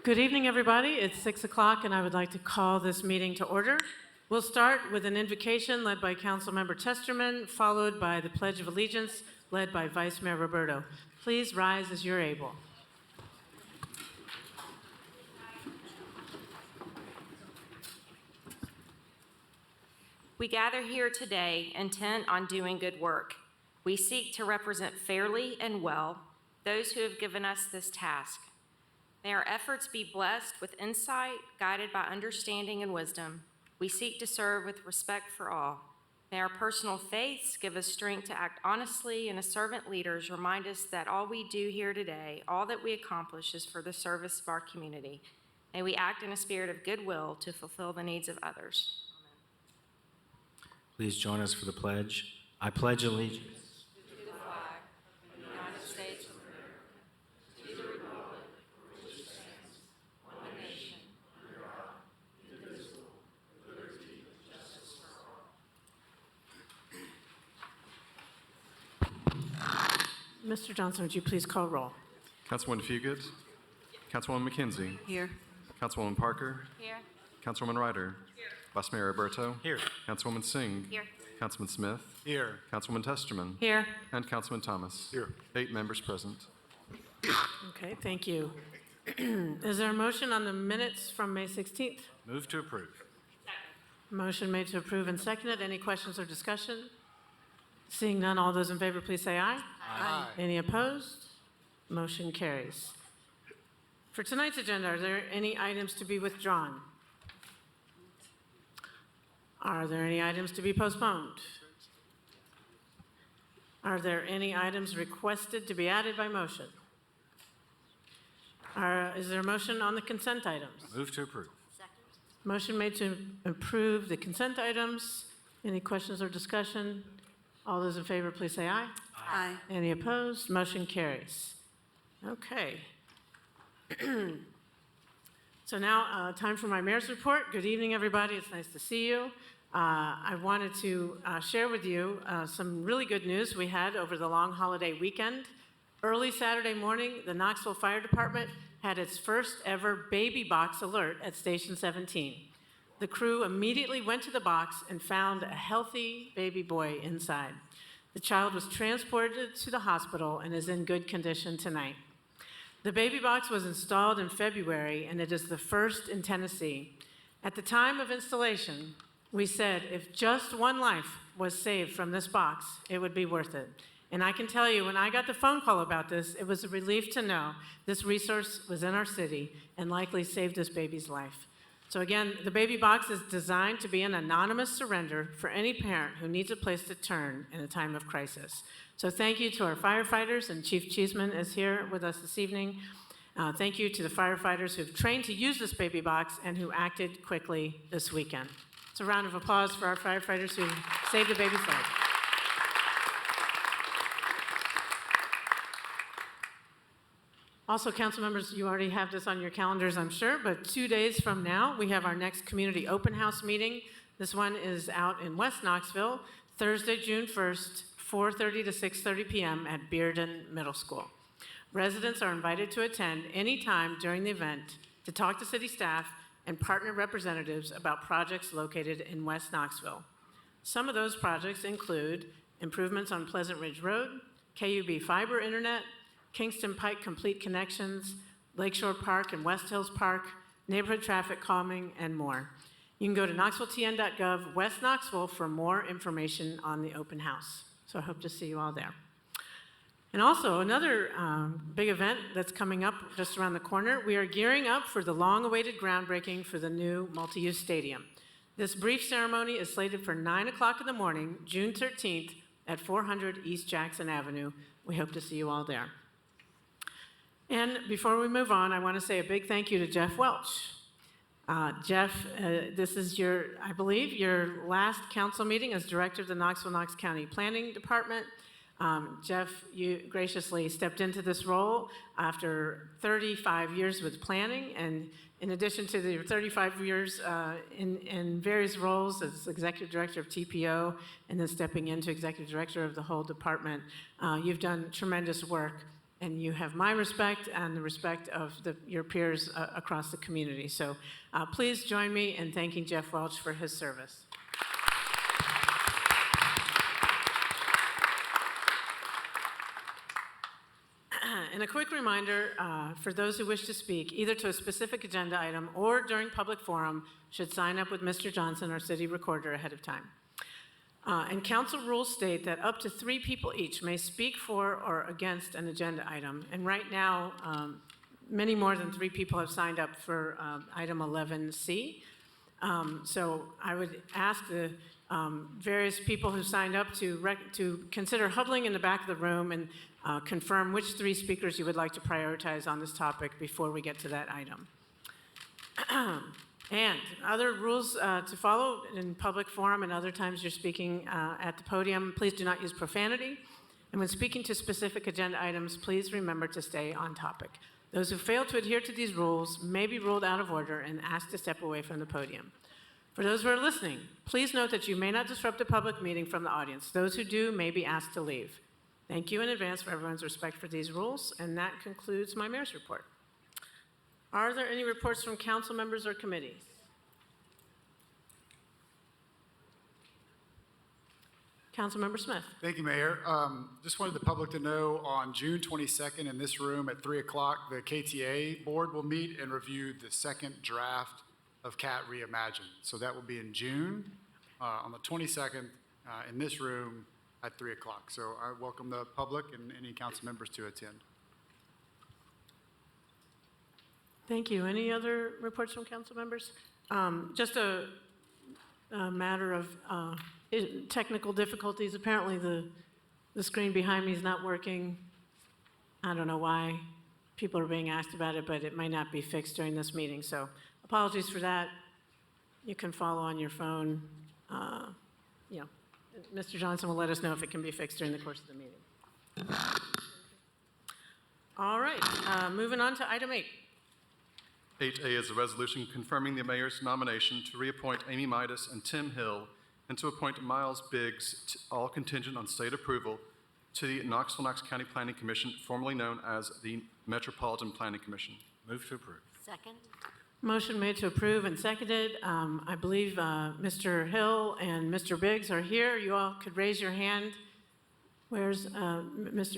Good evening, everybody. It's 6 o'clock, and I would like to call this meeting to order. We'll start with an invocation led by Councilmember Testerman, followed by the Pledge of Allegiance, led by Vice Mayor Roberto. Please rise as you're able. We gather here today intent on doing good work. We seek to represent fairly and well those who have given us this task. May our efforts be blessed with insight, guided by understanding and wisdom. We seek to serve with respect for all. May our personal faiths give us strength to act honestly, and as servant leaders remind us that all we do here today, all that we accomplish, is for the service of our community. May we act in a spirit of goodwill to fulfill the needs of others. Please join us for the pledge. I pledge allegiance To the flag of the United States of America, to the republic for which it stands, one nation, under God, indivisible, with liberty and justice for all. Mr. Johnson, would you please call roll? Councilwoman Fugit. Councilwoman McKenzie. Here. Councilwoman Parker. Here. Councilwoman Ryder. Vice Mayor Roberto. Here. Councilwoman Singh. Here. Councilman Smith. Here. Councilwoman Testerman. Here. And Councilman Thomas. Here. 8 members present. Okay, thank you. Is there a motion on the minutes from May 16th? Move to approve. Motion made to approve and seconded. Any questions or discussion? Seeing none, all those in favor, please say aye. Aye. Any opposed? Motion carries. For tonight's agenda, are there any items to be withdrawn? Are there any items to be postponed? Are there any items requested to be added by motion? Is there a motion on the consent items? Move to approve. Motion made to approve the consent items. Any questions or discussion? All those in favor, please say aye. Aye. Any opposed? Motion carries. Okay. So now, time for my mayor's report. Good evening, everybody. It's nice to see you. I wanted to share with you some really good news we had over the long holiday weekend. Early Saturday morning, the Knoxville Fire Department had its first ever baby box alert at Station 17. The crew immediately went to the box and found a healthy baby boy inside. The child was transported to the hospital and is in good condition tonight. The baby box was installed in February, and it is the first in Tennessee. At the time of installation, we said if just one life was saved from this box, it would be worth it. And I can tell you, when I got the phone call about this, it was a relief to know this resource was in our city and likely saved this baby's life. So again, the baby box is designed to be an anonymous surrender for any parent who needs a place to turn in a time of crisis. So thank you to our firefighters, and Chief Cheeseman is here with us this evening. Thank you to the firefighters who've trained to use this baby box and who acted quickly this weekend. It's a round of applause for our firefighters who saved a baby's life. Also, council members, you already have this on your calendars, I'm sure, but 2 days from now, we have our next community open house meeting. This one is out in West Knoxville, Thursday, June 1st, 4:30 to 6:30 p.m. at Bearden Middle School. Residents are invited to attend anytime during the event to talk to city staff and partner representatives about projects located in West Knoxville. Some of those projects include improvements on Pleasant Ridge Road, KUB fiber internet, Kingston Pike complete connections, Lakeshore Park and West Hills Park, neighborhood traffic calming, and more. You can go to knoxvilletn.gov, West Knoxville, for more information on the open house. So I hope to see you all there. And also, another big event that's coming up just around the corner, we are gearing up for the long-awaited groundbreaking for the new multi-use stadium. This brief ceremony is slated for 9 o'clock in the morning, June 13th, at 400 East Jackson Avenue. We hope to see you all there. And before we move on, I want to say a big thank you to Jeff Welch. Jeff, this is I believe, your last council meeting as director of the Knox County Planning Department. Jeff, you graciously stepped into this role after 35 years with planning, and in addition to the 35 years in various roles as executive director of TPO and then stepping into executive director of the whole department, you've done tremendous work and you have my respect and the respect of your peers across the community. So please join me in thanking Jeff Welch for his service. And a quick reminder for those who wish to speak, either to a specific agenda item or during public forum, should sign up with Mr. Johnson, our city recorder, ahead of time. And council rules state that up to 3 people each may speak for or against an agenda item. And right now, many more than 3 people have signed up for item 11C. So I would ask the various people who signed up to consider huddling in the back of the room and confirm which 3 speakers you would like to prioritize on this topic before we get to that item. And other rules to follow in public forum and other times you're speaking at the podium, please do not use profanity. And when speaking to specific agenda items, please remember to stay on topic. Those who fail to adhere to these rules may be ruled out of order and asked to step away from the podium. For those who are listening, please note that you may not disrupt a public meeting from the audience. Those who do may be asked to leave. Thank you in advance for everyone's respect for these rules, and that concludes my mayor's report. Are there any reports from council members or committees? Councilmember Smith. Thank you, Mayor. Just wanted the public to know on June 22nd in this room at 3 o'clock, the KTA board will meet and review the second draft of CAT Reimagined. So that will be in June on the 22nd in this room at 3 o'clock. So I welcome the public and any council members to attend. Thank you. Any other reports from council members? Just a matter of technical difficulties. Apparently the screen behind me is not working. I don't know why people are being asked about it, but it might not be fixed during this meeting. So apologies for that. You can follow on your phone. Mr. Johnson will let us know if it can be fixed during the course of the meeting. All right, moving on to item 8. 8A is a resolution confirming the mayor's nomination to reappoint Amy Midas and Tim Hill and to appoint Miles Biggs, all contingent on state approval, to the Knoxville Knox County Planning Commission, formerly known as the Metropolitan Planning Commission. Move to approve. Second. Motion made to approve and seconded. I believe Mr. Hill and Mr. Biggs are here. You all could raise your hand. Where's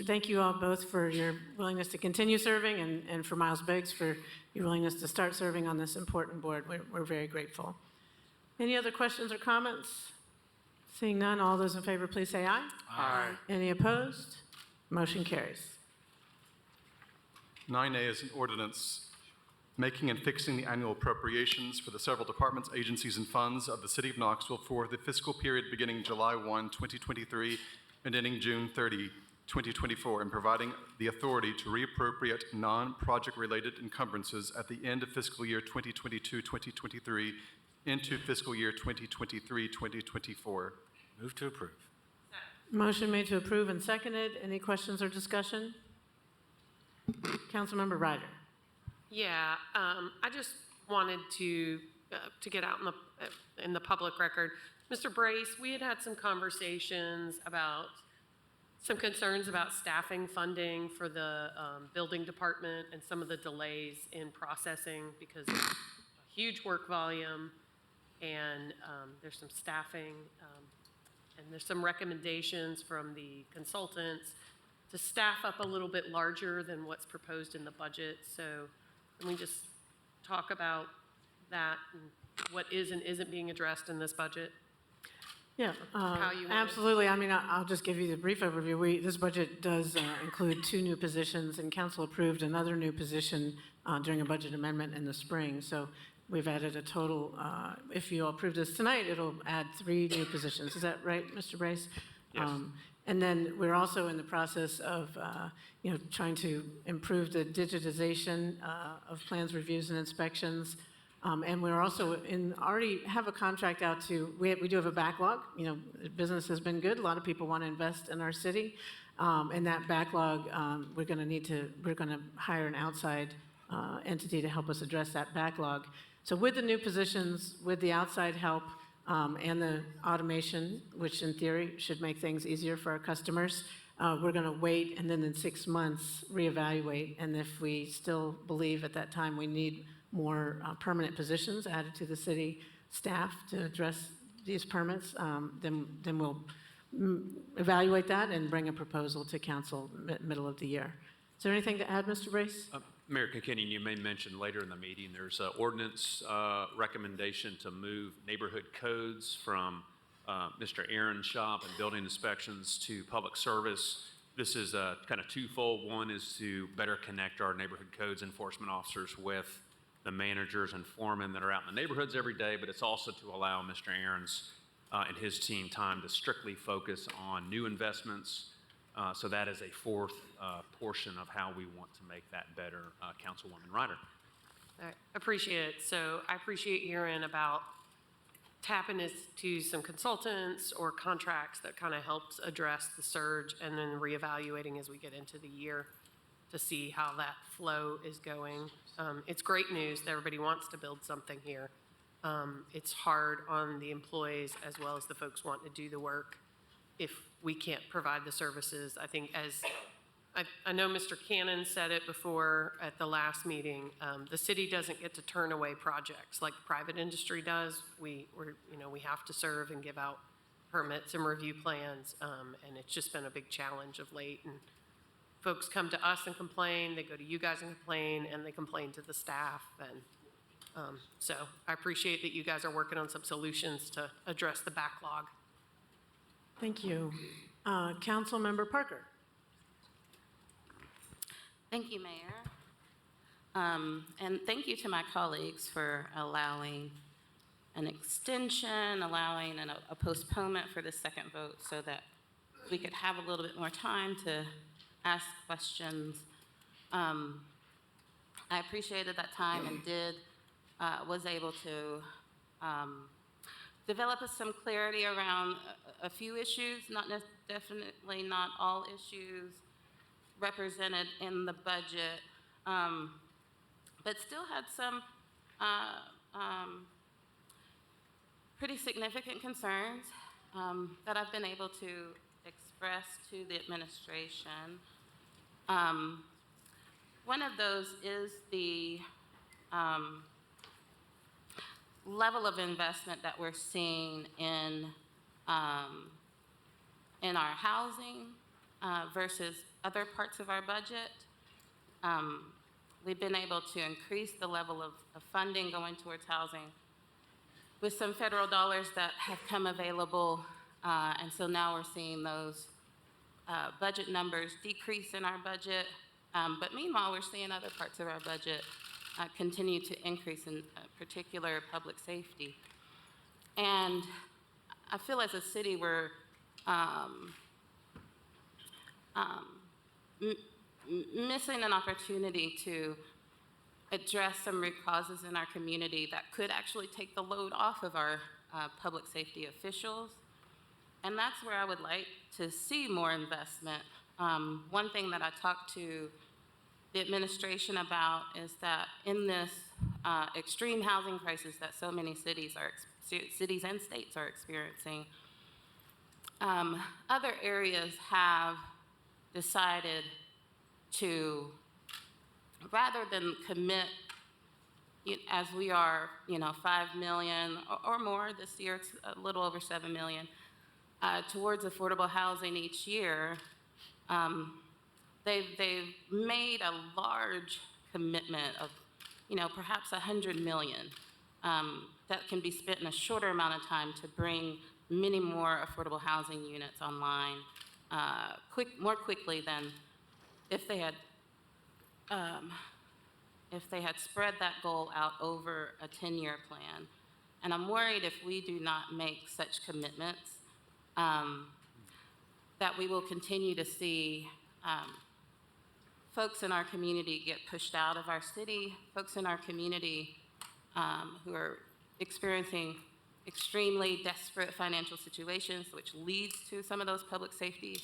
thank you all both for your willingness to continue serving and for Miles Biggs for your willingness to start serving on this important board. We're very grateful. Any other questions or comments? Seeing none, all those in favor, please say aye. Aye. Any opposed? Motion carries. 9A is an ordinance making and fixing the annual appropriations for the several departments, agencies, and funds of the City of Knoxville for the fiscal period beginning July 1, 2023, and ending June 30, 2024, and providing the authority to reappropriate non-project-related encumbrances at the end of fiscal year 2022-2023 into fiscal year 2023-2024. Move to approve. Motion made to approve and seconded. Any questions or discussion? Councilmember Ryder. Yeah, I just wanted to get out in the public record. Mr. Brace, we had some conversations about some concerns about staffing funding for the building department and some of the delays in processing because of a huge work volume and there's some staffing and there's some recommendations from the consultants to staff up a little bit larger than what's proposed in the budget. So can we just talk about that and what is and isn't being addressed in this budget? Yeah, How you want it. absolutely. I mean, I'll just give you the brief overview. This budget does include 2 new positions, and council approved another new position during a budget amendment in the spring. So we've added a total, if you all approve this tonight, it'll add 3 new positions. Is that right, Mr. Brace? Yes. And then we're also in the process of, trying to improve the digitization of plans, reviews, and inspections. And we're also already have a contract out to, we do have a backlog. Business has been good. A lot of people want to invest in our city. And that backlog, we're going to hire an outside entity to help us address that backlog. So with the new positions, with the outside help, and the automation, which in theory should make things easier for our customers, we're going to wait and then in 6 months reevaluate. And if we still believe at that time we need more permanent positions added to the city staff to address these permits, then we'll evaluate that and bring a proposal to council middle of the year. Is there anything to add, Mr. Brace? Mayor Kincaid, you may mention later in the meeting, there's an ordinance recommendation to move neighborhood codes from Mr. Aaron's shop and building inspections to public service. This is kind of twofold. One is to better connect our neighborhood codes enforcement officers with the managers and foremen that are out in the neighborhoods every day, but it's also to allow Mr. Aaron's and his team time to strictly focus on new investments. So that is a fourth portion of how we want to make that better, Councilwoman Ryder. I appreciate it. So I appreciate hearing about tapping into some consultants or contracts that kind of helps address the surge and then reevaluating as we get into the year to see how that flow is going. It's great news that everybody wants to build something here. It's hard on the employees as well as the folks wanting to do the work if we can't provide the services. I think as I know Mr. Cannon said it before at the last meeting, the city doesn't get to turn away projects like private industry does. We have to serve and give out permits and review plans, and it's just been a big challenge of late. And folks come to us and complain, they go to you guys and complain, and they complain to the staff. And so I appreciate that you guys are working on some solutions to address the backlog. Thank you. Councilmember Parker. Thank you, Mayor. And thank you to my colleagues for allowing an extension, allowing a postponement for the second vote so that we could have a little bit more time to ask questions. I appreciated that time and was able to develop some clarity around a few issues, definitely not all issues represented in the budget, but still had some pretty significant concerns that I've been able to express to the administration. One of those is the level of investment that we're seeing in our housing versus other parts of our budget. We've been able to increase the level of funding going towards housing with some federal dollars that have come available, and so now we're seeing those budget numbers decrease in our budget, but meanwhile we're seeing other parts of our budget continue to increase, in particular public safety. And I feel as a city we're missing an opportunity to address some root causes in our community that could actually take the load off of our public safety officials. And that's where I would like to see more investment. One thing that I talked to the administration about is that in this extreme housing crisis that so many cities and states are experiencing, other areas have decided to, rather than commit, as we are, 5 million or more this year, it's a little over 7 million, towards affordable housing each year, they've made a large commitment of, perhaps 100 million that can be spent in a shorter amount of time to bring many more affordable housing units online more quickly than if they had spread that goal out over a 10-year plan. And I'm worried if we do not make such commitments, that we will continue to see folks in our community get pushed out of our city, folks in our community who are experiencing extremely desperate financial situations, which leads to some of those public safety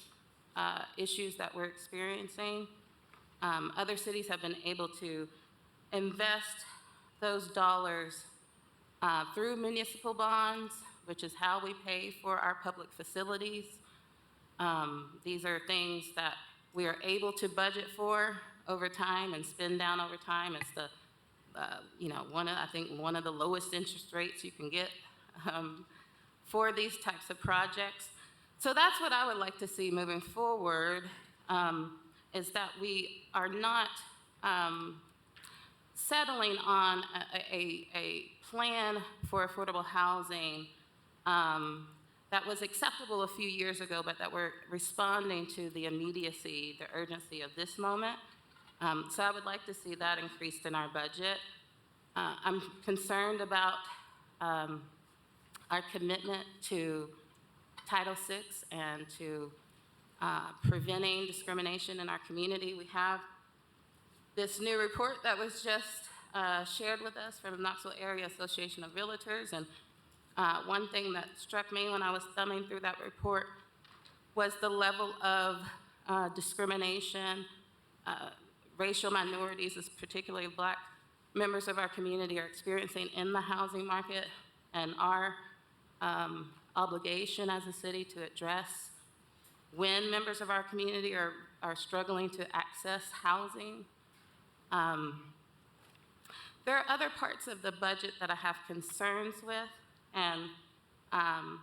issues that we're experiencing. Other cities have been able to invest those dollars through municipal bonds, which is how we pay for our public facilities. These are things that we are able to budget for over time and spend down over time. It's the, I think one of the lowest interest rates you can get for these types of projects. So that's what I would like to see moving forward, is that we are not settling on a plan for affordable housing that was acceptable a few years ago, but that we're responding to the immediacy, the urgency of this moment. So I would like to see that increased in our budget. I'm concerned about our commitment to Title VI and to preventing discrimination in our community. We have this new report that was just shared with us from the Knoxville Area Association of Realtors, and one thing that struck me when I was thumbing through that report was the level of discrimination racial minorities, particularly Black members of our community, are experiencing in the housing market, and our obligation as a city to address when members of our community are struggling to access housing. There are other parts of the budget that I have concerns with, and I'm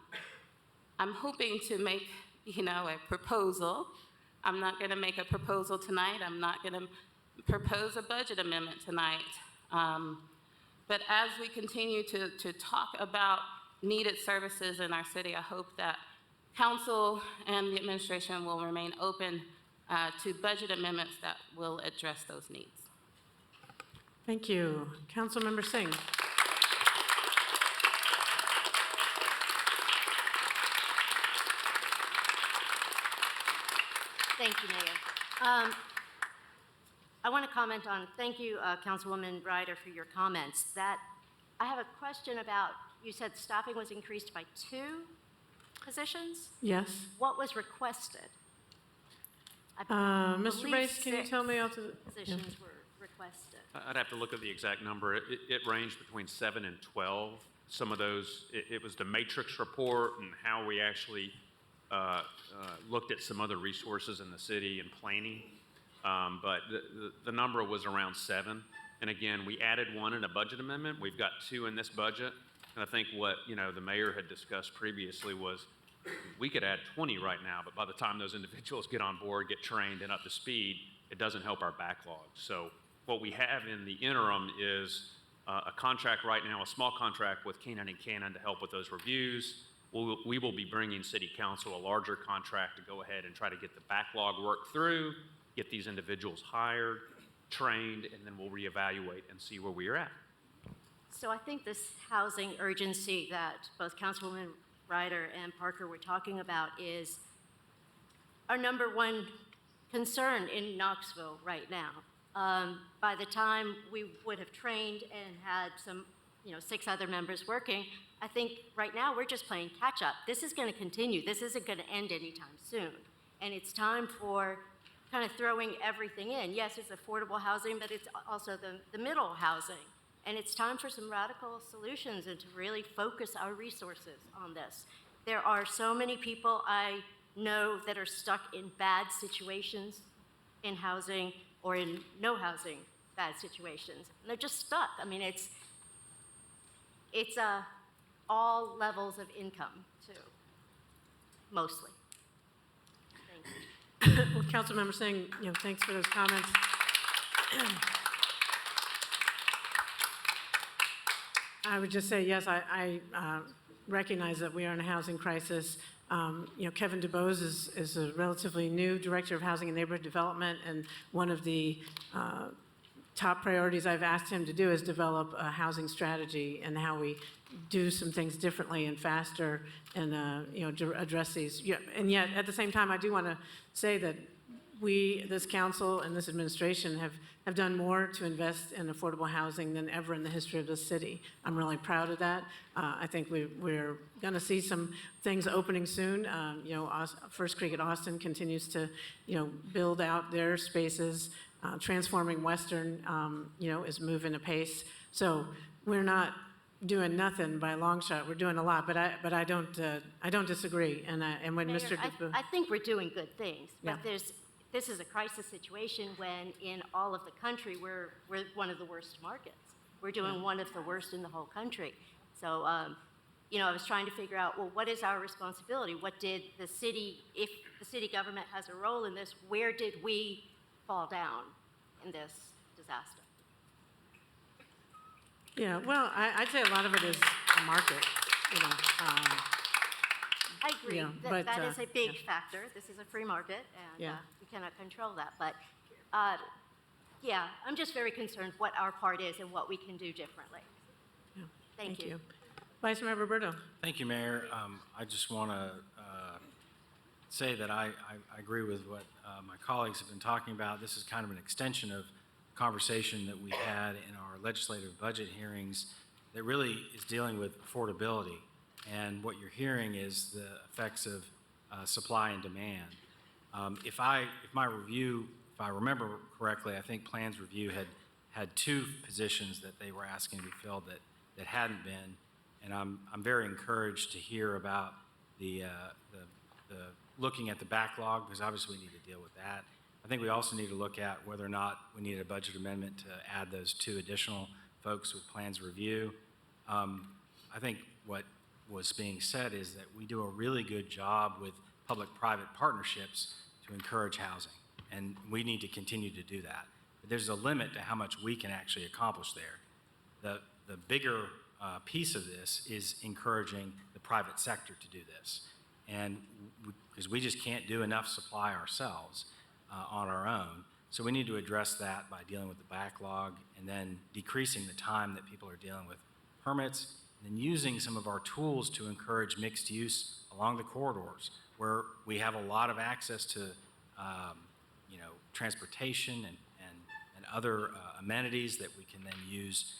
hoping to make, a proposal. I'm not going to make a proposal tonight. I'm not going to propose a budget amendment tonight. But as we continue to talk about needed services in our city, I hope that council and the administration will remain open to budget amendments that will address those needs. Thank you. Councilmember Singh. Thank you, Mayor. I want to comment on, thank you, Councilwoman Ryder, for your comments. That I have a question about, you said staffing was increased by 2 positions? Yes. What was requested? Mr. believe Brace, can you 6 tell me off the... Positions were requested. I'd have to look at the exact number. It ranged between 7 and 12. Some of those, it was the matrix report and how we actually looked at some other resources in the city and planning. But the number was around 7. And again, we added 1 in a budget amendment. We've got 2 in this budget. And I think what, the mayor had discussed previously was we could add 20 right now, but by the time those individuals get on board, get trained and up to speed, it doesn't help our backlog. So what we have in the interim is a contract right now, a small contract with Keenan & Cannon to help with those reviews. We will be bringing City Council a larger contract to go ahead and try to get the backlog worked through, get these individuals hired, trained, and then we'll reevaluate and see where we are at. So I think this housing urgency that both Councilwoman Ryder and Parker were talking about is our number one concern in Knoxville right now. By the time we would have trained and had some, 6 other members working, I think right now we're just playing catch up. This is going to continue. This isn't going to end anytime soon. And it's time for kind of throwing everything in. Yes, it's affordable housing, but it's also the middle housing. And it's time for some radical solutions and to really focus our resources on this. There are so many people I know that are stuck in bad situations in housing or in no housing bad situations. And they're just stuck. I mean, it's all levels of income, too, mostly. Thank you. Well, Councilmember Singh, thanks for those comments. I would just say, yes, I recognize that we are in a housing crisis. Kevin DuBose is a relatively new Director of Housing and Neighborhood Development, and one of the top priorities I've asked him to do is develop a housing strategy and how we do some things differently and faster and, address these. Yeah, and yet, at the same time, I do want to say that we, this council and this administration, have done more to invest in affordable housing than ever in the history of the city. I'm really proud of that. I think we're going to see some things opening soon. First Creek at Austin continues to, build out their spaces. Transforming Western, is moving apace. So we're not doing nothing by a long shot. We're doing a lot, but I don't disagree. And when Mayor, Mr. DeBoer, I think we're doing good things, Yeah. but this is a crisis situation when in all of the country, we're one of the worst markets. We're doing one of the worst in the whole country. So, I was trying to figure out, well, what is our responsibility? What did the city, if the city government has a role in this, where did we fall down in this disaster? yeah, well, I'd say a lot of it is the market, I agree. Yeah, That but, is a big factor. This is a free market, and Yeah. we cannot control that. But, yeah, I'm just very concerned what our part is and what we can do differently. Yeah. Thank you. Vice Mayor Roberto. Thank you, Mayor. I just want to say that I agree with what my colleagues have been talking about. This is kind of an extension of conversation that we had in our legislative budget hearings that really is dealing with affordability. And what you're hearing is the effects of supply and demand. If I remember correctly, I think Plans Review had two positions that they were asking to be filled that hadn't been. And I'm very encouraged to hear about the looking at the backlog, because obviously we need to deal with that. I think we also need to look at whether or not we need a budget amendment to add those two additional folks with Plans Review. I think what was being said is that we do a really good job with public-private partnerships to encourage housing, and we need to continue to do that. But there's a limit to how much we can actually accomplish there. The bigger piece of this is encouraging the private sector to do this, and because we just can't do enough supply ourselves on our own. So we need to address that by dealing with the backlog and then decreasing the time that people are dealing with permits, and then using some of our tools to encourage mixed use along the corridors where we have a lot of access to transportation and other amenities that we can then use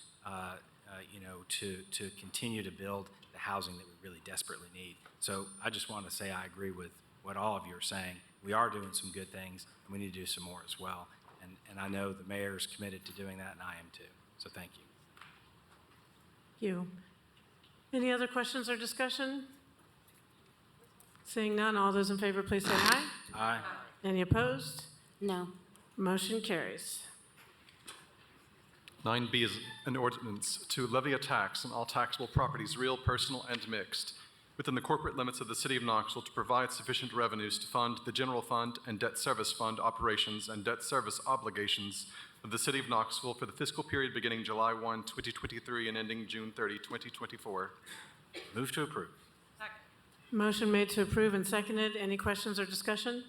to continue to build the housing that we really desperately need. So I just want to say I agree with what all of you are saying. We are doing some good things, and we need to do some more as well. And I know the mayor is committed to doing that, and I am too. So thank you. Thank you. Any other questions or discussion? Seeing none, all those in favor, please say aye. Aye. Any opposed? No. Motion carries. 9B is an ordinance to levy a tax on all taxable properties, real, personal, and mixed, within the corporate limits of the City of Knoxville to provide sufficient revenues to fund the general fund and debt service fund operations and debt service obligations of the City of Knoxville for the fiscal period beginning July 1, 2023 and ending June 30, 2024. Move to approve. Motion made to approve and seconded. Any questions or discussion?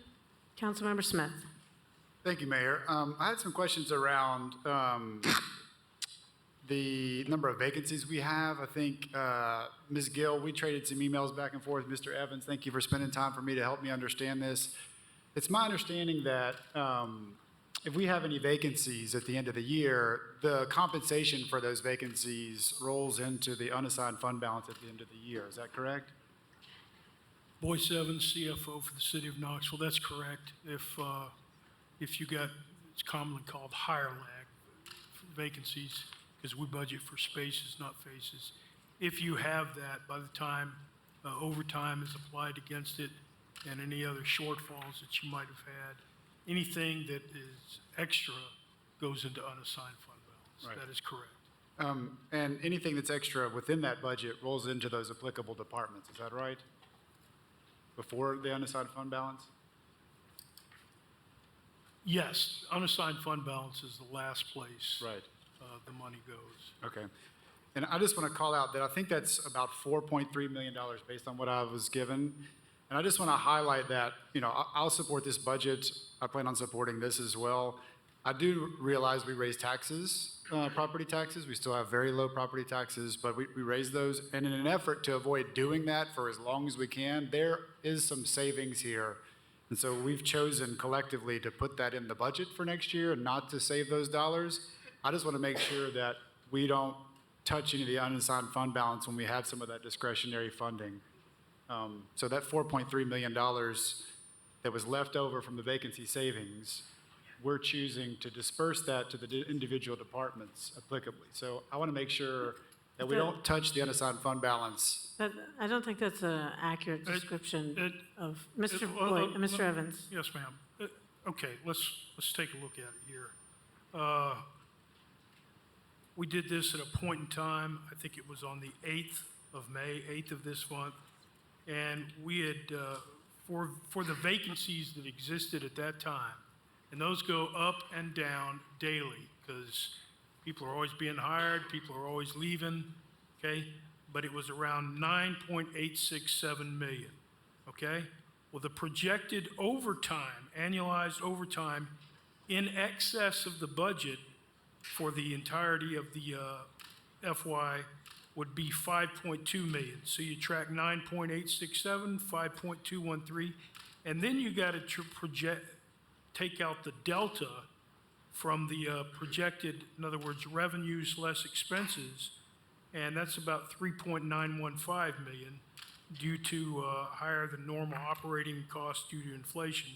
Councilmember Smith. Thank you, Mayor. I had some questions around the number of vacancies we have. I think, Ms. Gill, we traded some emails back and forth. Mr. Evans, thank you for spending time for me to help me understand this. It's my understanding that if we have any vacancies at the end of the year, the compensation for those vacancies rolls into the unassigned fund balance at the end of the year. Is that correct? Boyce Evans, CFO for the City of Knoxville. That's correct. If you got, it's commonly called hire lag vacancies, because we budget for spaces, not faces. If you have that, by the time overtime is applied against it and any other shortfalls that you might have had, anything that is extra goes into unassigned fund balance. Right. That is correct. And anything that's extra within that budget rolls into those applicable departments. Is that right? Before the unassigned fund balance? Yes, unassigned fund balance is the last place Right. the money goes. Okay. And I just want to call out that I think that's about $4.3 million based on what I was given. And I just want to highlight that, I'll support this budget. I plan on supporting this as well. I do realize we raise taxes, property taxes. We still have very low property taxes, but we raise those. And in an effort to avoid doing that for as long as we can, there is some savings here. And so we've chosen collectively to put that in the budget for next year and not to save those dollars. I just want to make sure that we don't touch any of the unassigned fund balance when we have some of that discretionary funding. So that $4.3 million that was left over from the vacancy savings, we're choosing to disperse that to the individual departments applicably. So I want to make sure that we don't touch the unassigned fund balance. But I don't think that's an accurate description of, Mr. Boyd, Mr. Evans. Yes, ma'am. Okay, let's take a look at it here. We did this at a point in time, I think it was on the 8th of May, 8th of this month, and we had, for the vacancies that existed at that time, and those go up and down daily, because people are always being hired, people are always leaving, okay? But it was around 9.867 million, okay? Well, the projected overtime, annualized overtime, in excess of the budget for the entirety of the FY would be 5.2 million. So you track 9.867, 5.213, and then you got to take out the delta from the projected, in other words, revenues less expenses, and that's about 3.915 million due to higher than normal operating costs due to inflation.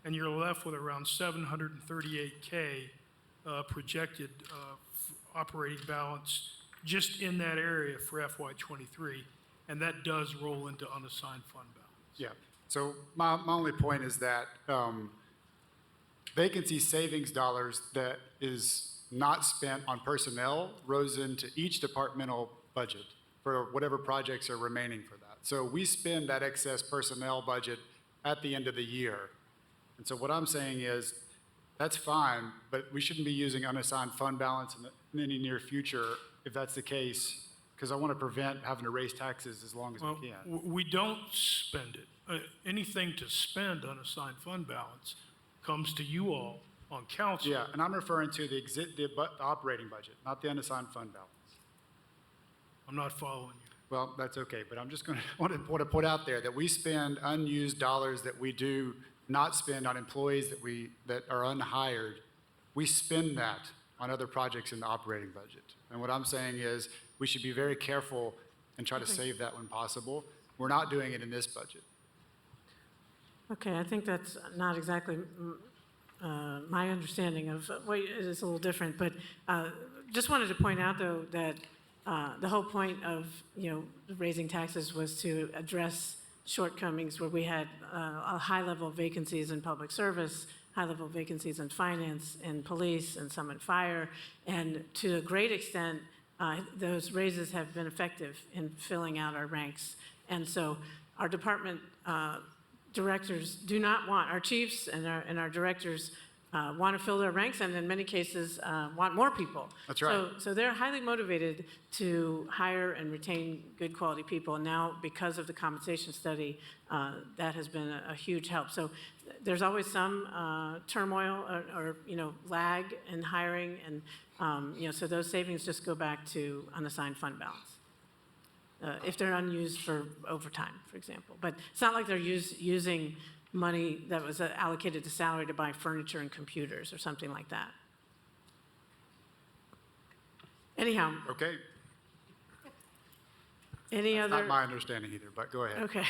And you're left with around 738K projected operating balance just in that area for FY23, and that does roll into unassigned fund balance. Yeah, so my only point is that vacancy savings dollars that is not spent on personnel rose into each departmental budget for whatever projects are remaining for that. So we spend that excess personnel budget at the end of the year. And so what I'm saying is, that's fine, but we shouldn't be using unassigned fund balance in any near future if that's the case, because I want to prevent having to raise taxes as long as Well, we can. we don't spend it. Anything to spend unassigned fund balance comes to you all on council. Yeah, and I'm referring to the operating budget, not the unassigned fund balance. I'm not following you. Well, that's okay, but I'm just going to want to put out there that we spend unused dollars that we do not spend on employees that are unhired. We spend that on other projects in the operating budget. And what I'm saying is we should be very careful and try to save that when possible. We're not doing it in this budget. Okay, I think that's not exactly my understanding of what it is a little different, but just wanted to point out, though, that the whole point of, raising taxes was to address shortcomings where we had a high level of vacancies in public service, high level of vacancies in finance and police and some in fire, and to a great extent, those raises have been effective in filling out our ranks. And so our department directors do not want, our chiefs and our directors want to fill their ranks, and in many cases want more people. That's right. So they're highly motivated to hire and retain good quality people. And now, because of the compensation study, that has been a huge help. So there's always some turmoil or lag in hiring, and so those savings just go back to unassigned fund balance. If they're unused for overtime, for example. But it's not like they're using money that was allocated to salary to buy furniture and computers or something like that. Anyhow, Okay? any That's other? not my understanding either, but go ahead. Okay.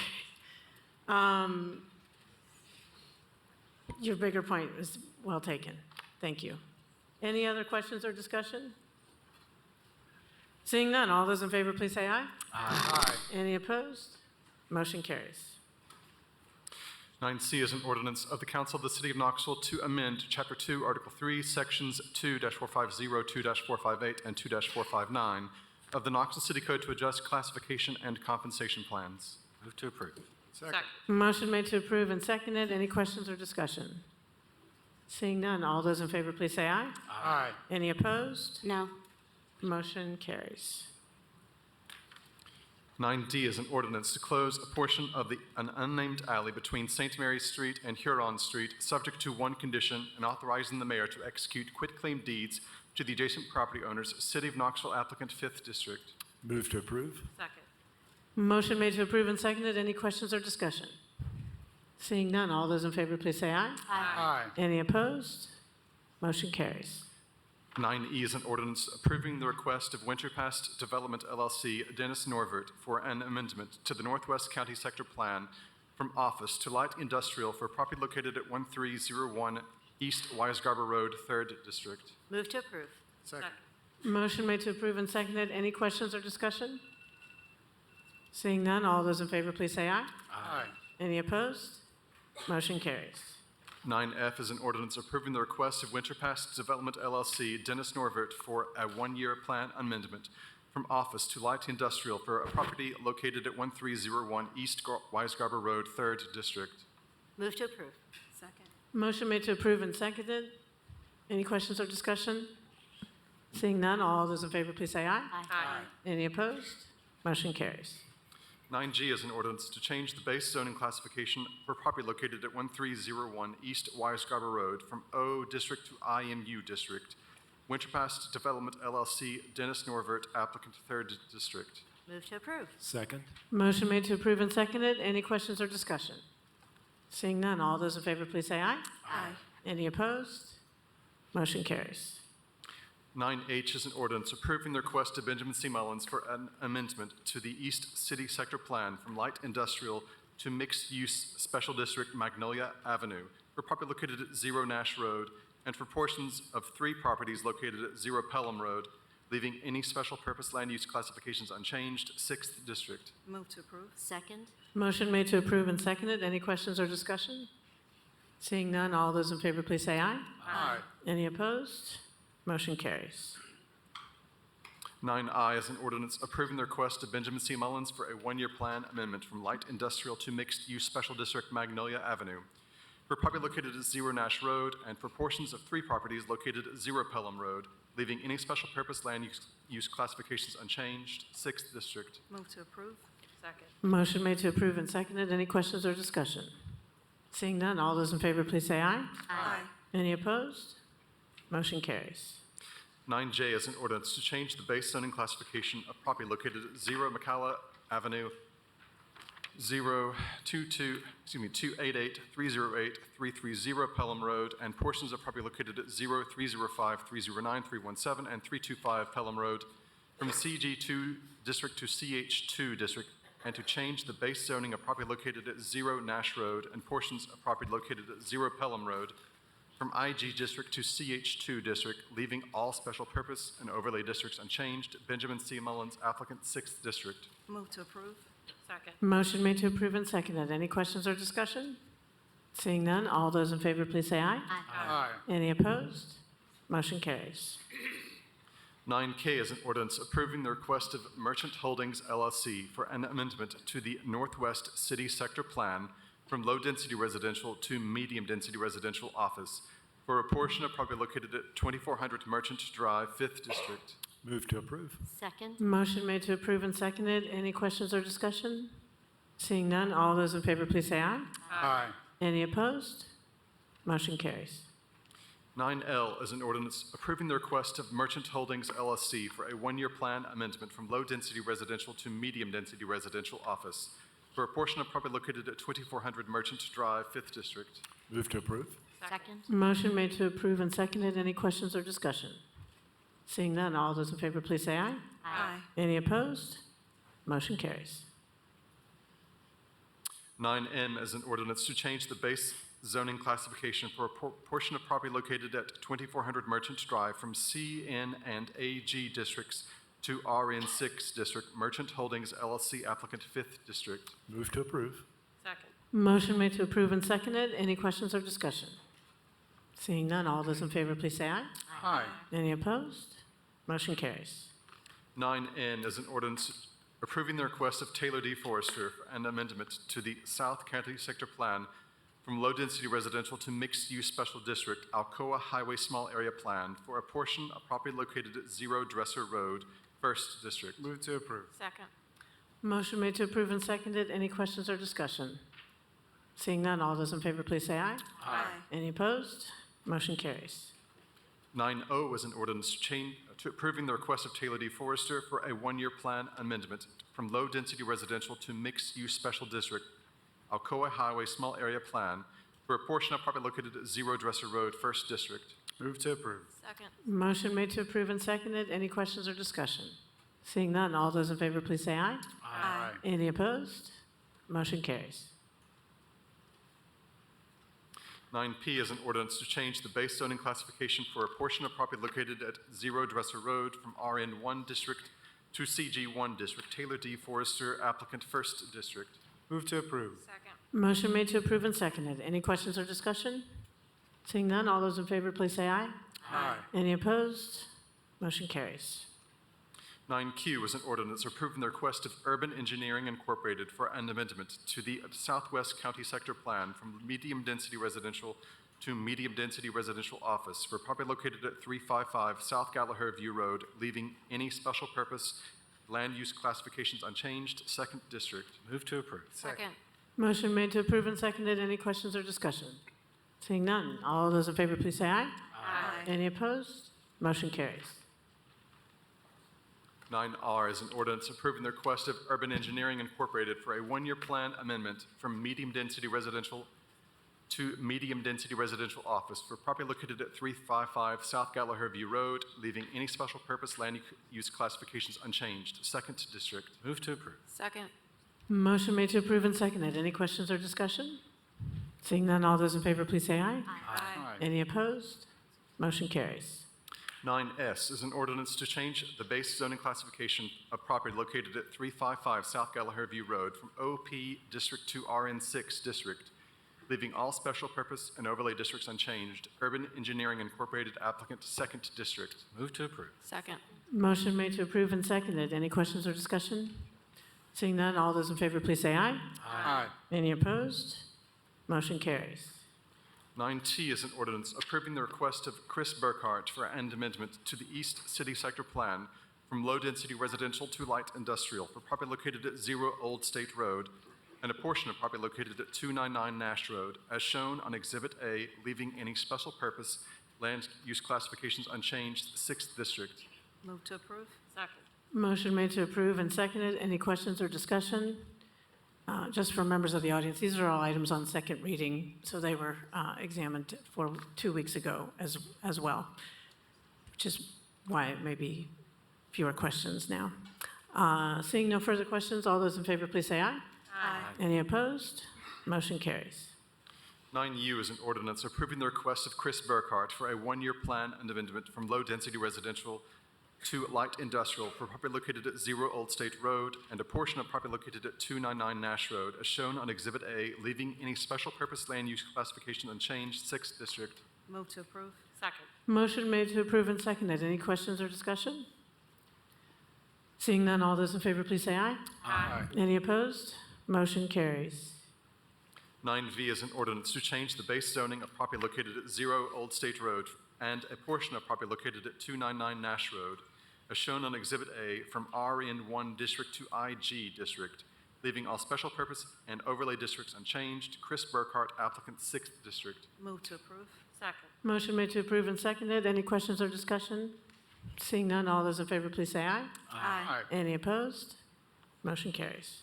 Your bigger point is well taken. Thank you. Any other questions or discussion? Seeing none, all those in favor, please say aye. Aye. Any opposed? Motion carries. 9C is an ordinance of the Council of the City of Knoxville to amend Chapter 2, Article 3, Sections 2-450, 2-458, and 2-459 of the Knoxville City Code to adjust classification and compensation plans. Move to approve. Second. Motion made to approve and seconded. Any questions or discussion? Seeing none, all those in favor, please say aye. Aye. Any opposed? No. Motion carries. 9D is an ordinance to close a portion of an unnamed alley between St. Mary's Street and Huron Street, subject to one condition, and authorizing the mayor to execute quitclaim deeds to the adjacent property owners, City of Knoxville applicant, 5th District. Move to approve. Second. Motion made to approve and seconded. Any questions or discussion? Seeing none, all those in favor, please say aye. Aye. Any opposed? Motion carries. 9E is an ordinance approving the request of Winterpast Development LLC, Dennis Norvert, for an amendment to the Northwest County Sector Plan from office to light industrial for property located at 1301 East Weisgarber Road, 3rd District. Move to approve. Second. Motion made to approve and seconded. Any questions or discussion? Seeing none, all those in favor, please say aye. Aye. Any opposed? Motion carries. 9F is an ordinance approving the request of Winterpass Development LLC, Dennis Norvert, for a one-year plan amendment from office to light industrial for a property located at 1301 East Weisgarber Road, 3rd District. Move to approve. Second. Motion made to approve and seconded. Any questions or discussion? Seeing none, all those in favor, please say aye. Aye. Any opposed? Motion carries. 9G is an ordinance to change the base zoning classification for property located at 1301 East Weisgarber Road from O District to IMU District. Winterpass Development LLC, Dennis Norvert, applicant, 3rd District. Move to approve. Second. Motion made to approve and seconded. Any questions or discussion? Seeing none, all those in favor, please say aye. Aye. Any opposed? Motion carries. 9H is an ordinance approving the request of Benjamin C. Mullins for an amendment to the East City Sector Plan from light industrial to mixed-use special district Magnolia Avenue for property located at 0 Nash Road and for portions of 3 properties located at 0 Pelham Road, leaving any special purpose land use classifications unchanged, 6th District. Move to approve. Second. Motion made to approve and seconded. Any questions or discussion? Seeing none, all those in favor, please say aye. Aye. Any opposed? Motion carries. 9I is an ordinance approving the request of Benjamin C. Mullins for a one-year plan amendment from light industrial to mixed-use special district Magnolia Avenue for property located at 0 Nash Road and for portions of 3 properties located at 0 Pelham Road, leaving any special purpose land use classifications unchanged, 6th District. Move to approve. Second. Motion made to approve and seconded. Any questions or discussion? Seeing none, all those in favor, please say aye. Aye. Any opposed? Motion carries. 9J is an ordinance to change the base zoning classification of property located at 0 McCalla Avenue, 288, 308, 330 Pelham Road, and portions of property located at 0, 305, 309, 317, and 325 Pelham Road from CG2 District to CH2 District, and to change the base zoning of property located at 0 Nash Road and portions of property located at 0 Pelham Road from IG District to CH2 District, leaving all special purpose and overlay districts unchanged. Benjamin C. Mullins, applicant, 6th District. Move to approve. Second. Motion made to approve and seconded. Any questions or discussion? Seeing none, all those in favor, please say aye. Aye. Any opposed? Motion carries. 9K is an ordinance approving the request of Merchant Holdings LLC for an amendment to the Northwest City Sector Plan from low-density residential to medium-density residential office for a portion of property located at 2400 Merchant Drive, 5th District. Move to approve. Second. Motion made to approve and seconded. Any questions or discussion? Seeing none, all those in favor, please say aye. Aye. Any opposed? Motion carries. 9L is an ordinance approving the request of Merchant Holdings LLC for a one-year plan amendment from low-density residential to medium-density residential office for a portion of property located at 2400 Merchant Drive, 5th District. Move to approve. Second. Motion made to approve and seconded. Any questions or discussion? Seeing none, all those in favor, please say aye. Aye. Any opposed? Motion carries. 9M is an ordinance to change the base zoning classification for a portion of property located at 2400 Merchant Drive from CN and AG districts to RN6 District. Merchant Holdings LLC, applicant, 5th District. Move to approve. Second. Motion made to approve and seconded. Any questions or discussion? Seeing none, all those in favor, please say aye. Aye. Any opposed? Motion carries. 9N is an ordinance approving the request of Taylor D. Forrester for an amendment to the South County Sector Plan from low-density residential to mixed-use special district Alcoa Highway Small Area Plan for a portion of property located at 0 Dresser Road, 1st District. Move to approve. Second. Motion made to approve and seconded. Any questions or discussion? Seeing none, all those in favor, please say aye. Aye. Any opposed? Motion carries. 9O is an ordinance to approving the request of Taylor D. Forrester for a one-year plan amendment from low-density residential to mixed-use special district Alcoa Highway Small Area Plan for a portion of property located at 0 Dresser Road, 1st District. Move to approve. Second. Motion made to approve and seconded. Any questions or discussion? Seeing none, all those in favor, please say aye. Aye. Any opposed? Motion carries. 9P is an ordinance to change the base zoning classification for a portion of property located at 0 Dresser Road from RN1 District to CG1 District. Taylor D. Forrester, applicant, First District. Move to approve. Second. Motion made to approve and seconded. Any questions or discussion? Seeing none, all those in favor, please say aye. Aye. Any opposed? Motion carries. 9Q is an ordinance approving the request of Urban Engineering Incorporated for an amendment to the Southwest County Sector Plan from medium-density residential to medium-density residential office for property located at 355 South Gallaher View Road, leaving any special purpose land use classifications unchanged. Second District. Move to approve. Second. Motion made to approve and seconded. Any questions or discussion? Seeing none, all those in favor, please say aye. Aye. Any opposed? Motion carries. 9R is an ordinance approving the request of Urban Engineering Incorporated for a one-year plan amendment from medium-density residential to medium-density residential office for property located at 355 South Gallaher View Road, leaving any special purpose land use classifications unchanged. Second District. Move to approve. Second. Motion made to approve and seconded. Any questions or discussion? Seeing none, all those in favor, please say aye. Aye. Any opposed? Motion carries. 9S is an ordinance to change the base zoning classification of property located at 355 South Gallaher View Road from OP District to RN6 District, leaving all special purpose and overlay districts unchanged. Urban Engineering Incorporated, applicant, Second District. Move to approve. Second. Motion made to approve and seconded. Any questions or discussion? Seeing none, all those in favor, please say aye. Aye. Any opposed? Motion carries. 9T is an ordinance approving the request of Chris Burkhart for an amendment to the East City Sector Plan from low-density residential to light industrial for property located at 0 Old State Road and a portion of property located at 299 Nash Road, as shown on Exhibit A, leaving any special purpose land use classifications unchanged. Sixth District. Move to approve. Second. Motion made to approve and seconded. Any questions or discussion? Just for members of the audience, these are all items on second reading, so they were examined for 2 weeks ago as well, which is why it may be fewer questions now. Seeing no further questions, all those in favor, please say aye. Aye. Any opposed? Motion carries. 9U is an ordinance approving the request of Chris Burkhart for a one-year plan and amendment from low-density residential to light industrial for property located at 0 Old State Road and a portion of property located at 299 Nash Road, as shown on Exhibit A, leaving any special purpose land use classification unchanged. Sixth District. Move to approve. Second. Motion made to approve and seconded. Any questions or discussion? Seeing none, all those in favor, please say aye. Aye. Any opposed? Motion carries. 9V is an ordinance to change the base zoning of property located at 0 Old State Road and a portion of property located at 299 Nash Road, as shown on Exhibit A, from RN1 District to IG District, leaving all special purpose and overlay districts unchanged. Chris Burkhart, applicant, Sixth District. Move to approve. Second. Motion made to approve and seconded. Any questions or discussion? Seeing none, all those in favor, please say aye. Aye. Any opposed? Motion carries.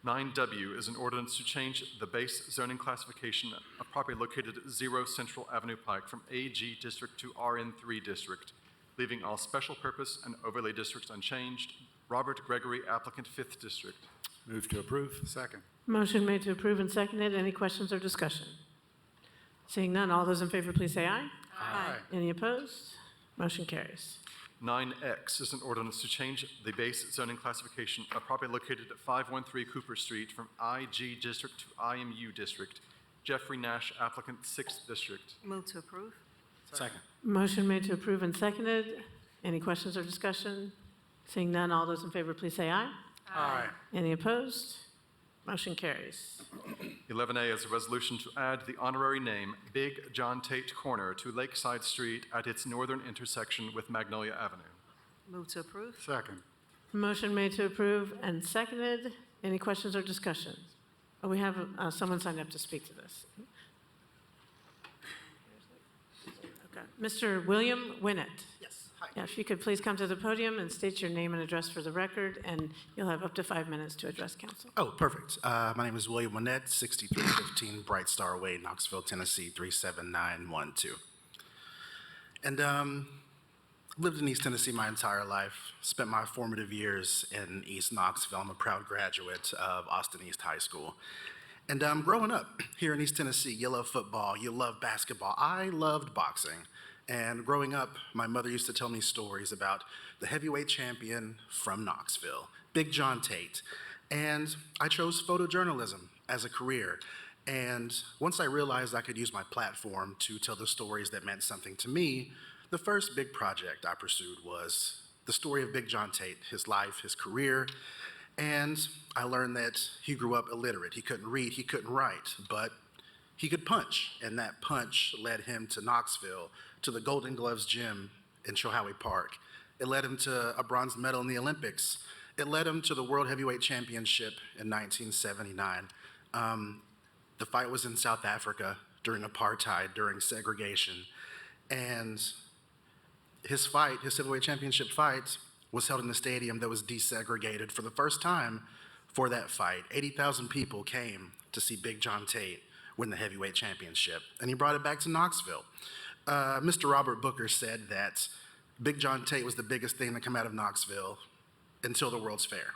9W is an ordinance to change the base zoning classification of property located at 0 Central Avenue Pike from AG District to RN3 District, leaving all special purpose and overlay districts unchanged. Robert Gregory, applicant, Fifth District. Move to approve. Second. Motion made to approve and seconded. Any questions or discussion? Seeing none, all those in favor, please say aye. Aye. Any opposed? Motion carries. 9X is an ordinance to change the base zoning classification of property located at 513 Cooper Street from IG District to IMU District. Jeffrey Nash, applicant, Sixth District. Move to approve. Second. Motion made to approve and seconded. Any questions or discussion? Seeing none, all those in favor, please say aye. Aye. Any opposed? Motion carries. 11A is a resolution to add the honorary name Big John Tate Corner to Lakeside Street at its northern intersection with Magnolia Avenue. Move to approve. Second. Motion made to approve and seconded. Any questions or discussion? Oh, we have someone signed up to speak to this. Okay. Mr. William Winnett. Yes, hi. Yeah, if you could please come to the podium and state your name and address for the record, and you'll have up to 5 minutes to address council. Oh, perfect. My name is William Winnett, 6315 Bright Star Way, Knoxville, Tennessee, 37912. And lived in East Tennessee my entire life, spent my formative years in East Knoxville. I'm a proud graduate of Austin East High School. And growing up here in East Tennessee, you love football, you love basketball. I loved boxing. And growing up, my mother used to tell me stories about the heavyweight champion from Knoxville, Big John Tate. And I chose photojournalism as a career. And once I realized I could use my platform to tell the stories that meant something to me, the first big project I pursued was the story of Big John Tate, his life, his career. And I learned that he grew up illiterate. He couldn't read, he couldn't write, but he could punch. And that punch led him to Knoxville, to the Golden Gloves gym in Chohawi Park. It led him to a bronze medal in the Olympics. It led him to the World Heavyweight Championship in 1979. The fight was in South Africa during apartheid, during segregation. And his fight, his heavyweight championship fight, was held in a stadium that was desegregated for the first time for that fight. 80,000 people came to see Big John Tate win the heavyweight championship, and he brought it back to Knoxville. Mr. Robert Booker said that Big John Tate was the biggest thing to come out of Knoxville until the World's Fair.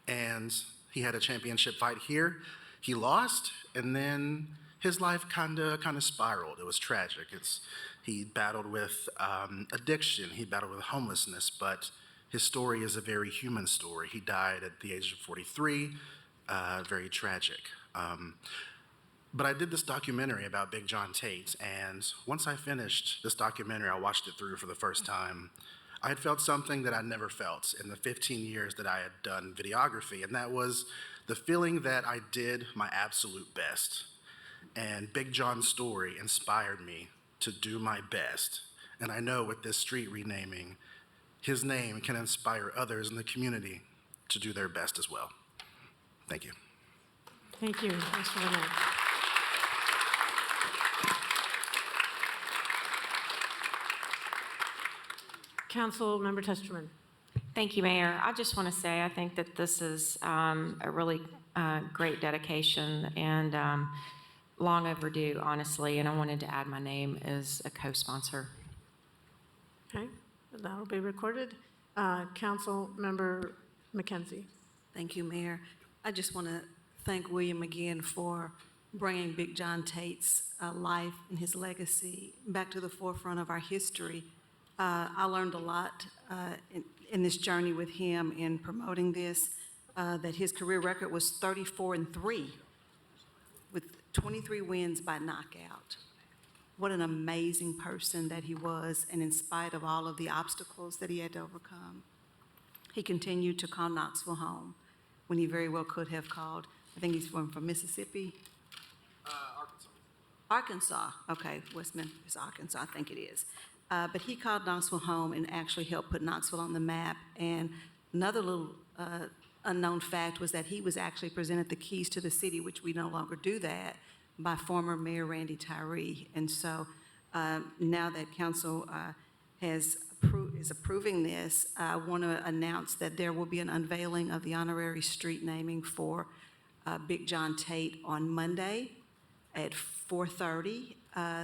And he had a championship fight here. He lost, and then his life kind of spiraled. It was tragic. He battled with addiction. He battled with homelessness, but his story is a very human story. He died at the age of 43, very tragic. But I did this documentary about Big John Tate, and once I finished this documentary, I watched it through for the first time. I had felt something that I'd never felt in the 15 years that I had done videography, and that was the feeling that I did my absolute best. And Big John's story inspired me to do my best. And I know with this street renaming, his name can inspire others in the community to do their best as well. Thank you. Thank you, Mr. Burnett. Council Member Testerman. Thank you, Mayor. I just want to say I think that this is a really great dedication and long overdue, honestly, and I wanted to add my name as a co-sponsor. Okay, that'll be recorded. Council Member McKenzie. Thank you, Mayor. I just want to thank William again for bringing Big John Tate's life and his legacy back to the forefront of our history. I learned a lot in this journey with him in promoting this, that his career record was 34-3 with 23 wins by knockout. What an amazing person that he was, and in spite of all of the obstacles that he had to overcome, he continued to call Knoxville home when he very well could have called, I think he's from Mississippi? Arkansas. Okay, West Memphis, Arkansas, I think it is. But he called Knoxville home and actually helped put Knoxville on the map. And another little unknown fact was that he was actually presented the keys to the city, which we no longer do that, by former Mayor Randy Tyree. And so now that council is approving this, I want to announce that there will be an unveiling of the honorary street naming for Big John Tate on Monday at 4:30.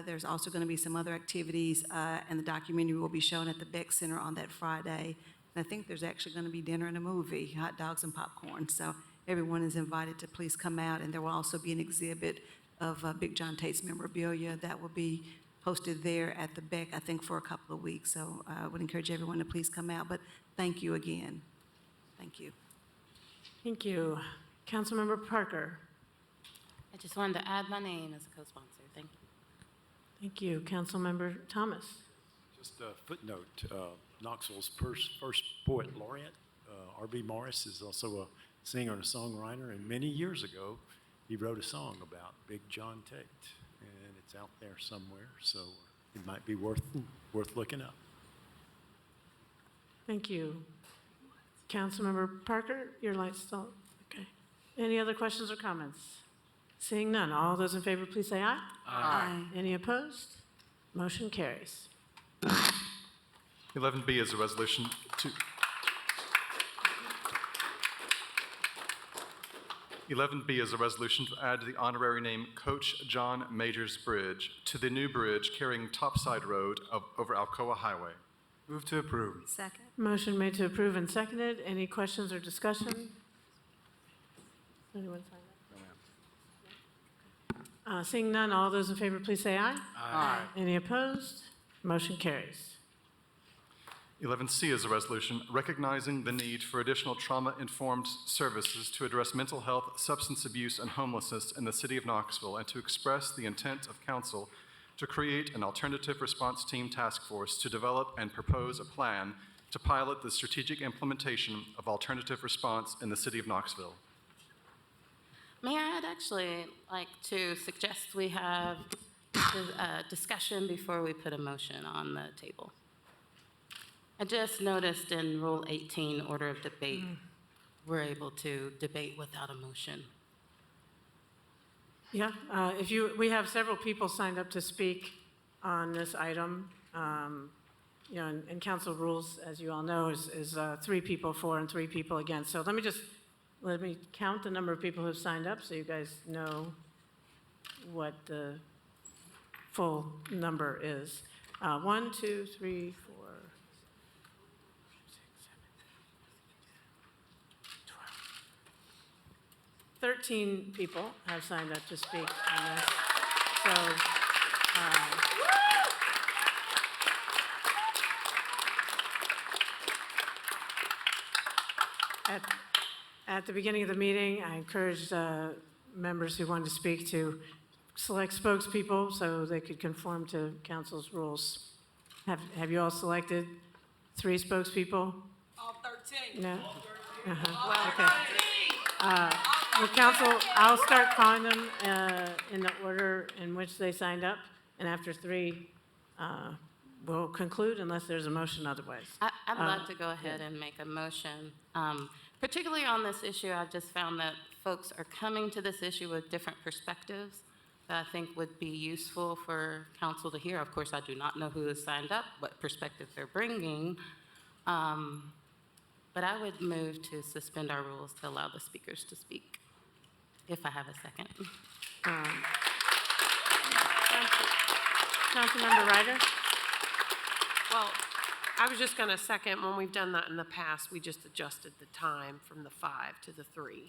There's also going to be some other activities, and the documentary will be shown at the Beck Center on that Friday. And I think there's actually going to be dinner and a movie, hot dogs and popcorn. So everyone is invited to please come out, and there will also be an exhibit of Big John Tate's memorabilia that will be hosted there at the Beck, I think, for a couple of weeks. So I would encourage everyone to please come out. But thank you again. Thank you. Thank you. Councilmember Parker. I just wanted to add my name as a co-sponsor. Thank you. Thank you. Councilmember Thomas. Just a footnote, Knoxville's first poet laureate, R.B. Morris, is also a singer and a songwriter, and many years ago, he wrote a song about Big John Tate, and it's out there somewhere, so it might be worth looking up. Thank you. Councilmember Parker, your light's still, okay. Any other questions or comments? Seeing none, all those in favor, please say aye. Aye. Any opposed? Motion carries. 11B is a resolution to... 11B is a resolution to add the honorary name Coach John Majors Bridge to the new bridge carrying Topside Road over Alcoa Highway. Move to approve. Second. Motion made to approve and seconded. Any questions or discussion? Anyone sign up? Seeing none, all those in favor, please say aye. Aye. Any opposed? Motion carries. 11C is a resolution recognizing the need for additional trauma-informed services to address mental health, substance abuse, and homelessness in the city of Knoxville, and to express the intent of council to create an alternative response team task force to develop and propose a plan to pilot the strategic implementation of alternative response in the city of Knoxville. Mayor, I'd actually like to suggest we have a discussion before we put a motion on the table. I just noticed in Rule 18, Order of Debate, we're able to debate without a motion. Yeah, we have several people signed up to speak on this item. You know, and council rules, as you all know, is 3 people for and 3 people against. So let me count the number of people who have signed up so you guys know what the full number is. 1, 2, 3, 4, 13 people have signed up to speak on this. So, at the beginning of the meeting, I encouraged members who wanted to speak to select spokespeople so they could conform to council's rules. Have you all selected 3 spokespeople? All 13. No? Okay. Well, council, I'll start calling them in the order in which they signed up, and after 3, we'll conclude unless there's a motion otherwise. I'd love to go ahead and make a motion. Particularly on this issue, I've just found that folks are coming to this issue with different perspectives that I think would be useful for council to hear. Of course, I do not know who has signed up, what perspective they're bringing. But I would move to suspend our rules to allow the speakers to speak, if I have a second. Councilmember Ryder? Well, I was just going to second, when we've done that in the past, we just adjusted the time from the 5 to the 3.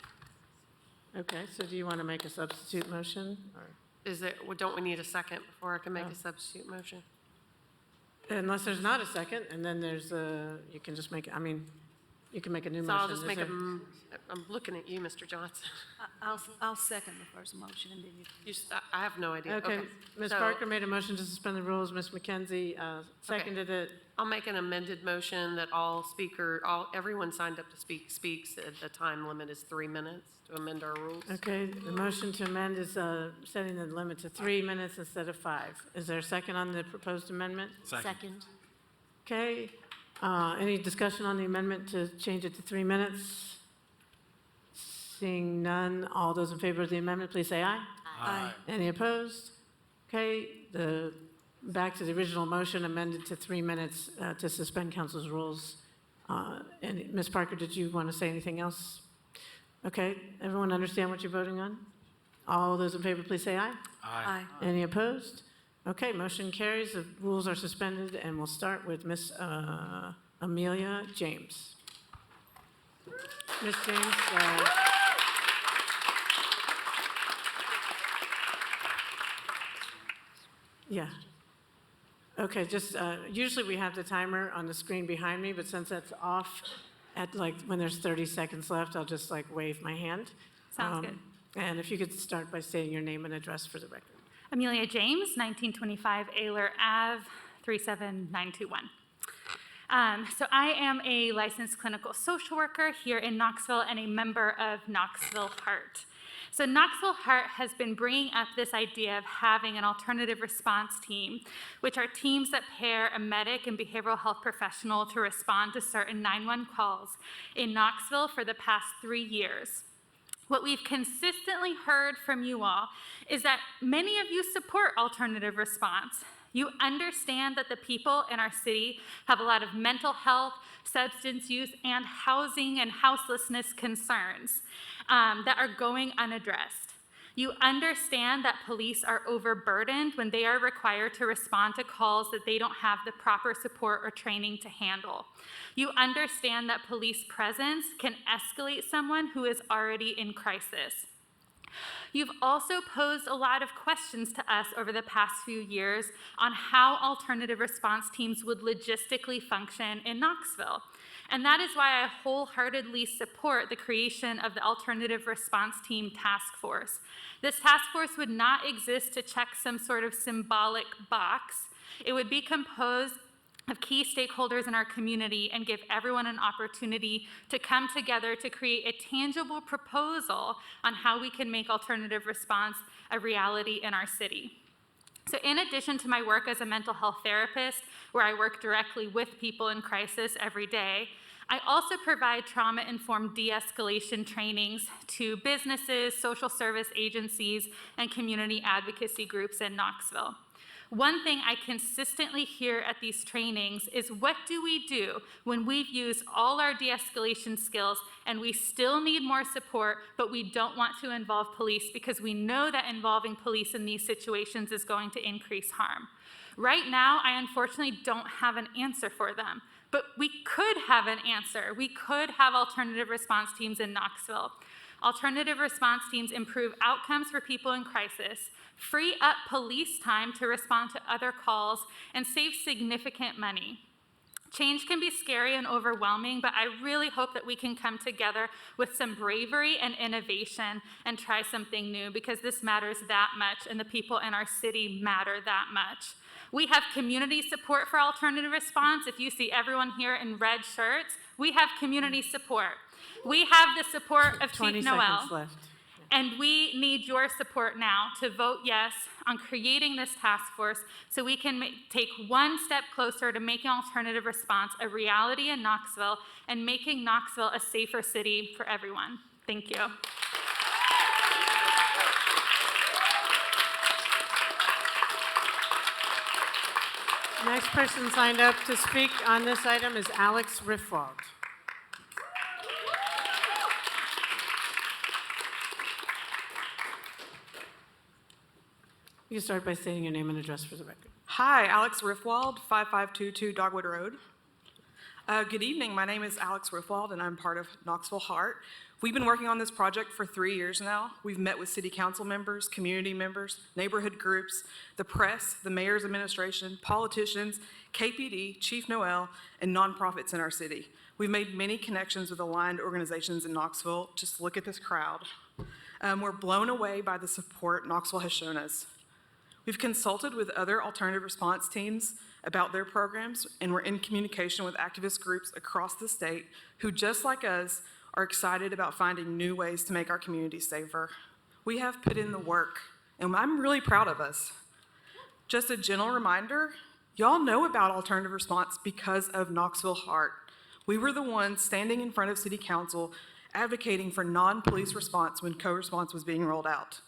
Okay, so do you want to make a substitute motion? Or? Don't we need a second before I can make a substitute motion? Unless there's not a second, and then you can just make, you can make a new So motion. I'll just make I'm looking at you, Mr. Johnson. I'll second the first motion, and then you. I have no idea. Okay, Ms. So Parker made a motion to suspend the rules, Ms. McKenzie seconded it. I'll make an amended motion that everyone signed up to speaks. The time limit is 3 minutes to amend our rules. Okay, the motion to amend is setting the limit to 3 minutes instead of 5. Is there a second on the proposed amendment? Second. Okay, any discussion on the amendment to change it to 3 minutes? Seeing none, all those in favor of the amendment, please say aye. Aye. Any opposed? Okay, back to the original motion, amended to 3 minutes to suspend council's rules. And Ms. Parker, did you want to say anything else? Okay, everyone understand what you're voting on? All those in favor, please say aye. Aye. Any opposed? Okay, motion carries. The rules are suspended, and we'll start with Ms. Amelia James. Ms. James. Yeah. Okay, just, usually we have the timer on the screen behind me, but since that's off at when there's 30 seconds left, I'll just wave my hand. Sounds good. And if you could start by stating your name and address for the record. Amelia James, 1925 Ayler Ave, 37921. So I am a licensed clinical social worker here in Knoxville and a member of Knoxville Heart. So Knoxville Heart has been bringing up this idea of having an alternative response team, which are teams that pair a medic and behavioral health professional to respond to certain 911 calls in Knoxville for the past 3 years. What we've consistently heard from you all is that many of you support alternative response. You understand that the people in our city have a lot of mental health, substance use, and housing and houselessness concerns that are going unaddressed. You understand that police are overburdened when they are required to respond to calls that they don't have the proper support or training to handle. You understand that police presence can escalate someone who is already in crisis. You've also posed a lot of questions to us over the past few years on how alternative response teams would logistically function in Knoxville. And that is why I wholeheartedly support the creation of the Alternative Response Team Task Force. This task force would not exist to check some sort of symbolic box. It would be composed of key stakeholders in our community and give everyone an opportunity to come together to create a tangible proposal on how we can make alternative response a reality in our city. So in addition to my work as a mental health therapist, where I work directly with people in crisis every day, I also provide trauma-informed de-escalation trainings to businesses, social service agencies, and community advocacy groups in Knoxville. One thing I consistently hear at these trainings is, what do we do when we've used all our de-escalation skills and we still need more support, but we don't want to involve police because we know that involving police in these situations is going to increase harm? Right now, I unfortunately don't have an answer for them, but we could have an answer. We could have alternative response teams in Knoxville. Alternative response teams improve outcomes for people in crisis, free up police time to respond to other calls, and save significant money. Change can be scary and overwhelming, but I really hope that we can come together with some bravery and innovation and try something new, because this matters that much and the people in our city matter that much. We have community support for alternative response. If you see everyone here in red shirts, we have community support. We have the support of 20 Chief Noel. seconds left. And we need your support now to vote yes on creating this task force so we can take one step closer to making alternative response a reality in Knoxville and making Knoxville a safer city for everyone. Thank you. Next person signed up to speak on this item is Alex Riffwald. You can start by stating your name and address for the record. Hi, Alex Riffwald, 5522 Dogwood Road. Good evening. My name is Alex Riffwald, and I'm part of Knoxville Heart. We've been working on this project for 3 years now. We've met with city council members, community members, neighborhood groups, the press, the mayor's administration, politicians, KPD, Chief Noel, and nonprofits in our city. We've made many connections with aligned organizations in Knoxville. Just look at this crowd. We're blown away by the support Knoxville has shown us. We've consulted with other alternative response teams about their programs, and we're in communication with activist groups across the state who, just like us, are excited about finding new ways to make our community safer. We have put in the work, and I'm really proud of us. Just a gentle reminder, y'all know about alternative response because of Knoxville Heart. We were the ones standing in front of City Council advocating for non-police response when co-response was being rolled out.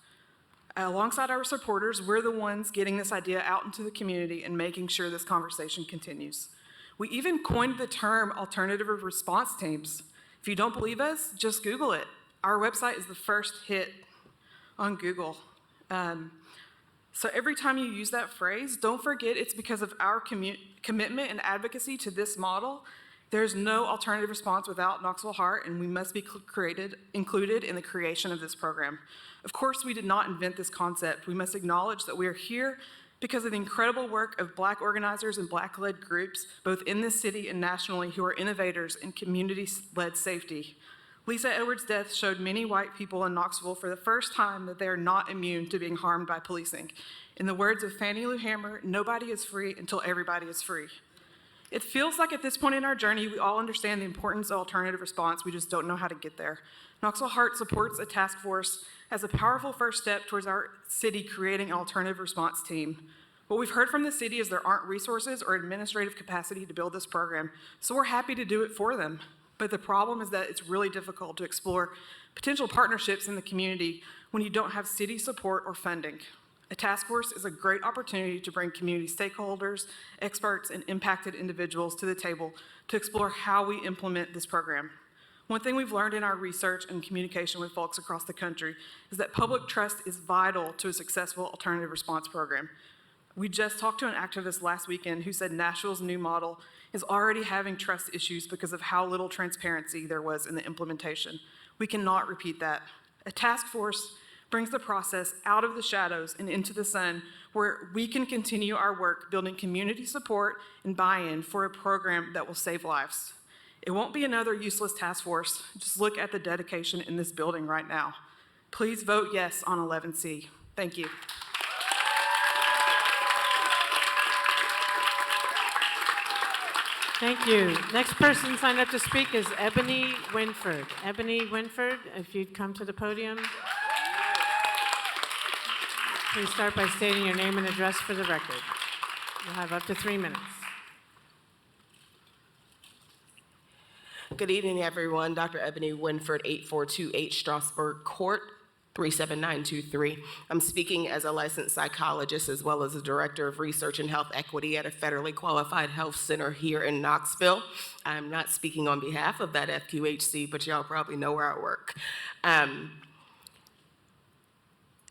Alongside our supporters, we're the ones getting this idea out into the community and making sure this conversation continues. We even coined the term alternative response teams. If you don't believe us, just Google it. Our website is the first hit on Google. So every time you use that phrase, don't forget it's because of our commitment and advocacy to this model. There's no alternative response without Knoxville Heart, and we must be included in the creation of this program. Of course, we did not invent this concept. We must acknowledge that we are here because of the incredible work of Black organizers and Black-led groups, both in this city and nationally, who are innovators in community-led safety. Lisa Edwards' death showed many white people in Knoxville for the first time that they are not immune to being harmed by policing. In the words of Fannie Lou Hamer, nobody is free until everybody is free. It feels like at this point in our journey, we all understand the importance of alternative response, we just don't know how to get there. Knoxville Heart supports a task force as a powerful first step towards our city creating an alternative response team. What we've heard from the city is there aren't resources or administrative capacity to build this program, so we're happy to do it for them. But the problem is that it's really difficult to explore potential partnerships in the community when you don't have city support or funding. A task force is a great opportunity to bring community stakeholders, experts, and impacted individuals to the table to explore how we implement this program. One thing we've learned in our research and communication with folks across the country is that public trust is vital to a successful alternative response program. We just talked to an activist last weekend who said Nashville's new model is already having trust issues because of how little transparency there was in the implementation. We cannot repeat that. A task force brings the process out of the shadows and into the sun, where we can continue our work building community support and buy-in for a program that will save lives. It won't be another useless task force. Just look at the dedication in this building right now. Please vote yes on 11C. Thank you. Thank you. Next person signed up to speak is Ebony Winford. Ebony Winford, if you'd come to the podium. Please start by stating your name and address for the record. You'll have up to 3 minutes. Good evening, everyone. Dr. Ebony Winford, 8428 Strasburg Court, 37923. I'm speaking as a licensed psychologist as well as a director of research and health equity at a federally qualified health center here in Knoxville. I'm not speaking on behalf of that FQHC, but y'all probably know where I work.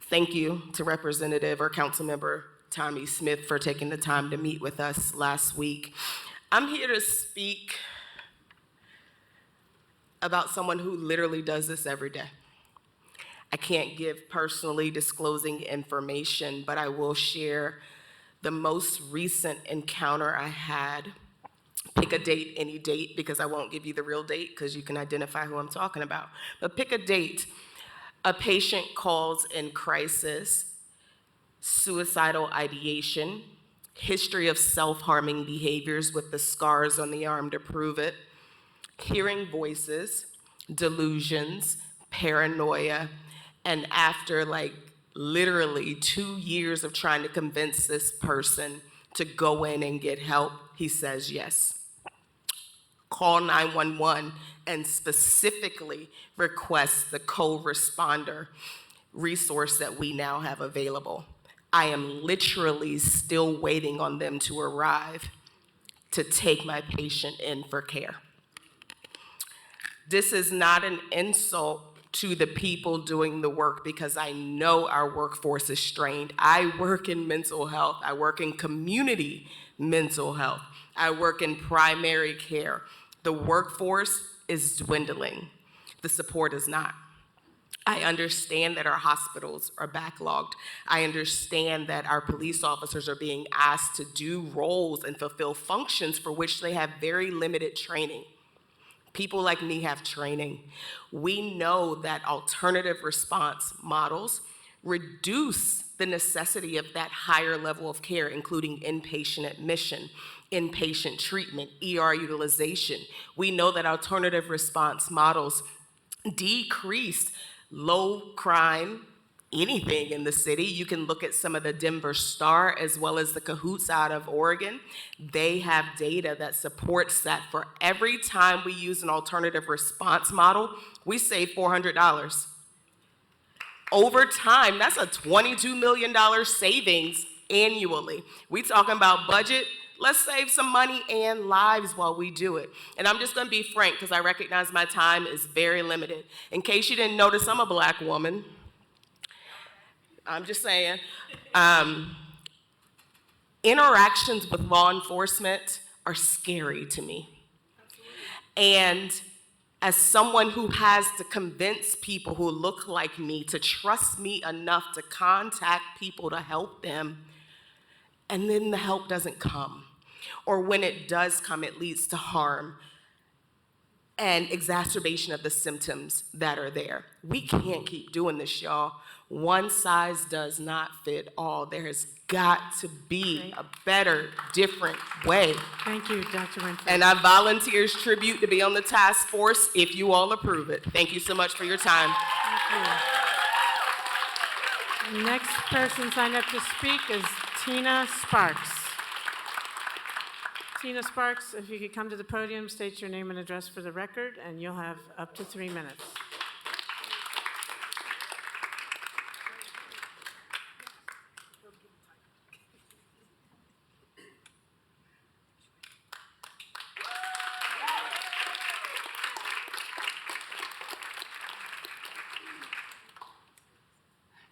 Thank you to Representative or Councilmember Tommy Smith for taking the time to meet with us last week. I'm here to speak about someone who literally does this every day. I can't give personally disclosing information, but I will share the most recent encounter I had. Pick a date, any date, because I won't give you the real date because you can identify who I'm talking about. But pick a date. A patient calls in crisis, suicidal ideation, history of self-harming behaviors with the scars on the arm to prove it, hearing voices, delusions, paranoia, and after literally 2 years of trying to convince this person to go in and get help, he says yes. Call 911 and specifically request the co-responder resource that we now have available. I am literally still waiting on them to arrive to take my patient in for care. This is not an insult to the people doing the work because I know our workforce is strained. I work in mental health. I work in community mental health. I work in primary care. The workforce is dwindling. The support is not. I understand that our hospitals are backlogged. I understand that our police officers are being asked to do roles and fulfill functions for which they have very limited training. People like me have training. We know that alternative response models reduce the necessity of that higher level of care, including inpatient admission, inpatient treatment, ER utilization. We know that alternative response models decrease low crime, anything in the city. You can look at some of the Denver Star as well as the Cahoots out of Oregon. They have data that supports that for every time we use an alternative response model, we save $400. Over time, that's a $22 million savings annually. We talking about budget. Let's save some money and lives while we do it. And I'm just gonna be frank because I recognize my time is very limited. In case you didn't notice, I'm a Black woman. I'm just saying. Interactions with law enforcement are scary to me. And as someone who has to convince people who look like me to trust me enough to contact people to help them, and then the help doesn't come. Or when it does come, it leads to harm and exacerbation of the symptoms that are there. We can't keep doing this, y'all. One size does not fit all. There has got to be a better, different way. Thank you, Dr. Winfrey. And I volunteer as tribute to be on the task force if you all approve it. Thank you so much for your time. Thank you. Next person signed up to speak is Tina Sparks. Tina Sparks, if you could come to the podium, state your name and address for the record, and you'll have up to 3 minutes.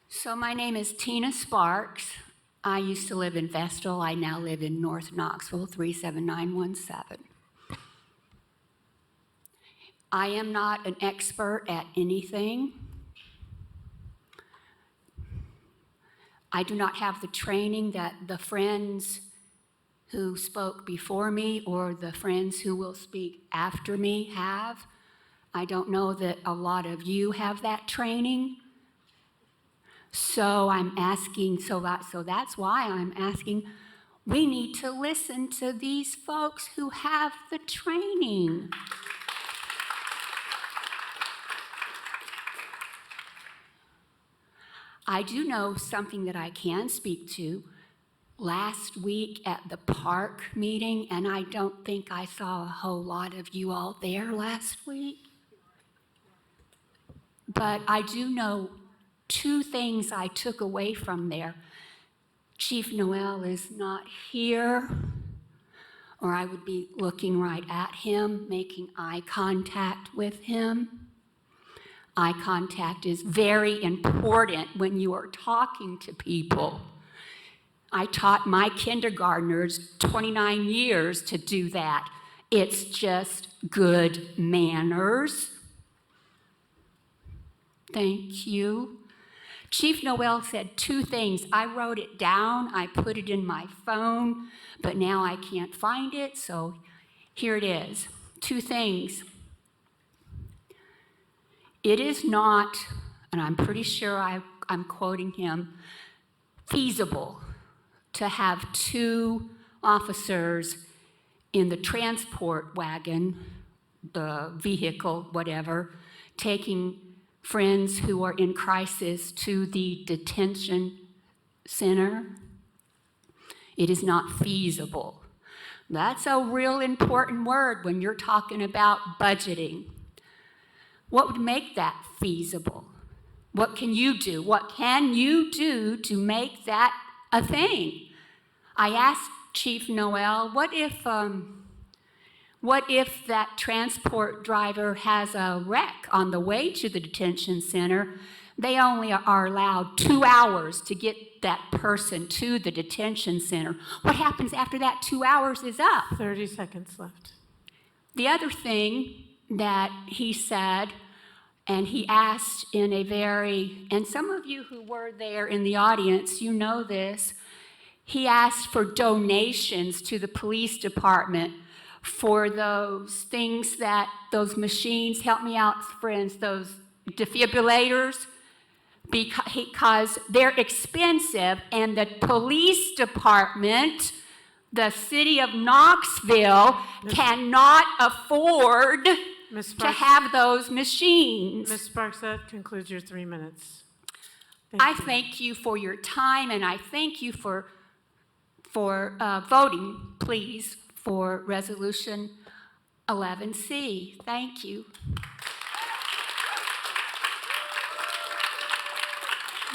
So my name is Tina Sparks. I used to live in Vestal. I now live in North Knoxville, 37917. I am not an expert at anything. I do not have the training that the friends who spoke before me or the friends who will speak after me have. I don't know that a lot of you have that training. So I'm asking, so that's why I'm asking, we need to listen to these folks who have the training. I do know something that I can speak to. Last week at the park meeting, and I don't think I saw a whole lot of you all there last week, but I do know two things I took away from there. Chief Noel is not here, or I would be looking right at him, making eye contact with him. Eye contact is very important when you are talking to people. I taught my kindergartners 29 years to do that. It's just good manners. Thank you. Chief Noel said two things. I wrote it down, I put it in my phone, but now I can't find it, so here it is. Two things. It is not, and I'm pretty sure I'm quoting him, feasible to have two officers in the transport wagon, the vehicle, whatever, taking friends who are in crisis to the detention center. It is not feasible. That's a real important word when you're talking about budgeting. What would make that feasible? What can you do? What can you do to make that a thing? I asked Chief Noel, what if that transport driver has a wreck on the way to the detention center? They only are allowed 2 hours to get that person to the detention center. What happens after that 2 hours is up? 30 seconds left. The other thing that he said, and he asked in a very, and some of you who were there in the audience, you know this, he asked for donations to the police department for those things that, those machines, help me out, friends, those defibrillators, because they're expensive and the police department, the city of Knoxville, cannot afford to have those machines. Ms. Sparks, that concludes your 3 minutes. I thank you for your time, and I thank you for voting, please, for Resolution 11C. Thank you.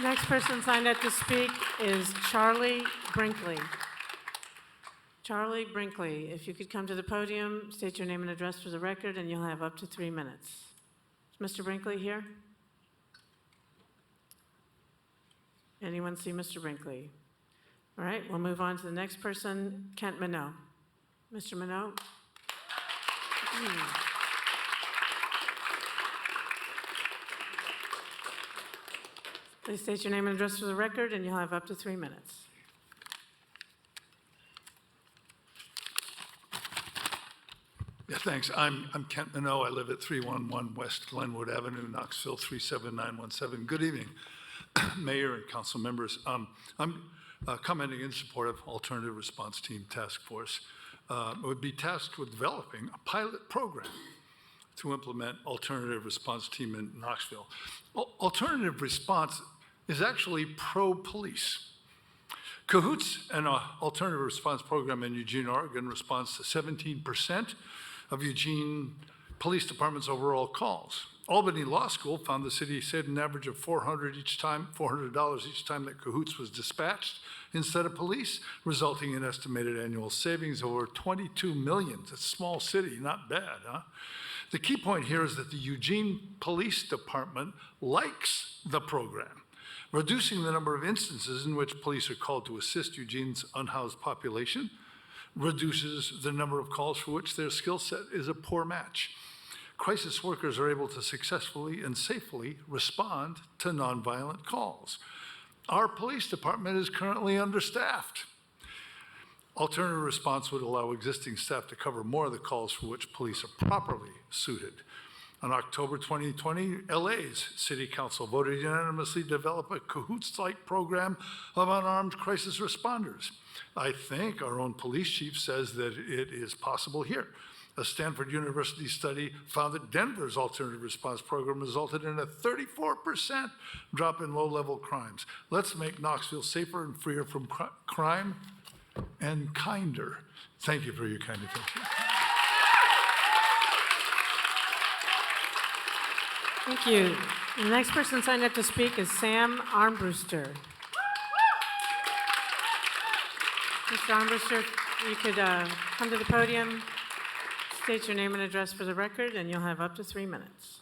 Next person signed up to speak is Charlie Brinkley. Charlie Brinkley, if you could come to the podium, state your name and address for the record, and you'll have up to 3 minutes. Is Mr. Brinkley here? Anyone see Mr. Brinkley? All right, we'll move on to the next person, Kent Minot. Mr. Minot? Please state your name and address for the record, and you'll have up to 3 minutes. Yeah, thanks. I'm Kent Minot. I live at 311 West Glenwood Avenue, Knoxville, 37917. Good evening, Mayor and council members. I'm commenting in support of Alternative Response Team Task Force. It would be tasked with developing a pilot program to implement Alternative Response Team in Knoxville. Alternative Response is actually pro-police. Cahoots, an alternative response program in Eugene, Oregon, responds to 17% of Eugene Police Department's overall calls. Albany Law School found the city saved an average of $400 each time that Cahoots was dispatched instead of police, resulting in estimated annual savings of over $22 million. It's a small city, not bad, huh? The key point here is that the Eugene Police Department likes the program, reducing the number of instances in which police are called to assist Eugene's unhoused population, reduces the number of calls for which their skill set is a poor match. Crisis workers are able to successfully and safely respond to nonviolent calls. Our police department is currently understaffed. Alternative response would allow existing staff to cover more of the calls for which police are properly suited. On October 2020, LA's City Council voted unanimously to develop a cahoots-like program of unarmed crisis responders. I think our own police chief says that it is possible here. A Stanford University study found that Denver's alternative response program resulted in a 34% drop in low-level crimes. Let's make Knoxville safer and freer from crime and kinder. Thank you for your kind attention. Thank you. The next person signed up to speak is Sam Armbruster. Mr. Armbruster, if you could come to the podium, state your name and address for the record, and you'll have up to 3 minutes.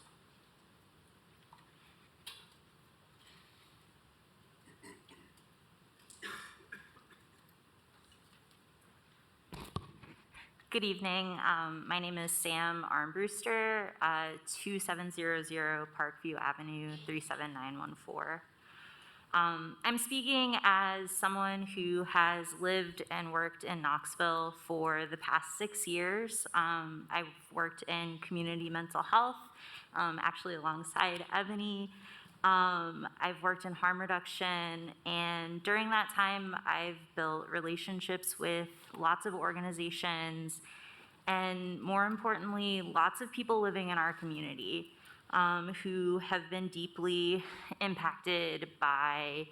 Good evening. My name is Sam Armbruster, 2700 Parkview Avenue, 37914. I'm speaking as someone who has lived and worked in Knoxville for the past 6 years. I've worked in community mental health, actually alongside Ebony. I've worked in harm reduction, and during that time, I've built relationships with lots of organizations, and more importantly, lots of people living in our community who have been deeply impacted by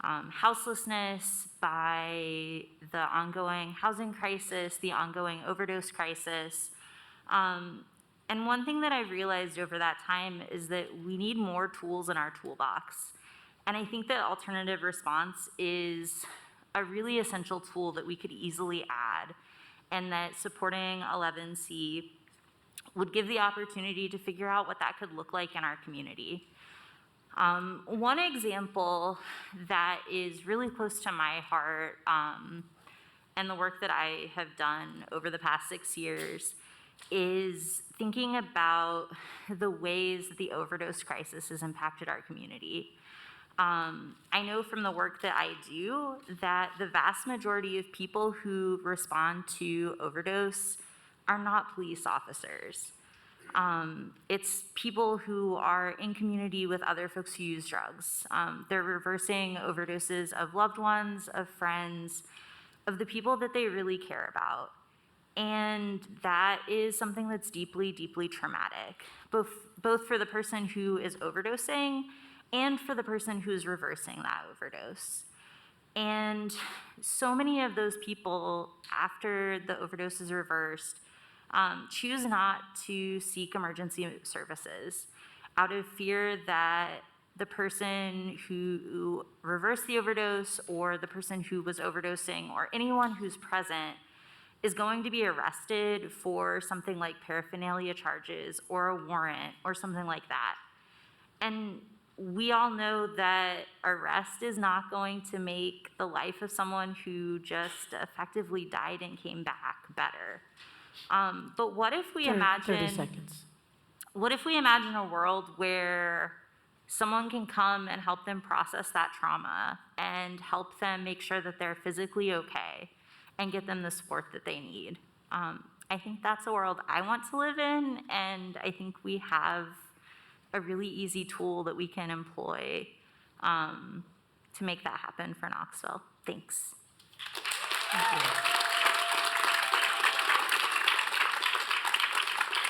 houselessness, by the ongoing housing crisis, the ongoing overdose crisis. And one thing that I realized over that time is that we need more tools in our toolbox. And I think that alternative response is a really essential tool that we could easily add, and that supporting 11C would give the opportunity to figure out what that could look like in our community. One example that is really close to my heart and the work that I have done over the past 6 years is thinking about the ways that the overdose crisis has impacted our community. I know from the work that I do that the vast majority of people who respond to overdose are not police officers. It's people who are in community with other folks who use drugs. They're reversing overdoses of loved ones, of friends, of the people that they really care about. And that is something that's deeply, deeply traumatic, both for the person who is overdosing and for the person who's reversing that overdose. And so many of those people, after the overdose is reversed, choose not to seek emergency services out of fear that the person who reversed the overdose or the person who was overdosing or anyone who's present is going to be arrested for something like paraphernalia charges or a warrant or something like that. And we all know that arrest is not going to make the life of someone who just effectively died and came back better. But what if we 30 seconds. What if we imagine a world where someone can come and help them process that trauma and help them make sure that they're physically okay and get them the support that they need? I think that's a world I want to live in, and I think we have a really easy tool that we can employ to make that happen for Knoxville. Thanks.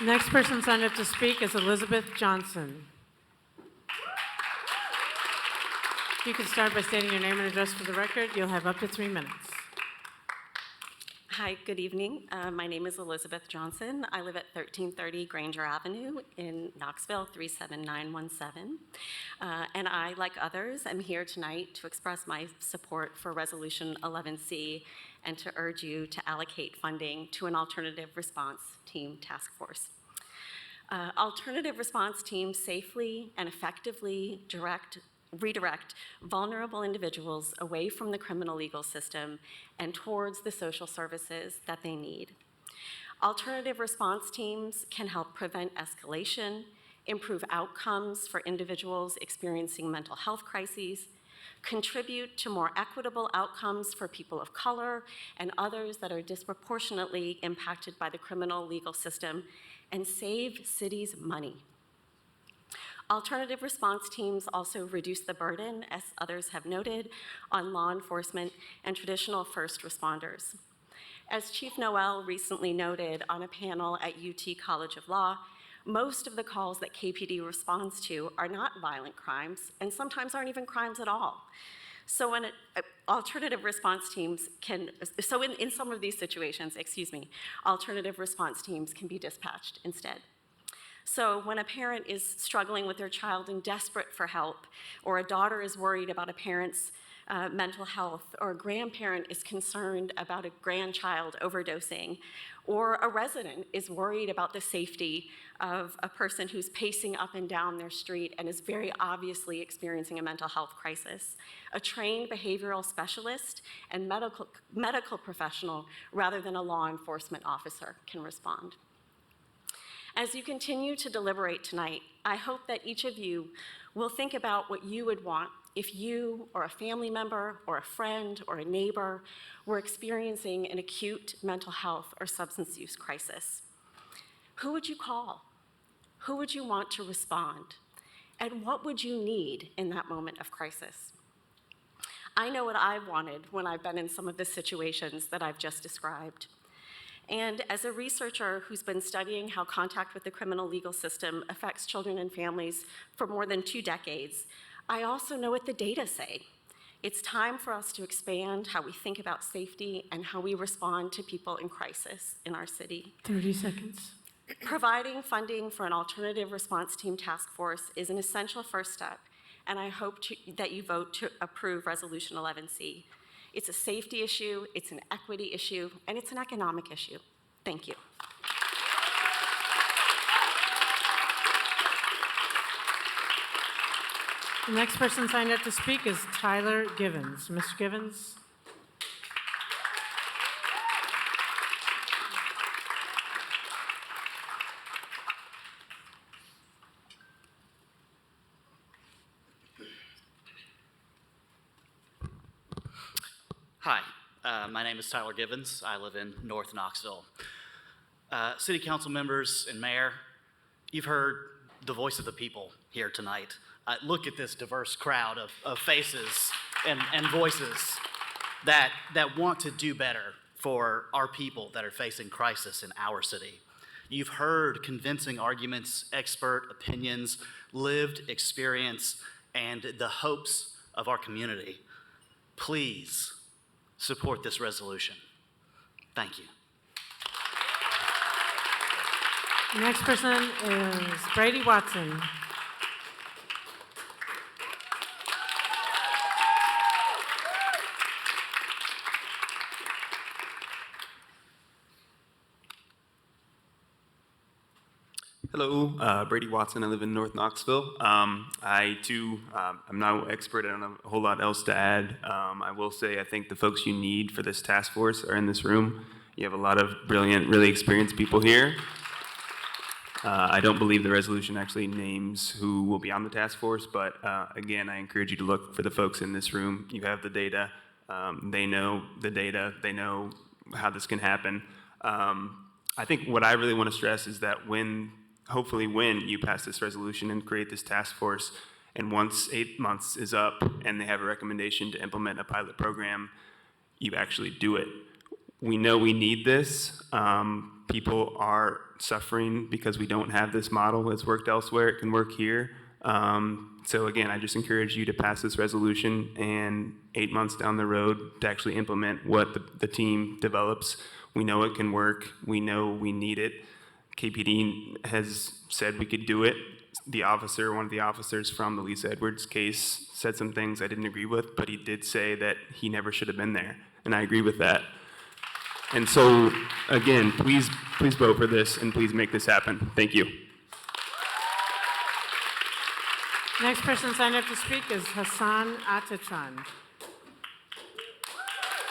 Next person signed up to speak is Elizabeth Johnson. If you could start by stating your name and address for the record, you'll have up to 3 minutes. Hi, good evening. My name is Elizabeth Johnson. I live at 1330 Granger Avenue in Knoxville, 37917. And I, like others, am here tonight to express my support for Resolution 11C and to urge you to allocate funding to an alternative response team task force. Alternative response teams safely and effectively redirect vulnerable individuals away from the criminal legal system and towards the social services that they need. Alternative response teams can help prevent escalation, improve outcomes for individuals experiencing mental health crises, contribute to more equitable outcomes for people of color and others that are disproportionately impacted by the criminal legal system, and save cities money. Alternative response teams also reduce the burden, as others have noted, on law enforcement and traditional first responders. As Chief Noel recently noted on a panel at UT College of Law, most of the calls that KPD responds to are not violent crimes and sometimes aren't even crimes at all. So when alternative response teams can, so in some of these situations, alternative response teams can be dispatched instead. So when a parent is struggling with their child and desperate for help, or a daughter is worried about a parent's mental health, or a grandparent is concerned about a grandchild overdosing, or a resident is worried about the safety of a person who's pacing up and down their street and is very obviously experiencing a mental health crisis, a trained behavioral specialist and medical professional, rather than a law enforcement officer, can respond. As you continue to deliberate tonight, I hope that each of you will think about what you would want if you or a family member or a friend or a neighbor were experiencing an acute mental health or substance use crisis. Who would you call? Who would you want to respond? And what would you need in that moment of crisis? I know what I've wanted when I've been in some of the situations that I've just described. And as a researcher who's been studying how contact with the criminal legal system affects children and families for more than 2 decades, I also know what the data say. It's time for us to expand how we think about safety and how we respond to people in crisis in our city. 30 seconds. Providing funding for an alternative response team task force is an essential first step, and I hope that you vote to approve Resolution 11C. It's a safety issue, it's an equity issue, and it's an economic issue. Thank you. The next person signed up to speak is Tyler Givens. Mr. Givens? Hi, my name is Tyler Givens. I live in North Knoxville. City council members and mayor, you've heard the voice of the people here tonight. Look at this diverse crowd of faces and voices that want to do better for our people that are facing crisis in our city. You've heard convincing arguments, expert opinions, lived experience, and the hopes of our community. Please support this resolution. Thank you. The next person is Brady Watson. Hello, Brady Watson. I live in North Knoxville. I too, I'm no expert. I don't have a whole lot else to add. I will say I think the folks you need for this task force are in this room. You have a lot of brilliant, really experienced people here. I don't believe the resolution actually names who will be on the task force, but again, I encourage you to look for the folks in this room. You have the data. They know the data. They know how this can happen. I think what I really want to stress is that hopefully when you pass this resolution and create this task force, and once 8 months is up and they have a recommendation to implement a pilot program, you actually do it. We know we need this. People are suffering because we don't have this model. It's worked elsewhere. It can work here. So again, I just encourage you to pass this resolution, and 8 months down the road to actually implement what the team develops. We know it can work. We know we need it. KPD has said we could do it. One of the officers from the Lisa Edwards case said some things I didn't agree with, but he did say that he never should have been there, and I agree with that. And so, again, please vote for this, and please make this happen. Thank you. Next person signed up to speak is Hassan Atachan.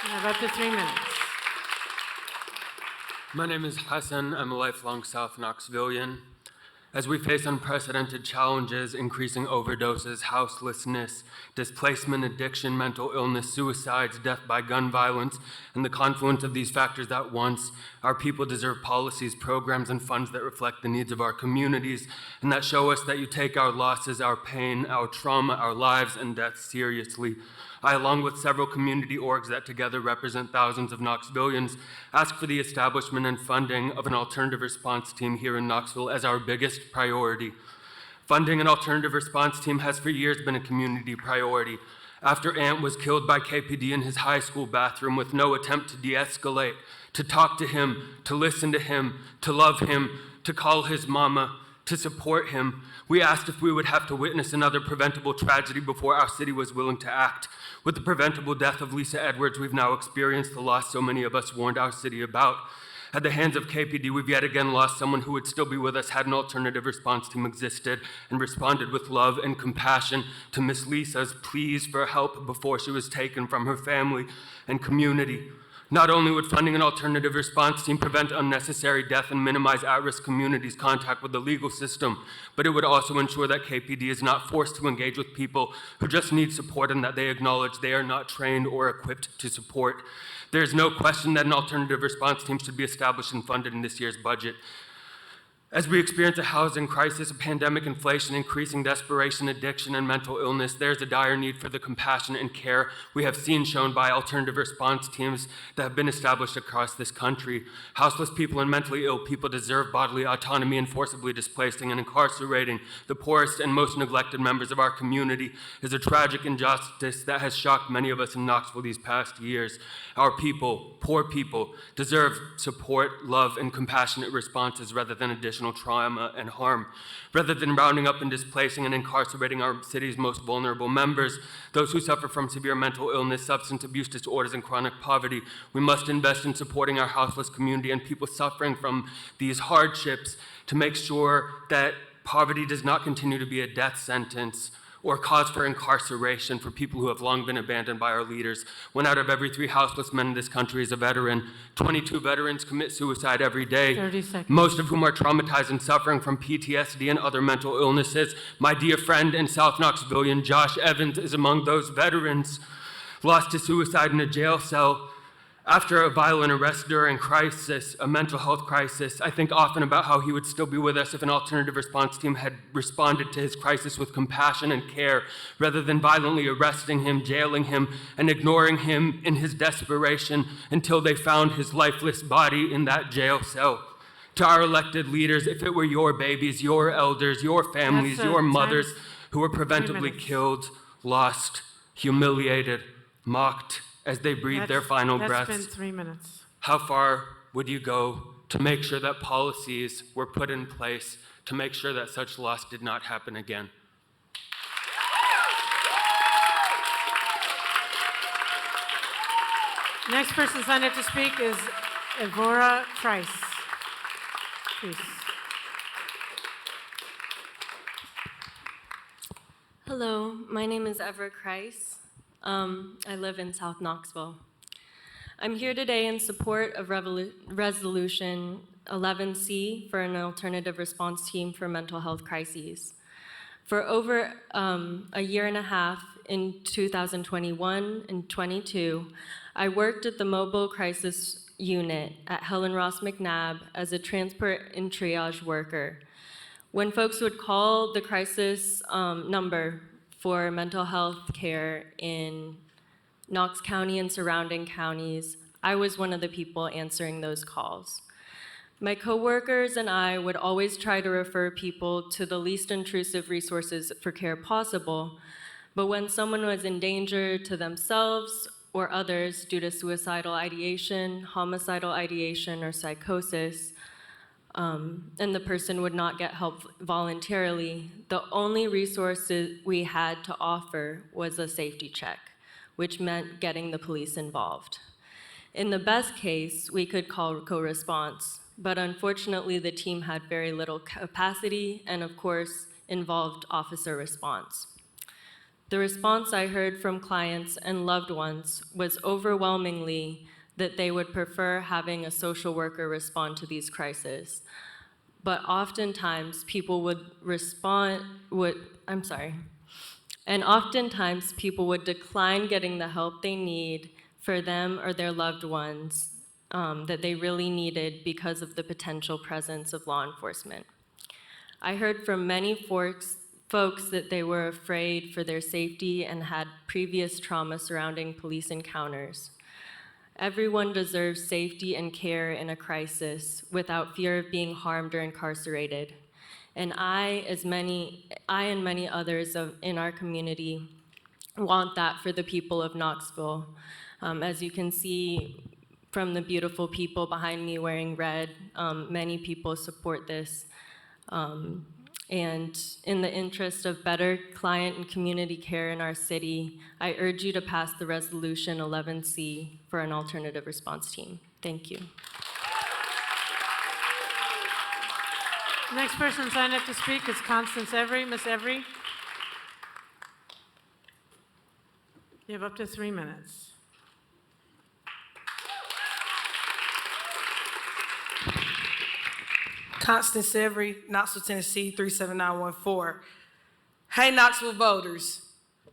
You have up to 3 minutes. My name is Hassan. I'm a lifelong South Knoxvillian. As we face unprecedented challenges, increasing overdoses, houselessness, displacement, addiction, mental illness, suicides, death by gun violence, and the confluence of these factors at once, our people deserve policies, programs, and funds that reflect the needs of our communities and that show us that you take our losses, our pain, our trauma, our lives, and death seriously. I, along with several community orgs that together represent thousands of Knoxvillians, ask for the establishment and funding of an alternative response team here in Knoxville as our biggest priority. Funding an alternative response team has for years been a community priority. After Ant was killed by KPD in his high school bathroom with no attempt to de-escalate, to talk to him, to listen to him, to love him, to call his mama, to support him, we asked if we would have to witness another preventable tragedy before our city was willing to act. With the preventable death of Lisa Edwards, we've now experienced the loss so many of us warned our city about. At the hands of KPD, we've yet again lost someone who would still be with us had an alternative response team existed and responded with love and compassion to Miss Lisa's pleas for help before she was taken from her family and community. Not only would funding an alternative response team prevent unnecessary death and minimize at-risk communities' contact with the legal system, but it would also ensure that KPD is not forced to engage with people who just need support and that they acknowledge they are not trained or equipped to support. There is no question that an alternative response team should be established and funded in this year's budget. As we experience a housing crisis, a pandemic, inflation, increasing desperation, addiction, and mental illness, there's a dire need for the compassion and care we have seen shown by alternative response teams that have been established across this country. Houseless people and mentally ill people deserve bodily autonomy, and forcibly displacing and incarcerating the poorest and most neglected members of our community is a tragic injustice that has shocked many of us in Knoxville these past years. Our people, poor people, deserve support, love, and compassionate responses rather than additional trauma and harm. Rather than rounding up and displacing and incarcerating our city's most vulnerable members, those who suffer from severe mental illness, substance abuse disorders, and chronic poverty, we must invest in supporting our houseless community and people suffering from these hardships to make sure that poverty does not continue to be a death sentence or cause for incarceration for people who have long been abandoned by our leaders. 1 out of every 3 houseless men in this country is a veteran. 22 veterans commit suicide every day. 30 seconds. Most of whom are traumatized and suffering from PTSD and other mental illnesses. My dear friend and South Knoxvillian Josh Evans is among those veterans, lost to suicide in a jail cell after a violent arrest during crisis, a mental health crisis. I think often about how he would still be with us if an alternative response team had responded to his crisis with compassion and care, rather than violently arresting him, jailing him, and ignoring him in his desperation until they found his lifeless body in that jail cell. To our elected leaders, if it were your babies, your elders, your families, your mothers who were preventably killed, lost, humiliated, mocked, as they breathe their final breaths. That's been 3 minutes. How far would you go to make sure that policies were put in place to make sure that such loss did not happen again? Next person signed up to speak is Evora Price. Please. Hello, my name is Evra Kreis. I live in South Knoxville. I'm here today in support of Resolution 11C for an alternative response team for mental health crises. For over a year and a half in 2021 and 22, I worked at the Mobile Crisis Unit at Helen Ross McNabb as a transport and triage worker. When folks would call the crisis number for mental health care in Knox County and surrounding counties, I was one of the people answering those calls. My coworkers and I would always try to refer people to the least intrusive resources for care possible, but when someone was in danger to themselves or others due to suicidal ideation, homicidal ideation, or psychosis, and the person would not get help voluntarily, the only resources we had to offer was a safety check, which meant getting the police involved. In the best case, we could call co-response, but unfortunately the team had very little capacity and of course involved officer response. The response I heard from clients and loved ones was overwhelmingly that they would prefer having a social worker respond to these crises. but oftentimes people would oftentimes people would decline getting the help they need for them or their loved ones that they really needed because of the potential presence of law enforcement. I heard from many folks that they were afraid for their safety and had previous trauma surrounding police encounters. Everyone deserves safety and care in a crisis without fear of being harmed or incarcerated. And I and many others in our community want that for the people of Knoxville. As you can see from the beautiful people behind me wearing red, many people support this. And in the interest of better client and community care in our city, I urge you to pass the resolution 11C for an alternative response team. Thank you. Next person signed up to speak is Constance Every. Miss Every, you have up to 3 minutes. Constance Every, Knoxville, Tennessee, 37914. Hey, Knoxville voters.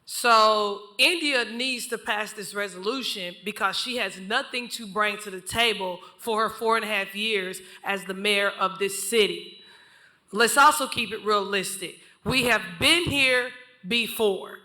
So India needs to pass this resolution because she has nothing to bring to the table for her 4.5 years as the mayor of this city. Let's also keep it realistic. We have been here before.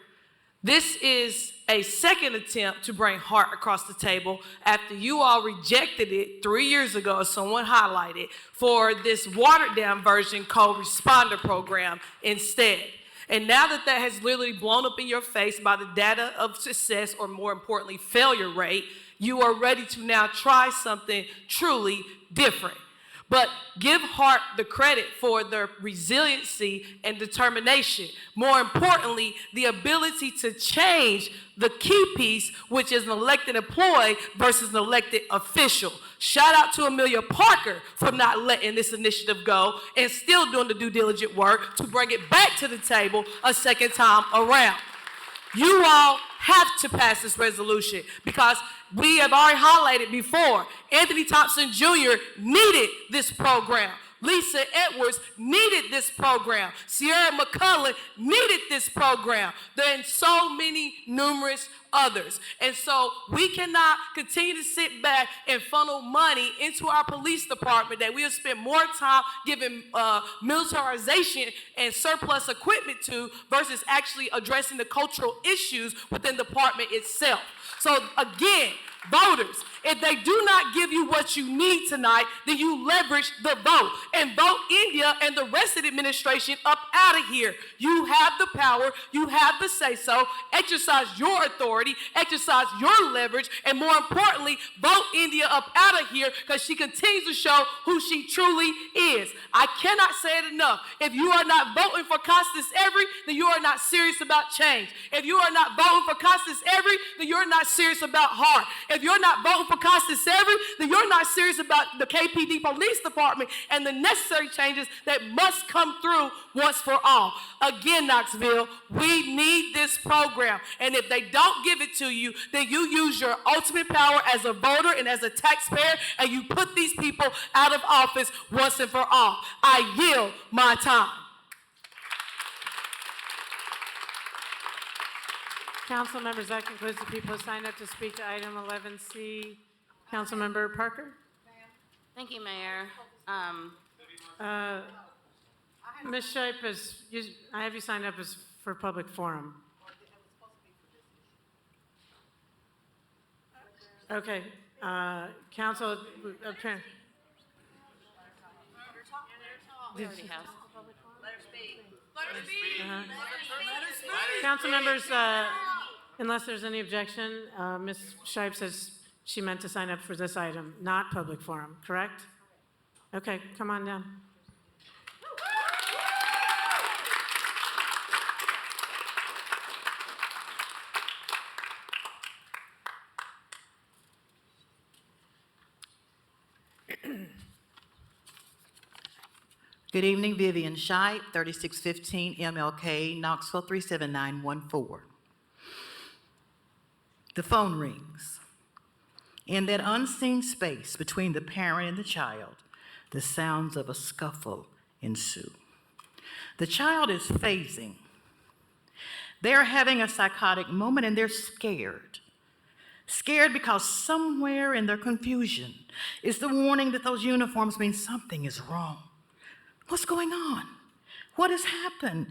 This is a second attempt to bring heart across the table after you all rejected it 3 years ago, as someone highlighted, for this watered down version called Responder Program instead. And now that that has literally blown up in your face by the data of success, or more importantly, failure rate, you are ready to now try something truly different. But give Hart the credit for their resiliency and determination. More importantly, the ability to change the key piece, which is an elected employee versus an elected official. Shout out to Amelia Parker for not letting this initiative go and still doing the due diligent work to bring it back to the table a second time around. You all have to pass this resolution because we have already highlighted before, Anthony Thompson Jr. needed this program. Lisa Edwards needed this program. Sierra McCullough needed this program. There are so many numerous others. And so we cannot continue to sit back and funnel money into our police department that we have spent more time giving militarization and surplus equipment to versus actually addressing the cultural issues within the department itself. So again, voters, if they do not give you what you need tonight, then you leverage the vote and vote India and the rest of the administration up out of here. You have the power, you have the say-so, exercise your authority, exercise your leverage, and more importantly, vote India up out of here because she continues to show who she truly is. I cannot say it enough. If you are not voting for Constance Every, then you are not serious about change. If you are not voting for Constance Every, then you're not serious about heart. If you're not voting for Constance Every, then you're not serious about the KPD Police Department and the necessary changes that must come through once for all. Again, Knoxville, we need this program. And if they don't give it to you, then you use your ultimate power as a voter and as a taxpayer, and you put these people out of office once and for all. I yield my time. Council members, that concludes the people who signed up to speak to item 11C. Councilmember Parker? Thank you, Mayor. Ms. Shipe, I have you signed up as for public forum. Okay, council, apparently. We already have. Council members, unless there's any objection, Ms. Shipe says she meant to sign up for this item, not public forum, correct? Okay, come on down. Good evening, Vivian Shipe, 3615 MLK, Knoxville 37914. The phone rings. In that unseen space between the parent and the child, the sounds of a scuffle ensue. The child is phasing. They're having a psychotic moment and they're scared. Scared because somewhere in their confusion is the warning that those uniforms mean something is wrong. What's going on? What has happened?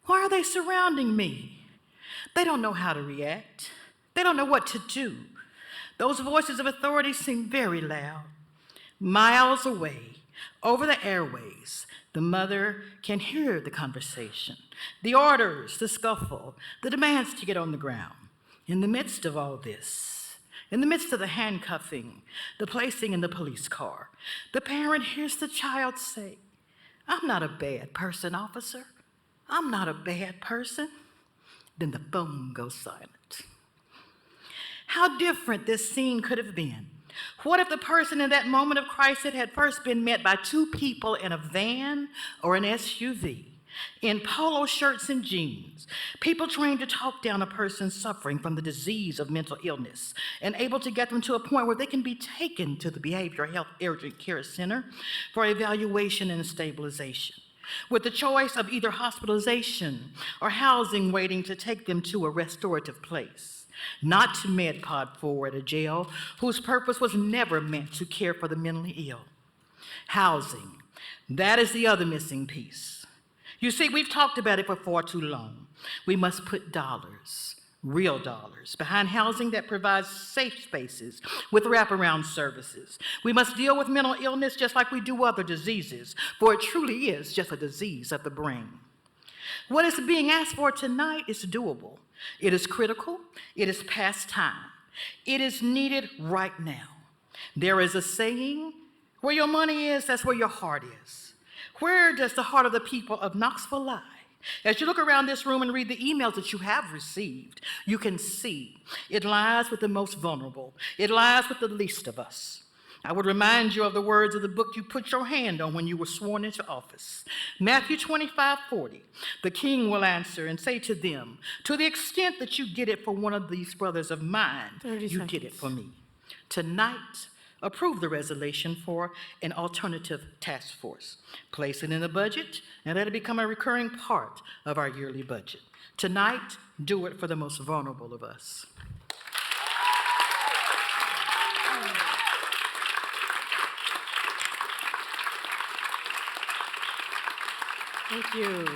Why are they surrounding me? They don't know how to react. They don't know what to do. Those voices of authority seem very loud. Miles away, over the airways, the mother can hear the conversation, the orders, the scuffle, the demands to get on the ground. In the midst of all this, in the midst of the handcuffing, the placing in the police car, the parent hears the child say, "I'm not a bad person, officer. I'm not a bad person." Then the phone goes silent. How different this scene could have been. What if the person in that moment of crisis had first been met by two people in a van or an SUV, in polo shirts and jeans, people trained to talk down a person suffering from the disease of mental illness and able to get them to a point where they can be taken to the Behavioral Health Urgent Care Center for evaluation and stabilization, with the choice of either hospitalization or housing waiting to take them to a restorative place, not to MedPod 4 at a jail whose purpose was never meant to care for the mentally ill. Housing, that is the other missing piece. You see, we've talked about it for far too long. We must put dollars, real dollars, behind housing that provides safe spaces with wraparound services. We must deal with mental illness just like we do other diseases, for it truly is just a disease of the brain. What is being asked for tonight is doable. It is critical. It is past time. It is needed right now. There is a saying, where your money is, that's where your heart is. Where does the heart of the people of Knoxville lie? As you look around this room and read the emails that you have received, you can see it lies with the most vulnerable. It lies with the least of us. I would remind you of the words of the book you put your hand on when you were sworn into office. Matthew 25:40. The king will answer and say to them, to the extent that you did it for one of these brothers of mine, you did it for me. Tonight, approve the resolution for an alternative task force. Place it in the budget and let it become a recurring part of our yearly budget. Tonight, do it for the most vulnerable of us. Thank you.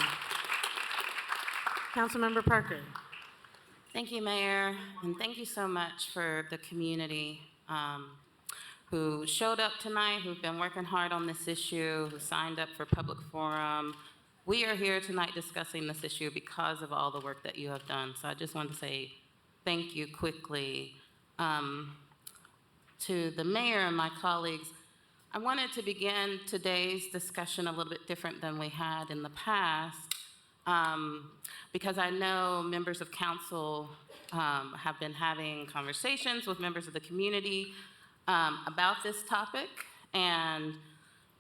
Councilmember Parker. Thank you, Mayor, and thank you so much for the community who showed up tonight, who've been working hard on this issue, who signed up for public forum. We are here tonight discussing this issue because of all the work that you have done. So I just want to say thank you quickly to the mayor and my colleagues. I wanted to begin today's discussion a little bit different than we had in the past, because I know members of council have been having conversations with members of the community about this topic, and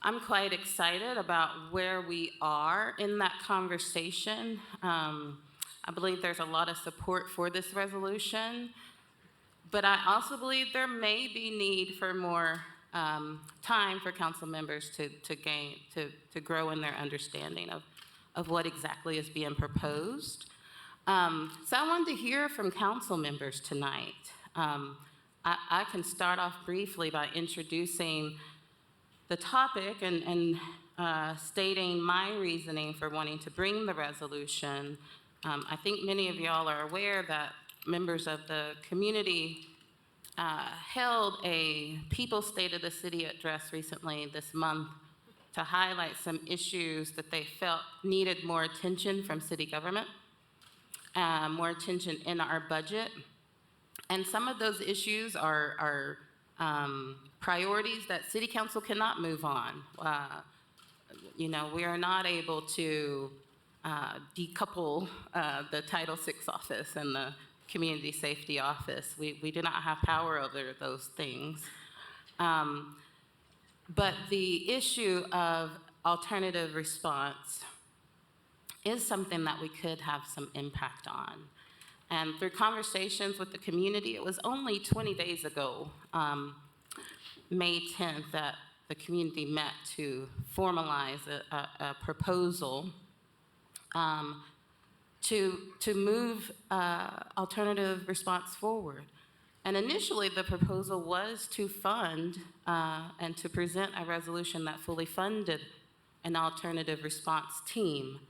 I'm quite excited about where we are in that conversation. I believe there's a lot of support for this resolution, but I also believe there may be need for more time for council members to grow in their understanding of what exactly is being proposed. So I wanted to hear from council members tonight. I can start off briefly by introducing the topic and stating my reasoning for wanting to bring the resolution. I think many of y'all are aware that members of the community held a People's State of the City address recently this month to highlight some issues that they felt needed more attention from city government, more attention in our budget. And some of those issues are priorities that city council cannot move on. You know, we are not able to decouple the Title VI office and the Community Safety Office. We do not have power over those things. But the issue of alternative response is something that we could have some impact on. And through conversations with the community, it was only 20 days ago, May 10th, that the community met to formalize a proposal to move alternative response forward. And initially, the proposal was to fund and to present a resolution that fully funded an alternative response team,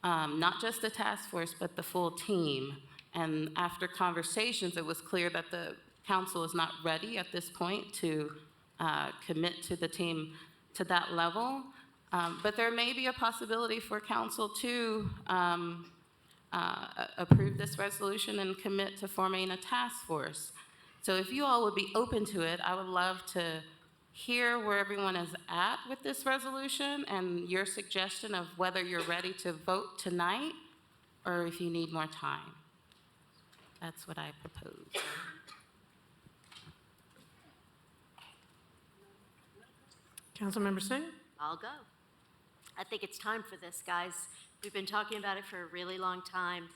not just the task force, but the full team. And after conversations, it was clear that the council is not ready at this point to commit to the team to that level. But there may be a possibility for council to approve this resolution and commit to forming a task force. So if you all would be open to it, I would love to hear where everyone is at with this resolution and your suggestion of whether you're ready to vote tonight or if you need more time. That's what I propose. Councilmember Singh? I'll go. I think it's time for this, guys. We've been talking about it for a really long time.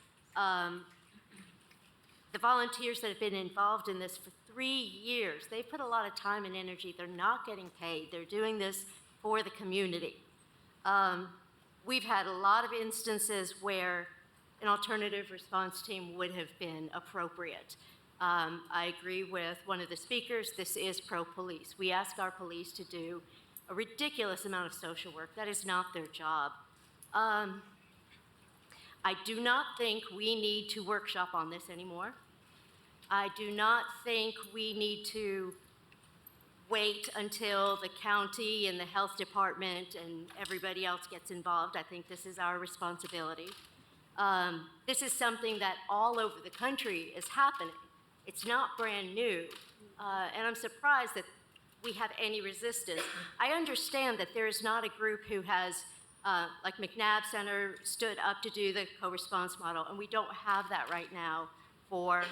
The volunteers that have been involved in this for 3 years, they put a lot of time and energy. They're not getting paid. They're doing this for the community. We've had a lot of instances where an alternative response team would have been appropriate. I agree with one of the speakers. This is pro-police. We ask our police to do a ridiculous amount of social work. That is not their job. I do not think we need to workshop on this anymore. I do not think we need to wait until the county and the health department and everybody else gets involved. I think this is our responsibility. This is something that all over the country is happening. It's not brand new. And I'm surprised that we have any resistance. I understand that there is not a group who has, like McNabb Center stood up to do the co-response model, and we don't have that right now for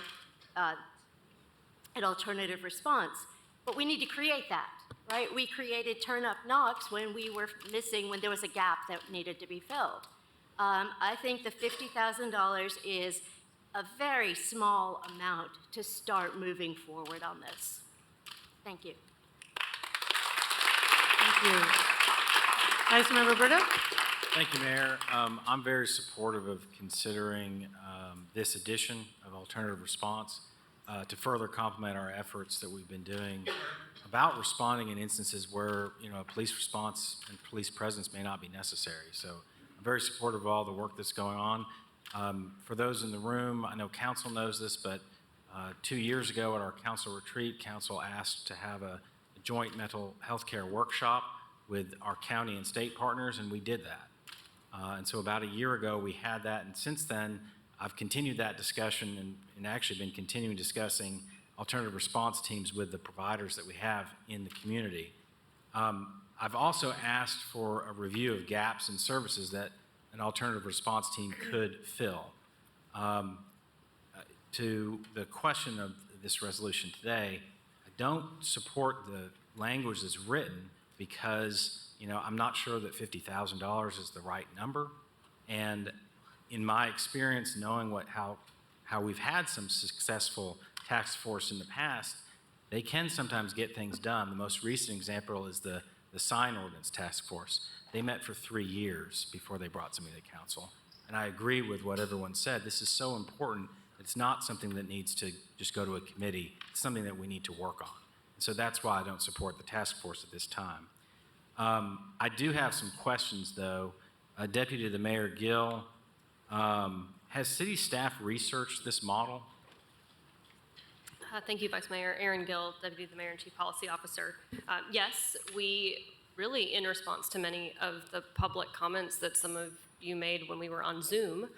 an alternative response. But we need to create that, right? We created Turn Up Knox when we were missing, when there was a gap that needed to be filled. I think the $50,000 is a very small amount to start moving forward on this. Thank you. Thank you. Councilmember Brito? Thank you, Mayor. I'm very supportive of considering this addition of alternative response to further complement our efforts that we've been doing about responding in instances where, a police response and police presence may not be necessary. So I'm very supportive of all the work that's going on. For those in the room, I know council knows this, but 2 years ago at our council retreat, council asked to have a joint mental health care workshop with our county and state partners, and we did that. And so about a year ago, we had that, and since then, I've continued that discussion and actually been continuing discussing alternative response teams with the providers that we have in the community. I've also asked for a review of gaps in services that an alternative response team could fill. To the question of this resolution today, I don't support the language that's written because, I'm not sure that $50,000 is the right number. And in my experience, knowing how we've had some successful task force in the past, they can sometimes get things done. The most recent example is the sign ordinance task force. They met for 3 years before they brought somebody to council. And I agree with what everyone said. This is so important. It's not something that needs to just go to a committee. It's something that we need to work on. And so that's why I don't support the task force at this time. I do have some questions, though. Deputy to the Mayor Gill, has city staff researched this model? Thank you, Vice Mayor. Erin Gill, Deputy to the Mayor and Chief Policy Officer. Yes, we really, in response to many of the public comments that some of you made when we were on Zoom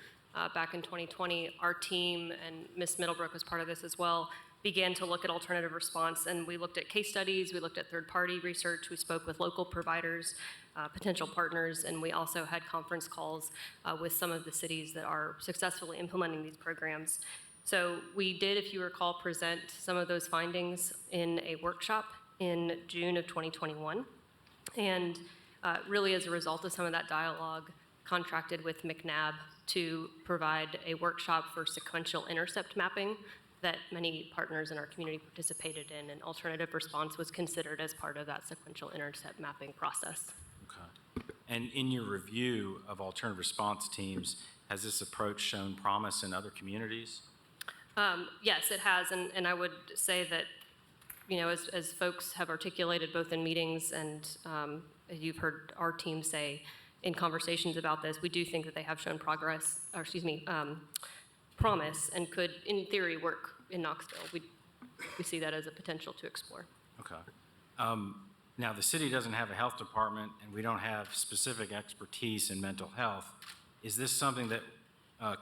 back in 2020, our team, and Ms. Middlebrook was part of this as well, began to look at alternative response, and we looked at case studies, we looked at third-party research, we spoke with local providers, potential partners, and we also had conference calls with some of the cities that are successfully implementing these programs. So we did, if you recall, present some of those findings in a workshop in June of 2021. And really as a result of some of that dialogue, contracted with McNabb to provide a workshop for sequential intercept mapping that many partners in our community participated in, and alternative response was considered as part of that sequential intercept mapping process. Okay. And in your review of alternative response teams, has this approach shown promise in other communities? Yes, it has, and I would say that, you know, as folks have articulated both in meetings and you've heard our team say in conversations about this, we do think that they have shown progress, or excuse me, promise, and could, in theory, work in Knoxville. We see that as a potential to explore. Okay. Now, the city doesn't have a health department, and we don't have specific expertise in mental health. Is this something that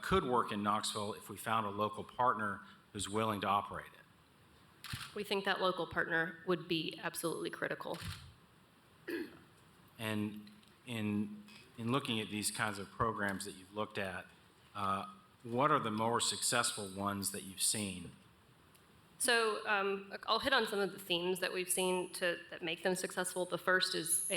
could work in Knoxville if we found a local partner who's willing to operate it? We think that local partner would be absolutely critical. And in looking at these kinds of programs that you've looked at, what are the more successful ones that you've seen? So I'll hit on some of the themes that we've seen that make them successful. The first is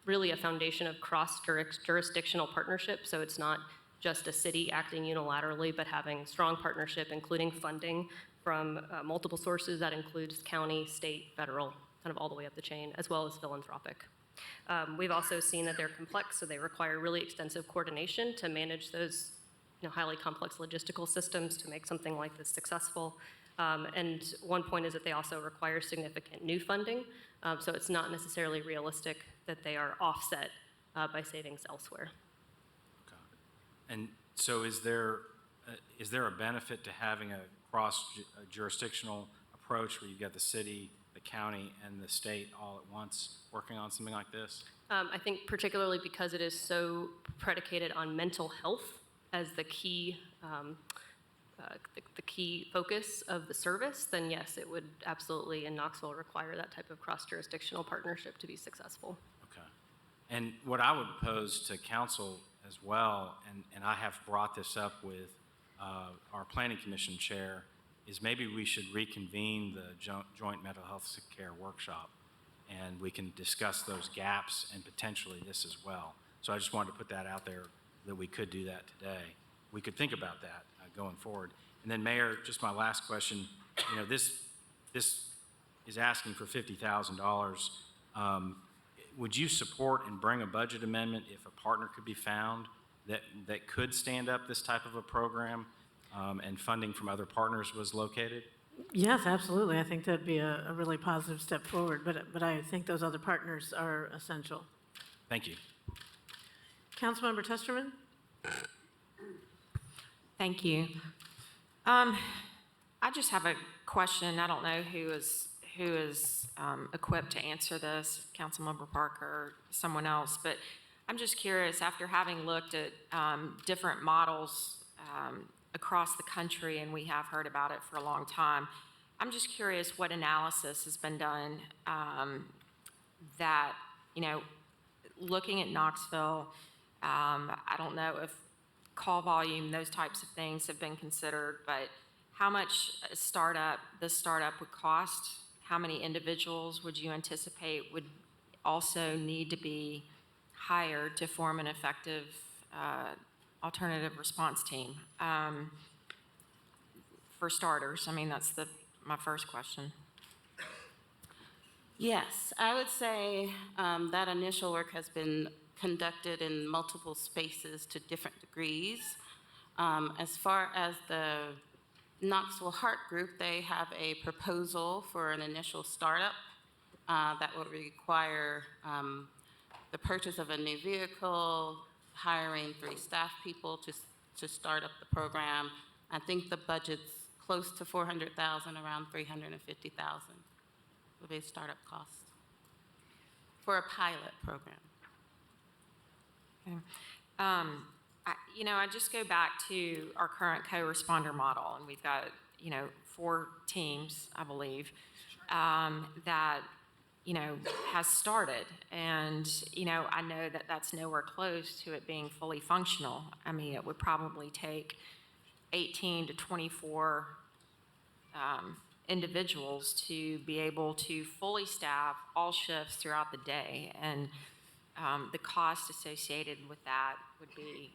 really a foundation of cross-jurisdictional partnership. So it's not just a city acting unilaterally, but having strong partnership, including funding from multiple sources. That includes county, state, federal, kind of all the way up the chain, as well as philanthropic. We've also seen that they're complex, so they require really extensive coordination to manage those highly complex logistical systems to make something like this successful. And one point is that they also require significant new funding, so it's not necessarily realistic that they are offset by savings elsewhere. Okay. And so is there a benefit to having a cross-jurisdictional approach where you've got the city, the county, and the state all at once working on something like this? I think particularly because it is so predicated on mental health as the key the key focus of the service, then yes, it would absolutely in Knoxville require that type of cross-jurisdictional partnership to be successful. Okay. And what I would pose to council as well, and I have brought this up with our planning commission chair, is maybe we should reconvene the joint mental health care workshop, and we can discuss those gaps and potentially this as well. So I just wanted to put that out there that we could do that today. We could think about that going forward. And then, Mayor, just my last question. You know, this is asking for $50,000. Would you support and bring a budget amendment if a partner could be found that could stand up this type of a program and funding from other partners was located? Yes, absolutely. I think that'd be a really positive step forward, but I think those other partners are essential. Thank you. Councilmember Testerman? Thank you. I just have a question. I don't know who is equipped to answer this, Councilmember Parker or someone else, but I'm just curious, after having looked at different models across the country, and we have heard about it for a long time, I'm just curious what analysis has been done that, looking at Knoxville, I don't know if call volume, those types of things have been considered, but how much this startup would cost? How many individuals would you anticipate would also need to be hired to form an effective alternative response team? For starters, that's my first question. Yes, I would say that initial work has been conducted in multiple spaces to different degrees. As far as the Knoxville Heart Group, they have a proposal for an initial startup that would require the purchase of a new vehicle, hiring 3 staff people to start up the program. I think the budget's close to $400,000, around $350,000 would be startup cost for a pilot program. Okay. I just go back to our current co-responder model, and we've got, 4 teams, I believe, that, has started. And, I know that that's nowhere close to it being fully functional. It would probably take 18 to 24 individuals to be able to fully staff all shifts throughout the day. And the cost associated with that would be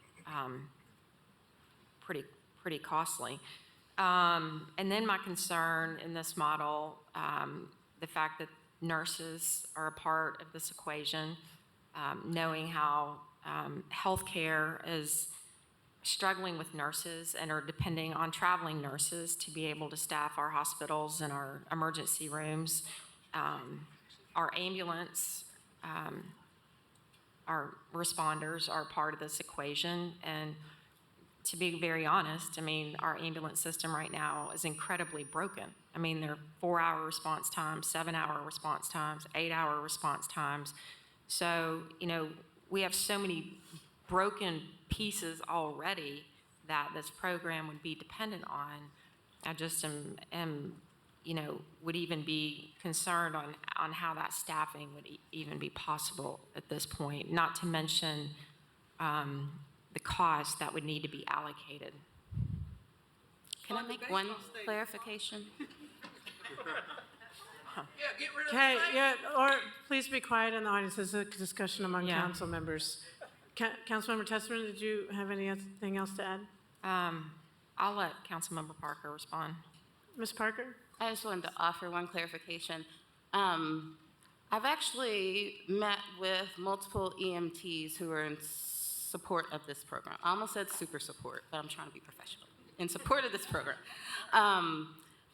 pretty costly. And then my concern in this model, the fact that nurses are a part of this equation, knowing how healthcare is struggling with nurses and are depending on traveling nurses to be able to staff our hospitals and our emergency rooms. Our ambulance, our responders are part of this equation. And to be very honest, I mean, our ambulance system right now is incredibly broken. I mean, they're 4-hour response times, 7-hour response times, 8-hour response times. So, you know, we have so many broken pieces already that this program would be dependent on. I just am you know, would even be concerned on how that staffing would even be possible at this point, not to mention the cost that would need to be allocated. Can I make one clarification? Okay, yeah, or please be quiet in the audience. This is a discussion among Yeah. council members. Councilmember Tessman, did you have anything else to add? I'll let Councilmember Parker respond. Ms. Parker? I just wanted to offer one clarification. I've actually met with multiple EMTs who are in support of this program. I almost said super support, but I'm trying to be professional. In support of this program.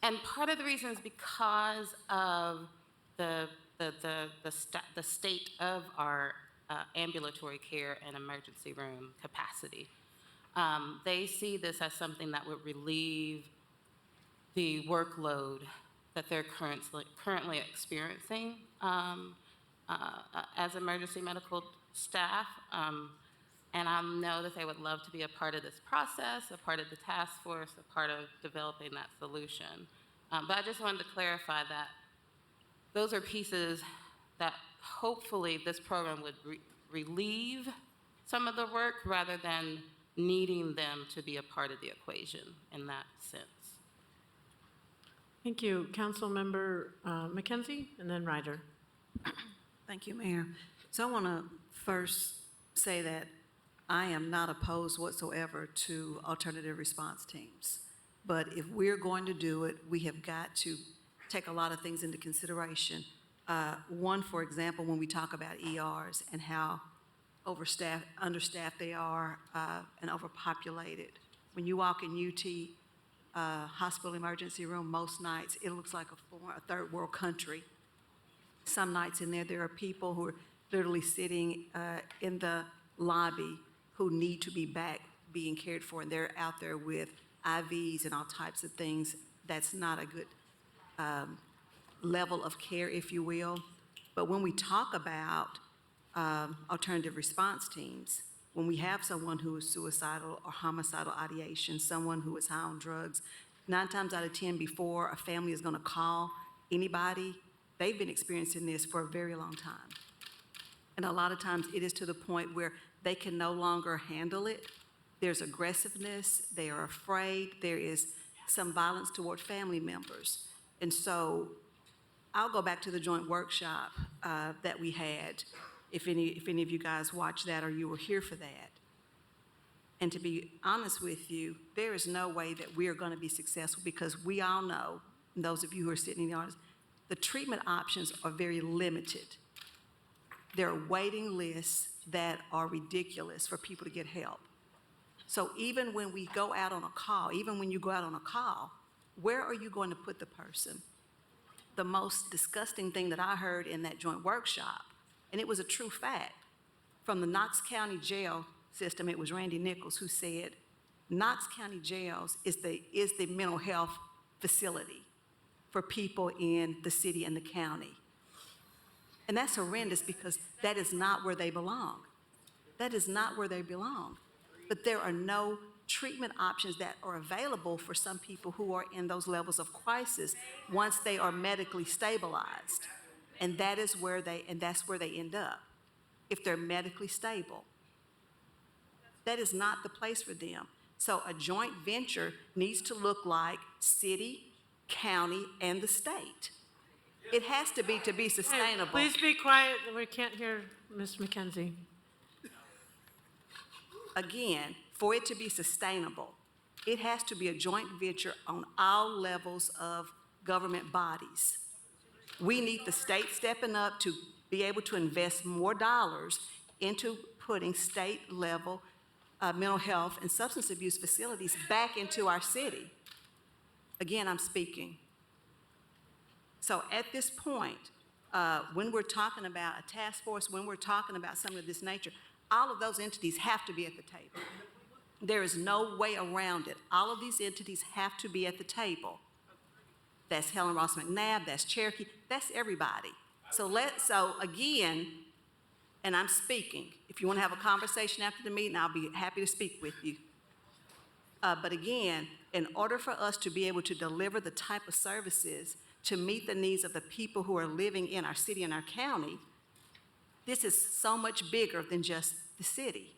And part of the reason is because of the state of our ambulatory care and emergency room capacity. They see this as something that would relieve the workload that they're currently experiencing as emergency medical staff. And I know that they would love to be a part of this process, a part of the task force, a part of developing that solution. But I just wanted to clarify that those are pieces that hopefully this program would relieve some of the work rather than needing them to be a part of the equation in that sense. Thank you. Councilmember McKenzie and then Ryder. Thank you, Mayor. So I want to first say that I am not opposed whatsoever to alternative response teams. But if we're going to do it, we have got to take a lot of things into consideration. One, for example, when we talk about ERs and how understaffed they are and overpopulated. When you walk in UT hospital emergency room, most nights it looks like a third world country. Some nights in there are people who are literally sitting in the lobby who need to be back being cared for, and they're out there with IVs and all types of things. That's not a good level of care, if you will. But when we talk about alternative response teams, when we have someone who is suicidal or homicidal ideation, someone who is high on drugs, 9 times out of 10 before a family is going to call anybody, they've been experiencing this for a very long time. And a lot of times it is to the point where they can no longer handle it. There's aggressiveness, they are afraid, there is some violence toward family members. And so I'll go back to the joint workshop that we had, if any of you guys watched that or you were here for that. And to be honest with you, there is no way that we are going to be successful because we all know, and those of you who are sitting in the audience, the treatment options are very limited. There are waiting lists that are ridiculous for people to get help. So even when we go out on a call, even when you go out on a call, where are you going to put the person? The most disgusting thing that I heard in that joint workshop, and it was a true fact, from the Knox County jail system, it was Randy Nichols who said, Knox County jails is the mental health facility for people in the city and the county. And that's horrendous because that is not where they belong. That is not where they belong. But there are no treatment options that are available for some people who are in those levels of crisis once they are medically stabilized. And that's where they end up, if they're medically stable. That is not the place for them. So a joint venture needs to look like city, county, and the state. It has to be sustainable. Hey, please be quiet. We can't hear Ms. McKenzie. Again, for it to be sustainable, It has to be a joint venture on all levels of government bodies. We need the state stepping up to be able to invest more dollars into putting state-level mental health and substance abuse facilities back into our city. Again, I'm speaking. So at this point, when we're talking about a task force, when we're talking about something of this nature, all of those entities have to be at the table. There is no way around it. All of these entities have to be at the table. That's Helen Ross McNabb, that's Cherokee, that's everybody. So again, and I'm speaking. If you want to have a conversation after the meeting, I'll be happy to speak with you. But again, in order for us to be able to deliver the type of services to meet the needs of the people who are living in our city and our county, this is so much bigger than just the city.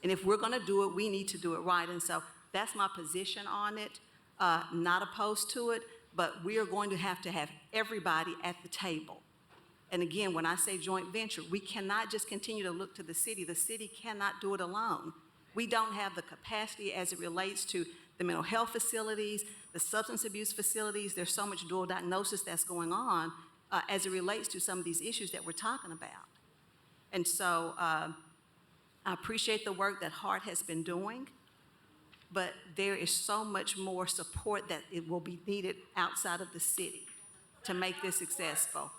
And if we're going to do it, we need to do it right. And so that's my position on it. Not opposed to it, but we are going to have everybody at the table. And again, when I say joint venture, we cannot just continue to look to the city. The city cannot do it alone. We don't have the capacity as it relates to the mental health facilities, the substance abuse facilities. There's so much dual diagnosis that's going on as it relates to some of these issues that we're talking about. And so I appreciate the work that HEART has been doing, but there is so much more support that it will be needed outside of the city to make this successful.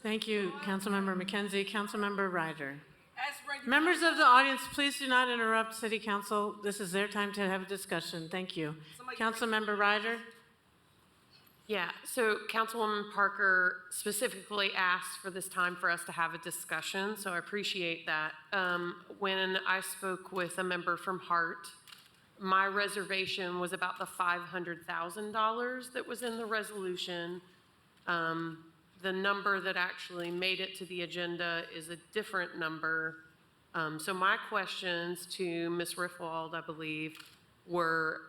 Thank you, Councilmember McKenzie. Councilmember Ryder. Members of the audience, please do not interrupt City Council. This is their time to have a discussion. Thank you. Councilmember Ryder. Yeah, so Councilwoman Parker specifically asked for this time for us to have a discussion, so I appreciate that. When I spoke with a member from HEART, my reservation was about the $500,000 that was in the resolution. The number that actually made it to the agenda is a different number. So my questions to Ms. Riffwald, I believe, were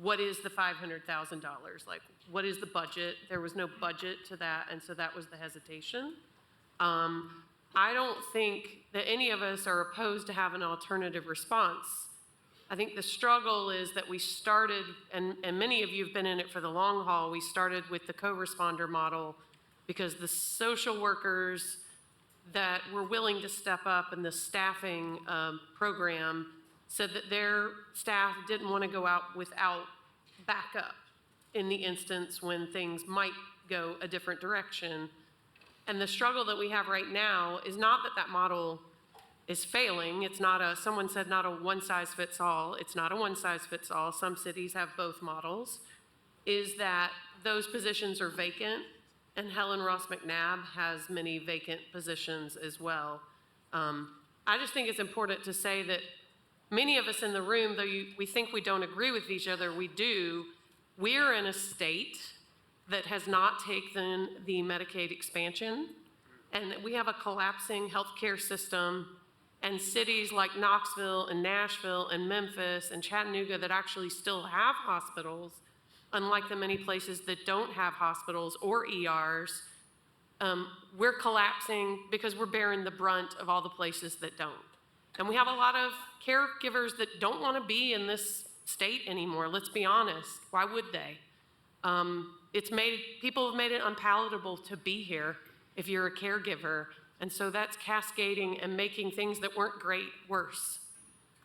what is the $500,000? Like, what is the budget? There was no budget to that, and so that was the hesitation. I don't think that any of us are opposed to have an alternative response. I think the struggle is that we started, and many of you have been in it for the long haul, we started with the co-responder model because the social workers that were willing to step up in the staffing program said that their staff didn't want to go out without backup in the instance when things might go a different direction. And the struggle that we have right now is not that that model is failing. It's not someone said not a one-size-fits-all. It's not a one-size-fits-all. Some cities have both models. Is that those positions are vacant, and Helen Ross McNabb has many vacant positions as well. I just think it's important to say that many of us in the room, though we think we don't agree with each other, we do. We're in a state that has not taken the Medicaid expansion, and we have a collapsing healthcare system, and cities like Knoxville and Nashville and Memphis and Chattanooga that actually still have hospitals, unlike the many places that don't have hospitals or ERs, we're collapsing because we're bearing the brunt of all the places that don't. And we have a lot of caregivers that don't want to be in this state anymore. Let's be honest. Why would they? People have made it unpalatable to be here if you're a caregiver. And so that's cascading and making things that weren't great worse.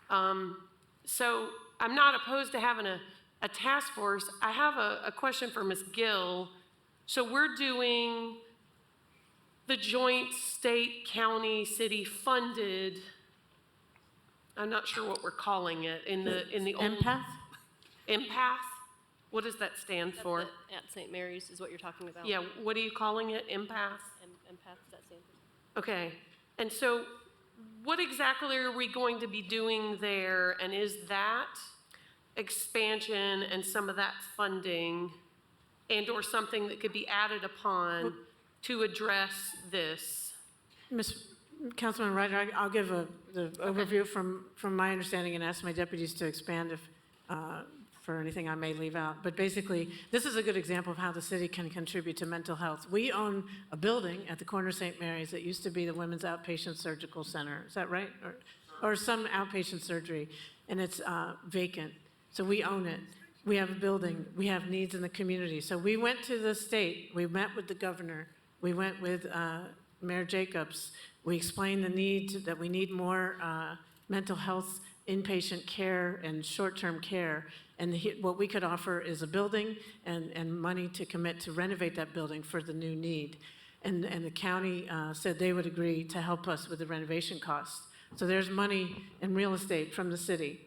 So I'm not opposed to having a task force. I have a question for Ms. Gill. So we're doing the joint state, county, city funded, I'm not sure what we're calling it, in the old. Empath? Empath? What does that stand for? At St. Mary's is what you're talking about? Yeah, what are you calling it, empath? Empath, does that stand for? Okay, and so what exactly are we going to be doing there, and is that expansion and some of that funding and/or something that could be added upon to address this? Councilman Ryder, I'll give the overview from my understanding and ask my deputies to expand if for anything I may leave out. But basically, this is a good example of how the city can contribute to mental health. We own a building at the corner of St. Mary's that used to be the Women's Outpatient Surgical Center. Is that right? Or some outpatient surgery. and it's vacant. So we own it. We have a building. We have needs in the community. So we went to the state. We met with the governor. We went with Mayor Jacobs. We explained the need that we need more mental health inpatient care and short-term care. And what we could offer is a building and money to commit to renovate that building for the new need. And the county said they would agree to help us with the renovation costs. So there's money in real estate from the city.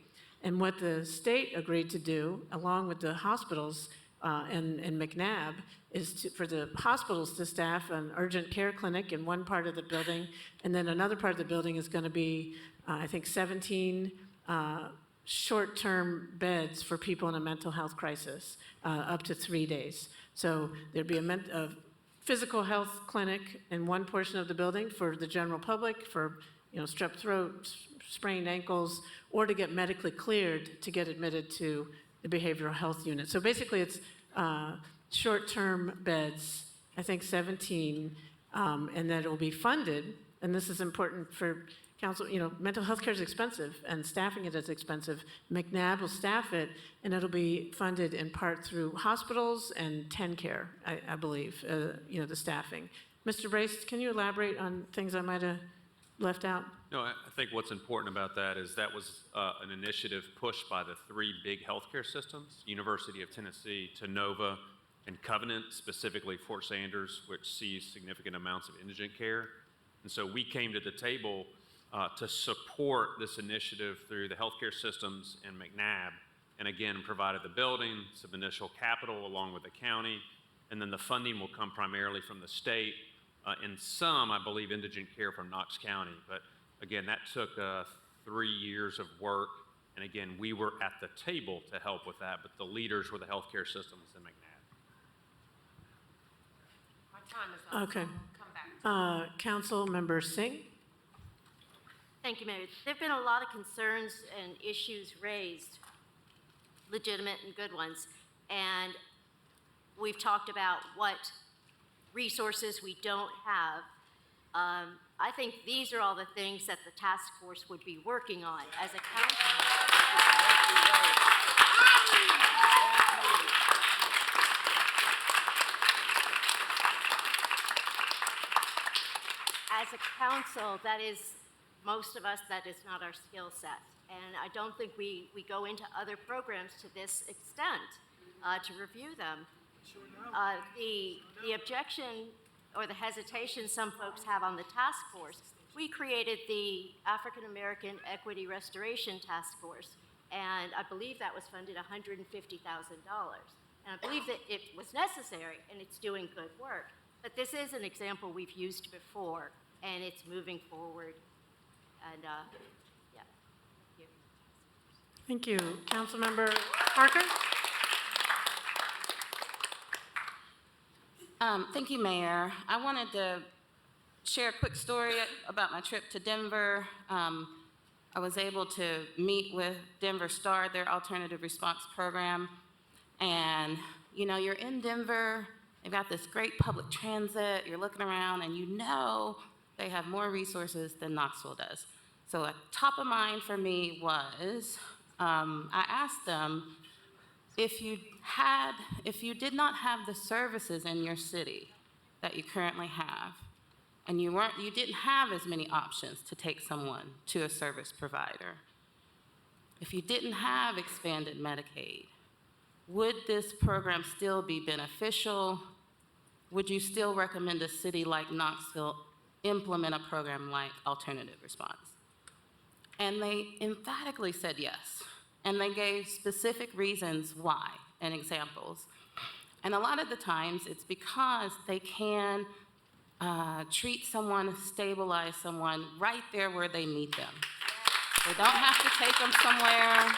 And what the state agreed to do, along with the hospitals and McNabb, is for the hospitals to staff an urgent care clinic in one part of the building, and then another part of the building is going to be, I think, 17 short-term beds for people in a mental health crisis, up to 3 days. So there'd be a physical health clinic in one portion of the building for the general public, for strep throat, sprained ankles, or to get medically cleared to get admitted to the behavioral health unit. So basically it's short-term beds, I think 17, and that it will be funded, and this is important for council, mental health care is expensive, and staffing it is expensive. McNabb will staff it, and it'll be funded in part through hospitals and TennCare, I believe, the staffing. Mr. Brace, can you elaborate on things I might have left out? No, I think what's important about that is that was an initiative pushed by the three big healthcare systems, University of Tennessee, Tennova, and Covenant, specifically Fort Sanders, which sees significant amounts of indigent care. And so we came to the table to support this initiative through the healthcare systems and McNabb, and again, provided the building, some initial capital along with the county, and then the funding will come primarily from the state, and some, I believe, indigent care from Knox County. But again, that took 3 years of work, and again, we were at the table to help with that, but the leaders were the healthcare systems and McNabb. My time is up. Okay. Come back. Council Member Singh. Thank you, Mayor. There have been a lot of concerns and issues raised, legitimate and good ones, and we've talked about what resources we don't have. I think these are all the things that the task force would be working on as a council. As a council, that is, most of us, that is not our skill set. And I don't think we go into other programs to this extent to review them. The objection or the hesitation some folks have on the task force, we created the African American Equity Restoration Task Force, and I believe that was funded $150,000. And I believe that it was necessary, and it's doing good work. But this is an example we've used before, and it's moving forward. And yeah. Thank you. Councilmember Parker? Thank you, Mayor. I wanted to share a quick story about my trip to Denver. I was able to meet with Denver STAR, their alternative response program. And, you're in Denver, they've got this great public transit, you're looking around, and they have more resources than Knoxville does. So top of mind for me was, I asked them, if you did not have the services in your city that you currently have, and you didn't have as many options to take someone to a service provider, if you didn't have expanded Medicaid, would this program still be beneficial? Would you still recommend a city like Knoxville implement a program like alternative response? And they emphatically said yes. And they gave specific reasons why and examples. And a lot of the times it's because they can treat someone, stabilize someone right there where they meet them. They don't have to take them somewhere.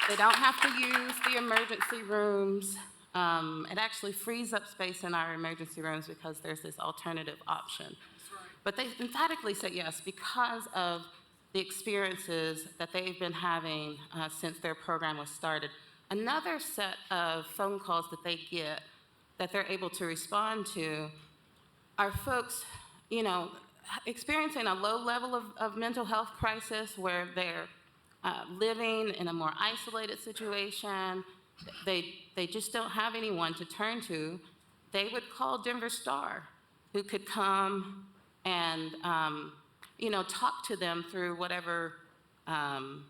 They don't have to use the emergency rooms. It actually frees up space in our emergency rooms because there's this alternative option. But they emphatically said yes because of the experiences that they've been having since their program was started. Another set of phone calls that they get that they're able to respond to are folks, experiencing a low level of mental health crisis where they're living in a more isolated situation, they just don't have anyone to turn to, they would call Denver Star, who could come and, talk to them through whatever, small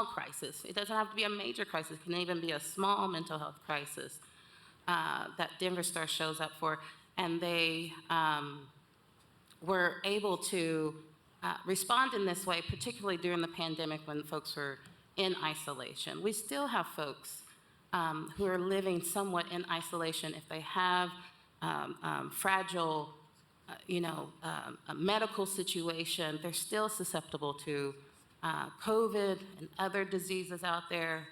crisis. It doesn't have to be a major crisis. It can even be a small mental health crisis that Denver Star shows up for. And they were able to respond in this way, particularly during the pandemic when folks were in isolation. We still have folks who are living somewhat in isolation if they have fragile, a medical situation. They're still susceptible to COVID and other diseases out there.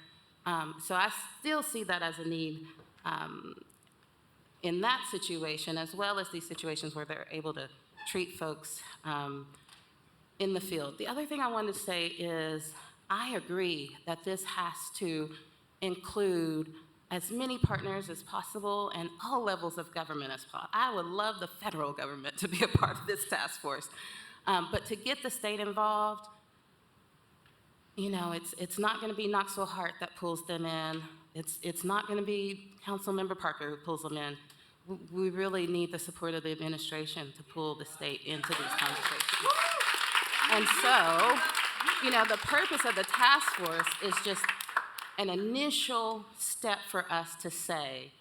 So I still see that as a need in that situation, as well as these situations where they're able to treat folks in the field. The other thing I wanted to say is I agree that this has to include as many partners as possible and all levels of government as possible. I would love the federal government to be a part of this task force. But to get the state involved, it's not going to be Knoxville Heart that pulls them in. It's not going to be Councilmember Parker who pulls them in. We really need the support of the administration to pull the state into these conversations. And so, the purpose of the task force is just an initial step for us to say,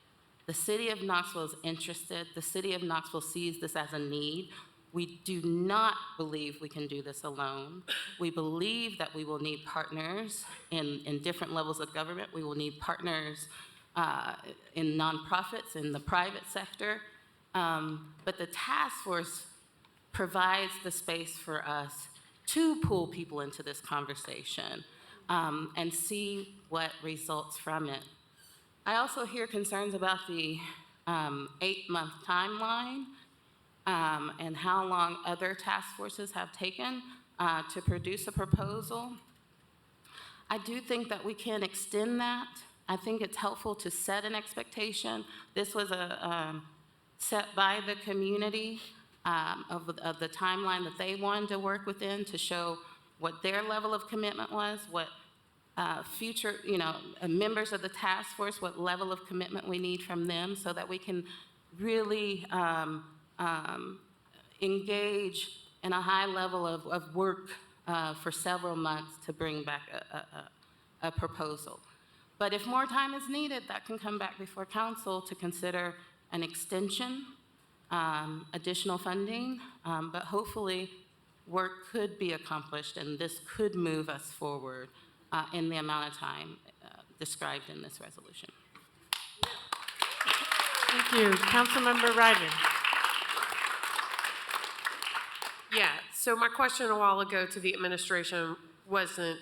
the city of Knoxville is interested, the city of Knoxville sees this as a need. We do not believe we can do this alone. We believe that we will need partners in different levels of government. We will need partners in nonprofits, in the private sector. But the task force provides the space for us to pull people into this conversation and see what results from it. I also hear concerns about the 8-month timeline and how long other task forces have taken to produce a proposal. I do think that we can extend that. I think it's helpful to set an expectation. This was set by the community of the timeline that they wanted to work within to show what their level of commitment was, what future, members of the task force, what level of commitment we need from them so that we can really engage in a high level of work for several months to bring back a proposal. But if more time is needed, that can come back before council to consider an extension, additional funding, but hopefully work could be accomplished and this could move us forward in the amount of time described in this resolution. Thank you. Councilmember Ryder. Yeah, so my question a while ago to the administration wasn't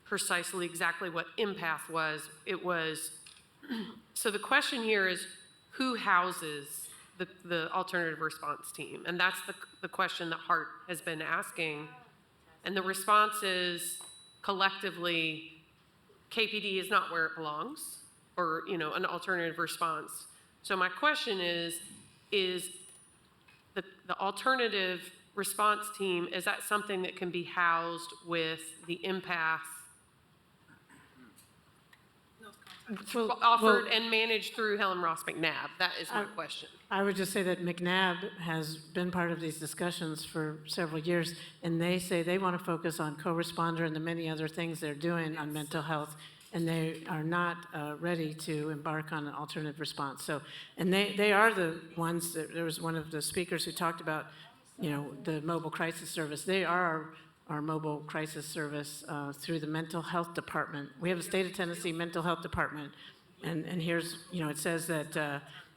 precisely exactly what empath was. It was, so the question here is who houses the alternative response team? And that's the question that Hart has been asking. And the response is collectively, KPD is not where it belongs, or an alternative response. So my question is the alternative response team, is that something that can be housed with the empath offered and managed through Helen Ross McNabb? That is my question. I would just say that McNabb has been part of these discussions for several years, and they say they want to focus on co-responder and the many other things they're doing on mental health, and they are not ready to embark on an alternative response. So, and they are the ones that, there was one of the speakers who talked about, the mobile crisis service. They are our mobile crisis service through the mental health department. We have a state of Tennessee mental health department, and here's, it says that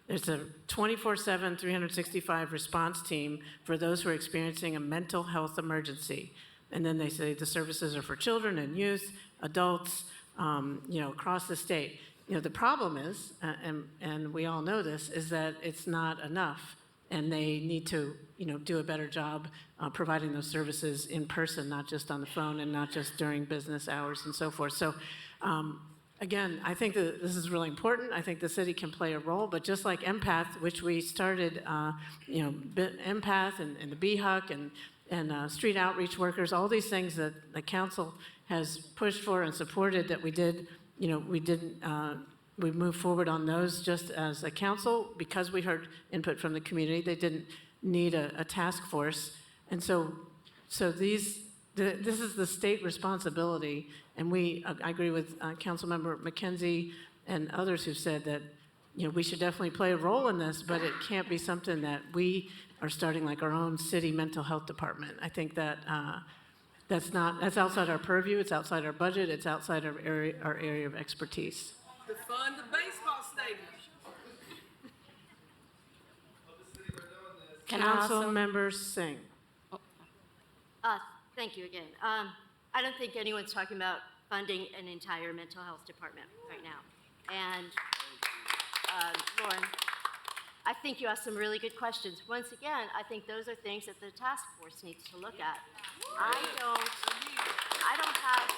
there's a 24/7, 365 response team for those who are experiencing a mental health emergency. And then they say the services are for children and youth, adults, across the state. The problem is, and we all know this, is that it's not enough. And they need to, do a better job providing those services in person, not just on the phone and not just during business hours and so forth. So, again, I think that this is really important. I think the city can play a role, but just like Empath, which we started, Empath and the BHUC and street outreach workers, all these things that the council has pushed for and supported that we did, we moved forward on those just as a council because we heard input from the community. They didn't need a task force. And so this is the state responsibility. And I agree with Councilmember McKenzie and others who've said that, we should definitely play a role in this, but it can't be something that we are starting like our own city mental health department. I think that that's outside our purview, it's outside our budget, it's outside our area of expertise. Defund the baseball stadium. Council members Singh. Thank you again. I don't think anyone's talking about funding an entire mental health department right now. And Lauren, I think you asked some really good questions. Once again, I think those are things that the task force needs to look at. I don't have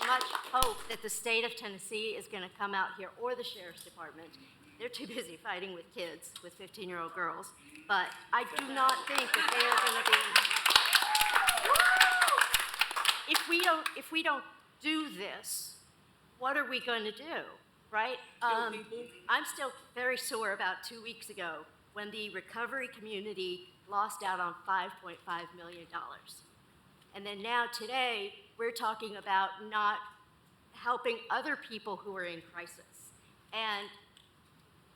much hope that the state of Tennessee is going to come out here, or the sheriff's department. They're too busy fighting with kids, with 15-year-old girls. But I do not think that they are going to be. If we don't do this, what are we going to do, right? I'm still very sore about 2 weeks ago when the recovery community lost out on $5.5 million. And then now today, we're talking about not helping other people who are in crisis. And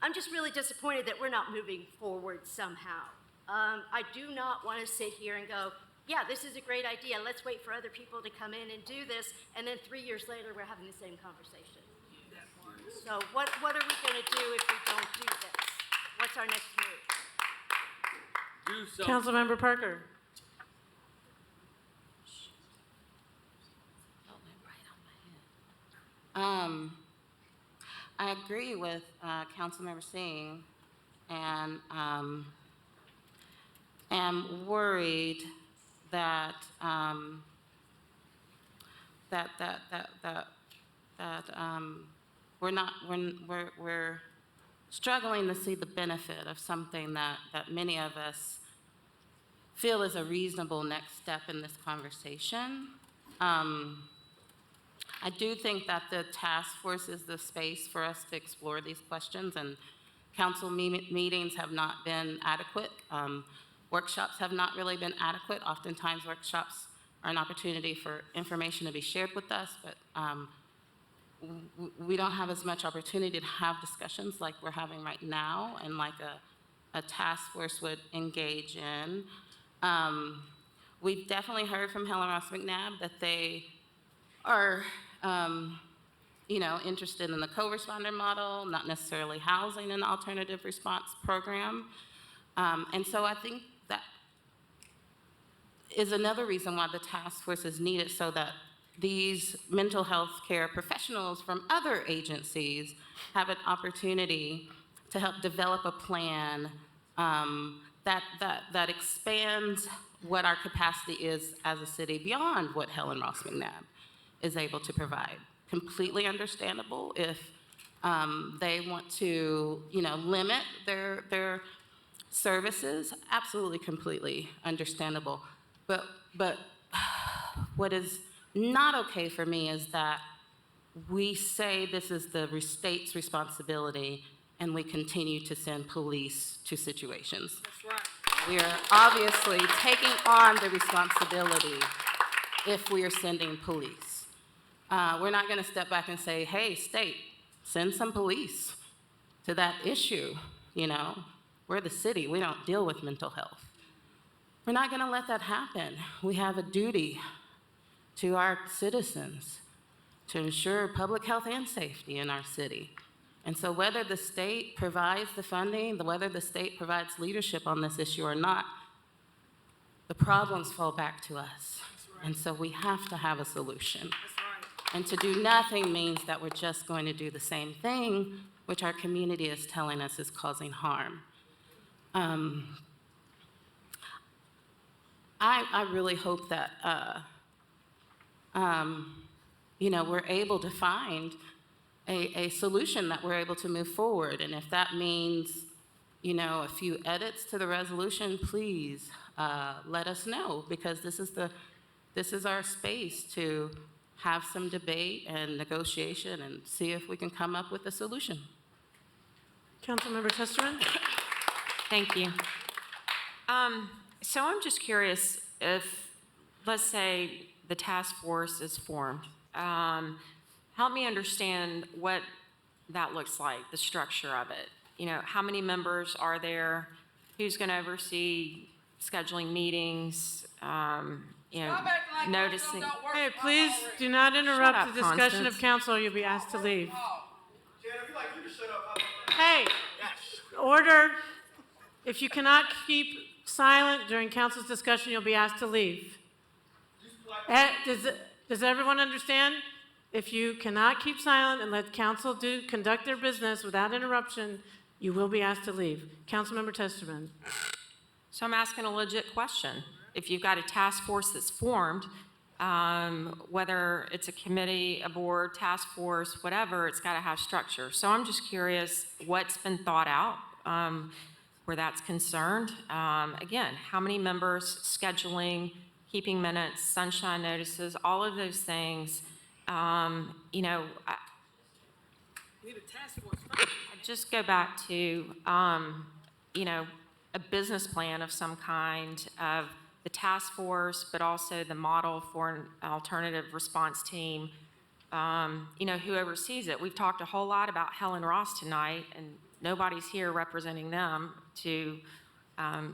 I'm just really disappointed that we're not moving forward somehow. I do not want to sit here and go, yeah, this is a great idea. Let's wait for other people to come in and do this. And then 3 years later, we're having the same conversation. So what are we going to do if we don't do this? What's our next move? Councilmember Parker. I agree with Councilmember Singh, and am worried that we're struggling to see the benefit of something that many of us feel is a reasonable next step in this conversation. I do think that the task force is the space for us to explore these questions, and council meetings have not been adequate. Workshops have not really been adequate. Oftentimes workshops are an opportunity for information to be shared with us, but we don't have as much opportunity to have discussions like we're having right now and like a task force would engage in. We've definitely heard from Helen Ross McNabb that they are interested in the co-responder model, not necessarily housing an alternative response program. And so I think that is another reason why the task force is needed, so that these mental health care professionals from other agencies have an opportunity to help develop a plan that expands what our capacity is as a city beyond what Helen Ross McNabb is able to provide. Completely understandable if they want to, limit their services. Absolutely, completely understandable. But what is not okay for me is that we say this is the state's responsibility and we continue to send police to situations. That's right. We are obviously taking on the responsibility if we are sending police. We're not going to step back and say, hey, state, send some police to that issue. We're the city. We don't deal with mental health. We're not going to let that happen. We have a duty to our citizens to ensure public health and safety in our city. And so whether the state provides the funding, whether the state provides leadership on this issue or not, the problems fall back to us. Right. And so we have to have a solution. Right. And to do nothing means that we're just going to do the same thing, which our community is telling us is causing harm. I really hope that we're able to find a solution that we're able to move forward. And if that means, a few edits to the resolution, please, let us know, because this is our space to have some debate and negotiation and see if we can come up with a solution. Councilmember Testerman? Thank you. So I'm just curious if, let's say, the task force is formed. Help me understand what that looks like, the structure of it. You know, how many members are there? Who's going to oversee scheduling meetings? You know, noticing. Hey, please do not interrupt Shut up, the discussion Constance. of council. You'll be asked to leave. Hey, order. If you cannot keep silent during council's discussion, you'll be asked to leave. Does everyone understand? If you cannot keep silent and let council conduct their business without interruption, you will be asked to leave. Councilmember Testerman. So I'm asking a legit question. If you've got a task force that's formed, whether it's a committee, a board, task force, whatever, it's got to have structure. So I'm just curious what's been thought out where that's concerned. Again, how many members, scheduling, keeping minutes, sunshine notices, all of those things. You know, I just go back to, you know, a business plan of some kind of the task force, but also the model for an alternative response team, you know, who oversees it. We've talked a whole lot about Helen Ross tonight, and nobody's here representing them to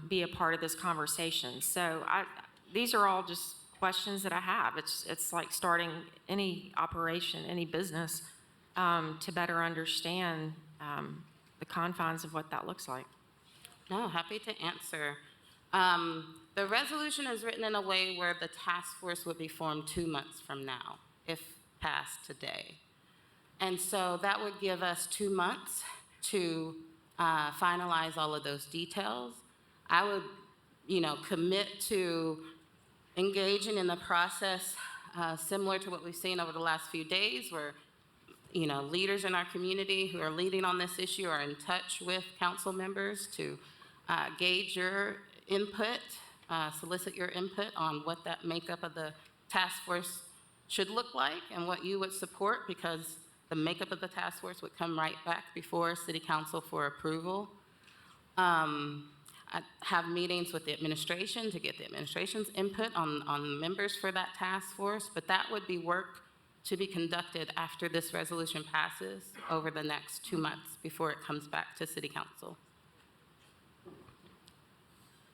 be a part of this conversation. So these are all just questions that I have. It's like starting any operation, any business, to better understand the confines of what that looks like. No, happy to answer. The resolution is written in a way where the task force would be formed 2 months from now, if passed today. And so that would give us 2 months to finalize all of those details. I would, you know, commit to engaging in the process similar to what we've seen over the last few days, where, you know, leaders in our community who are leading on this issue are in touch with council members to gauge your input, solicit your input on what that makeup of the task force should look like and what you would support, because the makeup of the task force would come right back before City Council for approval. I have meetings with the administration to get the administration's input on members for that task force, but that would be work to be conducted after this resolution passes over the next 2 months before it comes back to City Council.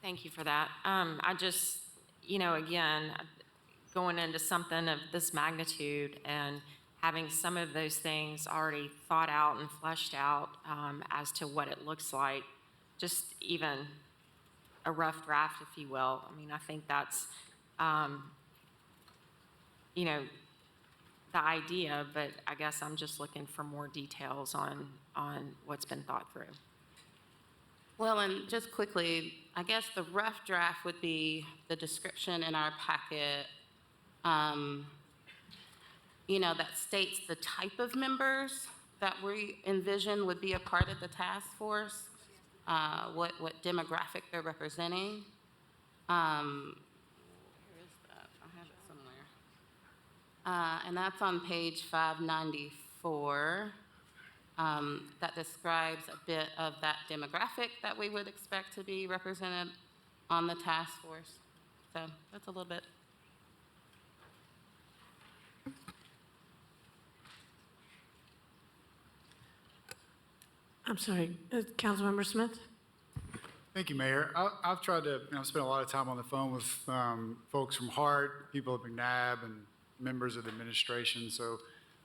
Thank you for that. I just, you know, again, going into something of this magnitude and having some of those things already thought out and fleshed out as to what it looks like, just even a rough draft, if you will. I mean, I think that's, you know, the idea, but I guess I'm just looking for more details on what's been thought through. Well, and just quickly, I guess the rough draft would be the description in our packet, you know, that states the type of members that we envision would be a part of the task force, what demographic they're representing. Where is that? I have it somewhere. And that's on page 594. That describes a bit of that demographic that we would expect to be represented on the task force. So that's a little bit. I'm sorry, Councilmember Smith? Thank you, Mayor. I've tried to, spend a lot of time on the phone with folks from HART, people at McNabb, and members of the administration. So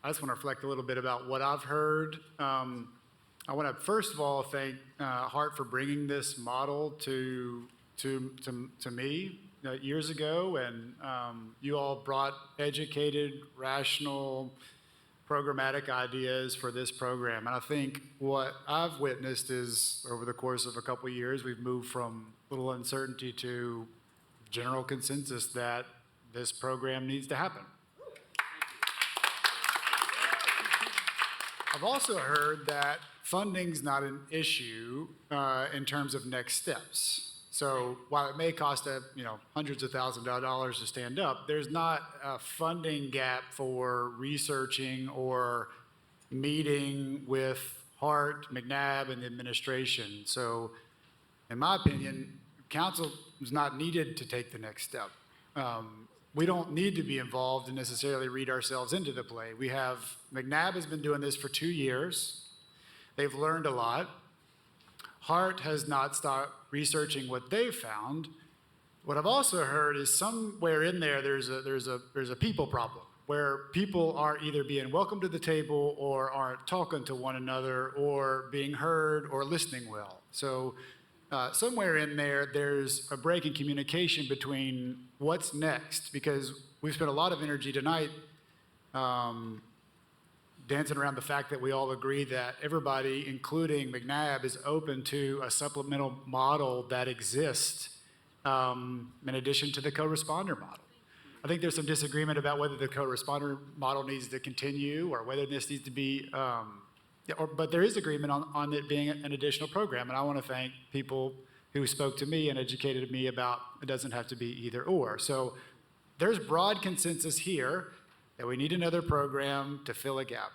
I just want to reflect a little bit about what I've heard. I want to first of all thank HART for bringing this model to me years ago, and you all brought educated, rational, programmatic ideas for this program. And I think what I've witnessed is over the course of a couple of years, we've moved from little uncertainty to general consensus that this program needs to happen. I've also heard that funding's not an issue in terms of next steps. So while it may cost hundreds of thousands of dollars to stand up, there's not a funding gap for researching or meeting with Hart, McNabb, and the administration. So in my opinion, council is not needed to take the next step. We don't need to be involved and necessarily read ourselves into the play. We have, McNabb has been doing this for 2 years. They've learned a lot. Hart has not stopped researching what they've found. What I've also heard is somewhere in there, there's a people problem where people are either being welcomed to the table or aren't talking to one another or being heard or listening well. So somewhere in there, there's a break in communication between what's next, because we've spent a lot of energy tonight dancing around the fact that we all agree that everybody, including McNabb, is open to a supplemental model that exists in addition to the co-responder model. I think there's some disagreement about whether the co-responder model needs to continue or whether this needs to be, but there is agreement on it being an additional program. And I want to thank people who spoke to me and educated me about it doesn't have to be either or. So there's broad consensus here that we need another program to fill a gap.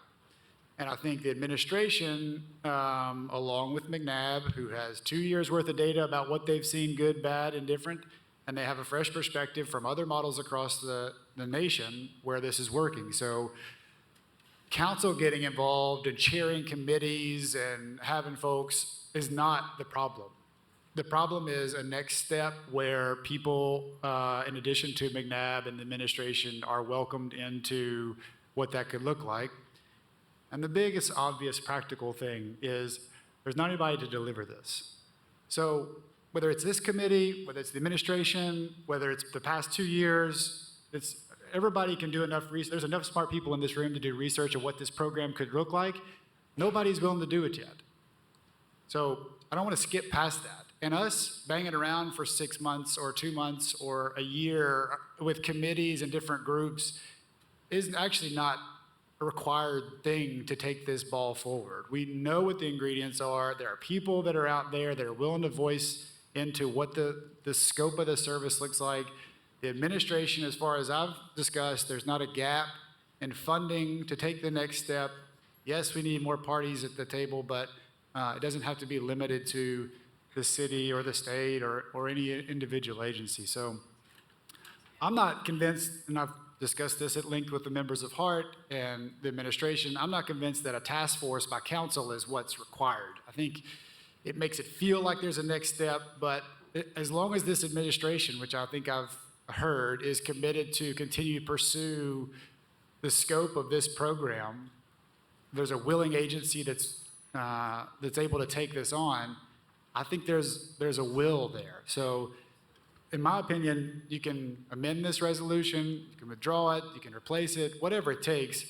And I think the administration, along with McNabb, who has 2 years worth of data about what they've seen, good, bad, and different, and they have a fresh perspective from other models across the nation where this is working. So council getting involved and chairing committees and having folks is not the problem. The problem is a next step where people, in addition to McNabb and the administration, are welcomed into what that could look like. And the biggest obvious practical thing is there's not anybody to deliver this. So whether it's this committee, whether it's the administration, whether it's the past 2 years, everybody can do enough research. There's enough smart people in this room to do research of what this program could look like. Nobody's willing to do it yet. So I don't want to skip past that. And us banging around for 6 months or 2 months or a year with committees and different groups is actually not a required thing to take this ball forward. We know what the ingredients are. There are people that are out there that are willing to voice into what the scope of the service looks like. The administration, as far as I've discussed, there's not a gap in funding to take the next step. Yes, we need more parties at the table, but it doesn't have to be limited to the city or the state or any individual agency. So I'm not convinced, and I've discussed this at length with the members of Hart and the administration, I'm not convinced that a task force by council is what's required. I think it makes it feel like there's a next step, but as long as this administration, which I think I've heard, is committed to continue to pursue the scope of this program, there's a willing agency that's able to take this on. I think there's a will there. So in my opinion, you can amend this resolution, you can withdraw it, you can replace it, whatever it takes.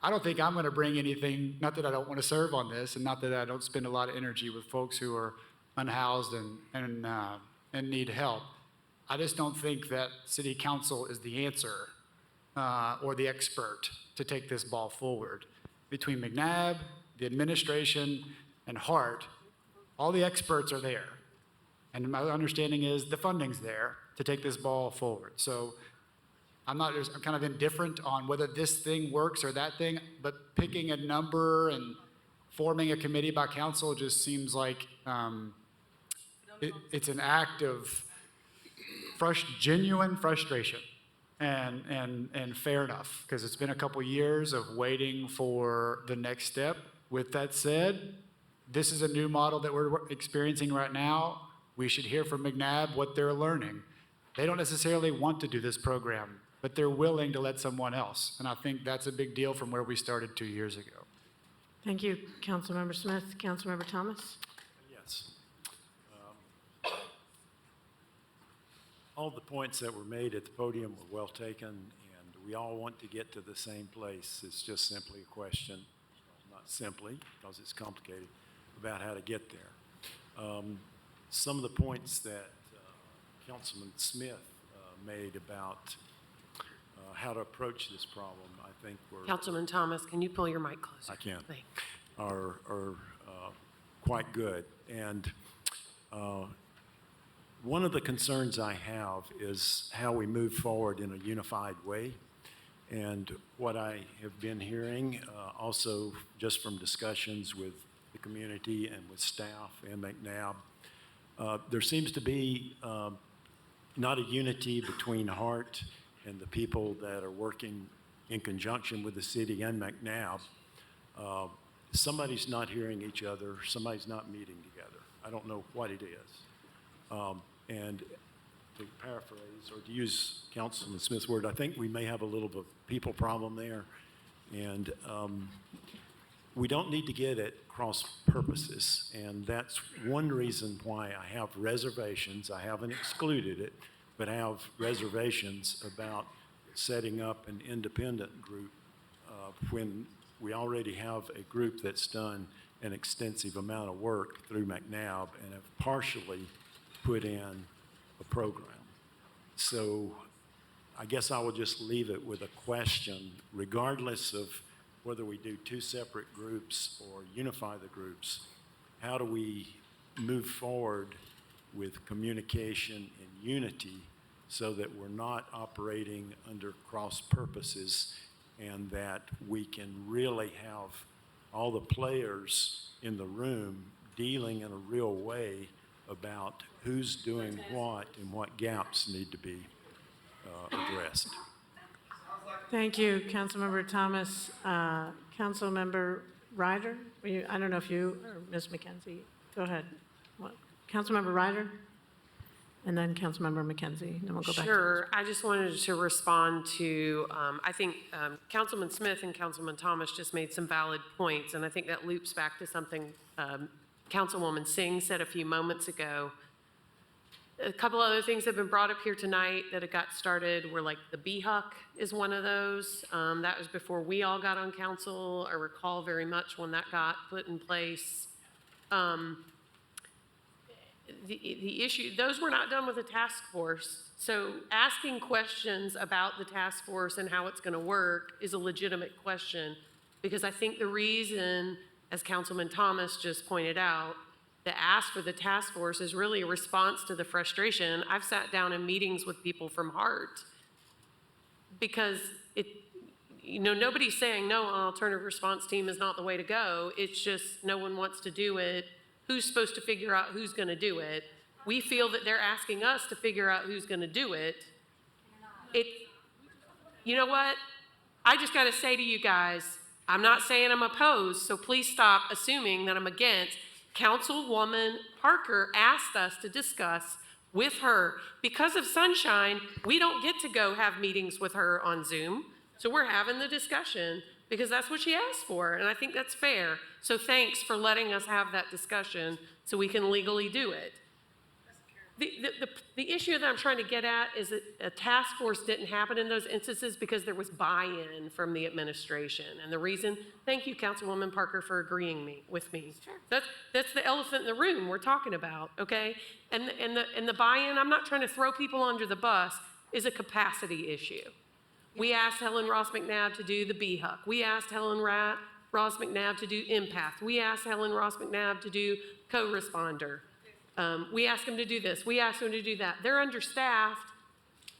I don't think I'm going to bring anything, not that I don't want to serve on this, and not that I don't spend a lot of energy with folks who are unhoused and need help. I just don't think that city council is the answer or the expert to take this ball forward. Between McNabb, the administration, and Hart, all the experts are there. And my understanding is the funding's there to take this ball forward. So I'm kind of indifferent on whether this thing works or that thing, but picking a number and forming a committee by council just seems like it's an act of genuine frustration. And fair enough, because it's been a couple years of waiting for the next step. With that said, this is a new model that we're experiencing right now. We should hear from McNabb what they're learning. They don't necessarily want to do this program, but they're willing to let someone else. And I think that's a big deal from where we started 2 years ago. Thank you, Councilmember Smith. Councilmember Thomas? Yes. All the points that were made at the podium were well taken, and we all want to get to the same place. It's just simply a question, not simply, because it's complicated, about how to get there. Some of the points that Councilman Smith made about how to approach this problem, I think were... Councilman Thomas, can you pull your mic closer? I can. Thanks. Are quite good. And One of the concerns I have is how we move forward in a unified way. And what I have been hearing, also just from discussions with the community and with staff and McNabb, there seems to be not a unity between Hart and the people that are working in conjunction with the city and McNabb. Somebody's not hearing each other, somebody's not meeting together. I don't know what it is. And to paraphrase, or to use Councilman Smith's word, I think we may have a little bit of people problem there. And we don't need to get at cross purposes. And that's one reason why I have reservations. I haven't excluded it, but I have reservations about setting up an independent group when we already have a group that's done an extensive amount of work through McNabb and have partially put in a program. So I guess I will just leave it with a question, regardless of whether we do two separate groups or unify the groups, how do we move forward with communication and unity so that we're not operating under cross purposes and that we can really have all the players in the room dealing in a real way about who's doing what and what gaps need to be addressed. Thank you, Councilmember Thomas. Councilmember Ryder, I don't know if you or Ms. McKenzie, go ahead. What? Councilmember Ryder, and then Councilmember McKenzie, and then we'll go back. Sure. I just wanted to respond to, I think Councilman Smith and Councilman Thomas just made some valid points, and I think that loops back to something Councilwoman Singh said a few moments ago. A couple other things that have been brought up here tonight that have got started were like the BHUC is one of those. That was before we all got on council. I recall very much when that got put in place. The issue, those were not done with a task force. So asking questions about the task force and how it's going to work is a legitimate question, because I think the reason, as Councilman Thomas just pointed out, the ask for the task force is really a response to the frustration. I've sat down in meetings with people from Hart because nobody's saying, no, an alternative response team is not the way to go. It's just no one wants to do it. Who's supposed to figure out who's going to do it? We feel that they're asking us to figure out who's going to do it. You know what? I just got to say to you guys, I'm not saying I'm opposed, so please stop assuming that I'm against. Councilwoman Parker asked us to discuss with her. Because of Sunshine, we don't get to go have meetings with her on Zoom. So we're having the discussion because that's what she asked for, and I think that's fair. So thanks for letting us have that discussion so we can legally do it. The issue that I'm trying to get at is that a task force didn't happen in those instances because there was buy-in from the administration. And the reason, thank you, Councilwoman Parker, for agreeing with me. Sure. That's the elephant in the room we're talking about, okay? And the buy-in, I'm not trying to throw people under the bus, is a capacity issue. We asked Helen Ross McNabb to do the BHUC. We asked Helen Ross McNabb to do Empath. We asked Helen Ross McNabb to do co-responder. We asked them to do this. We asked them to do that. They're understaffed.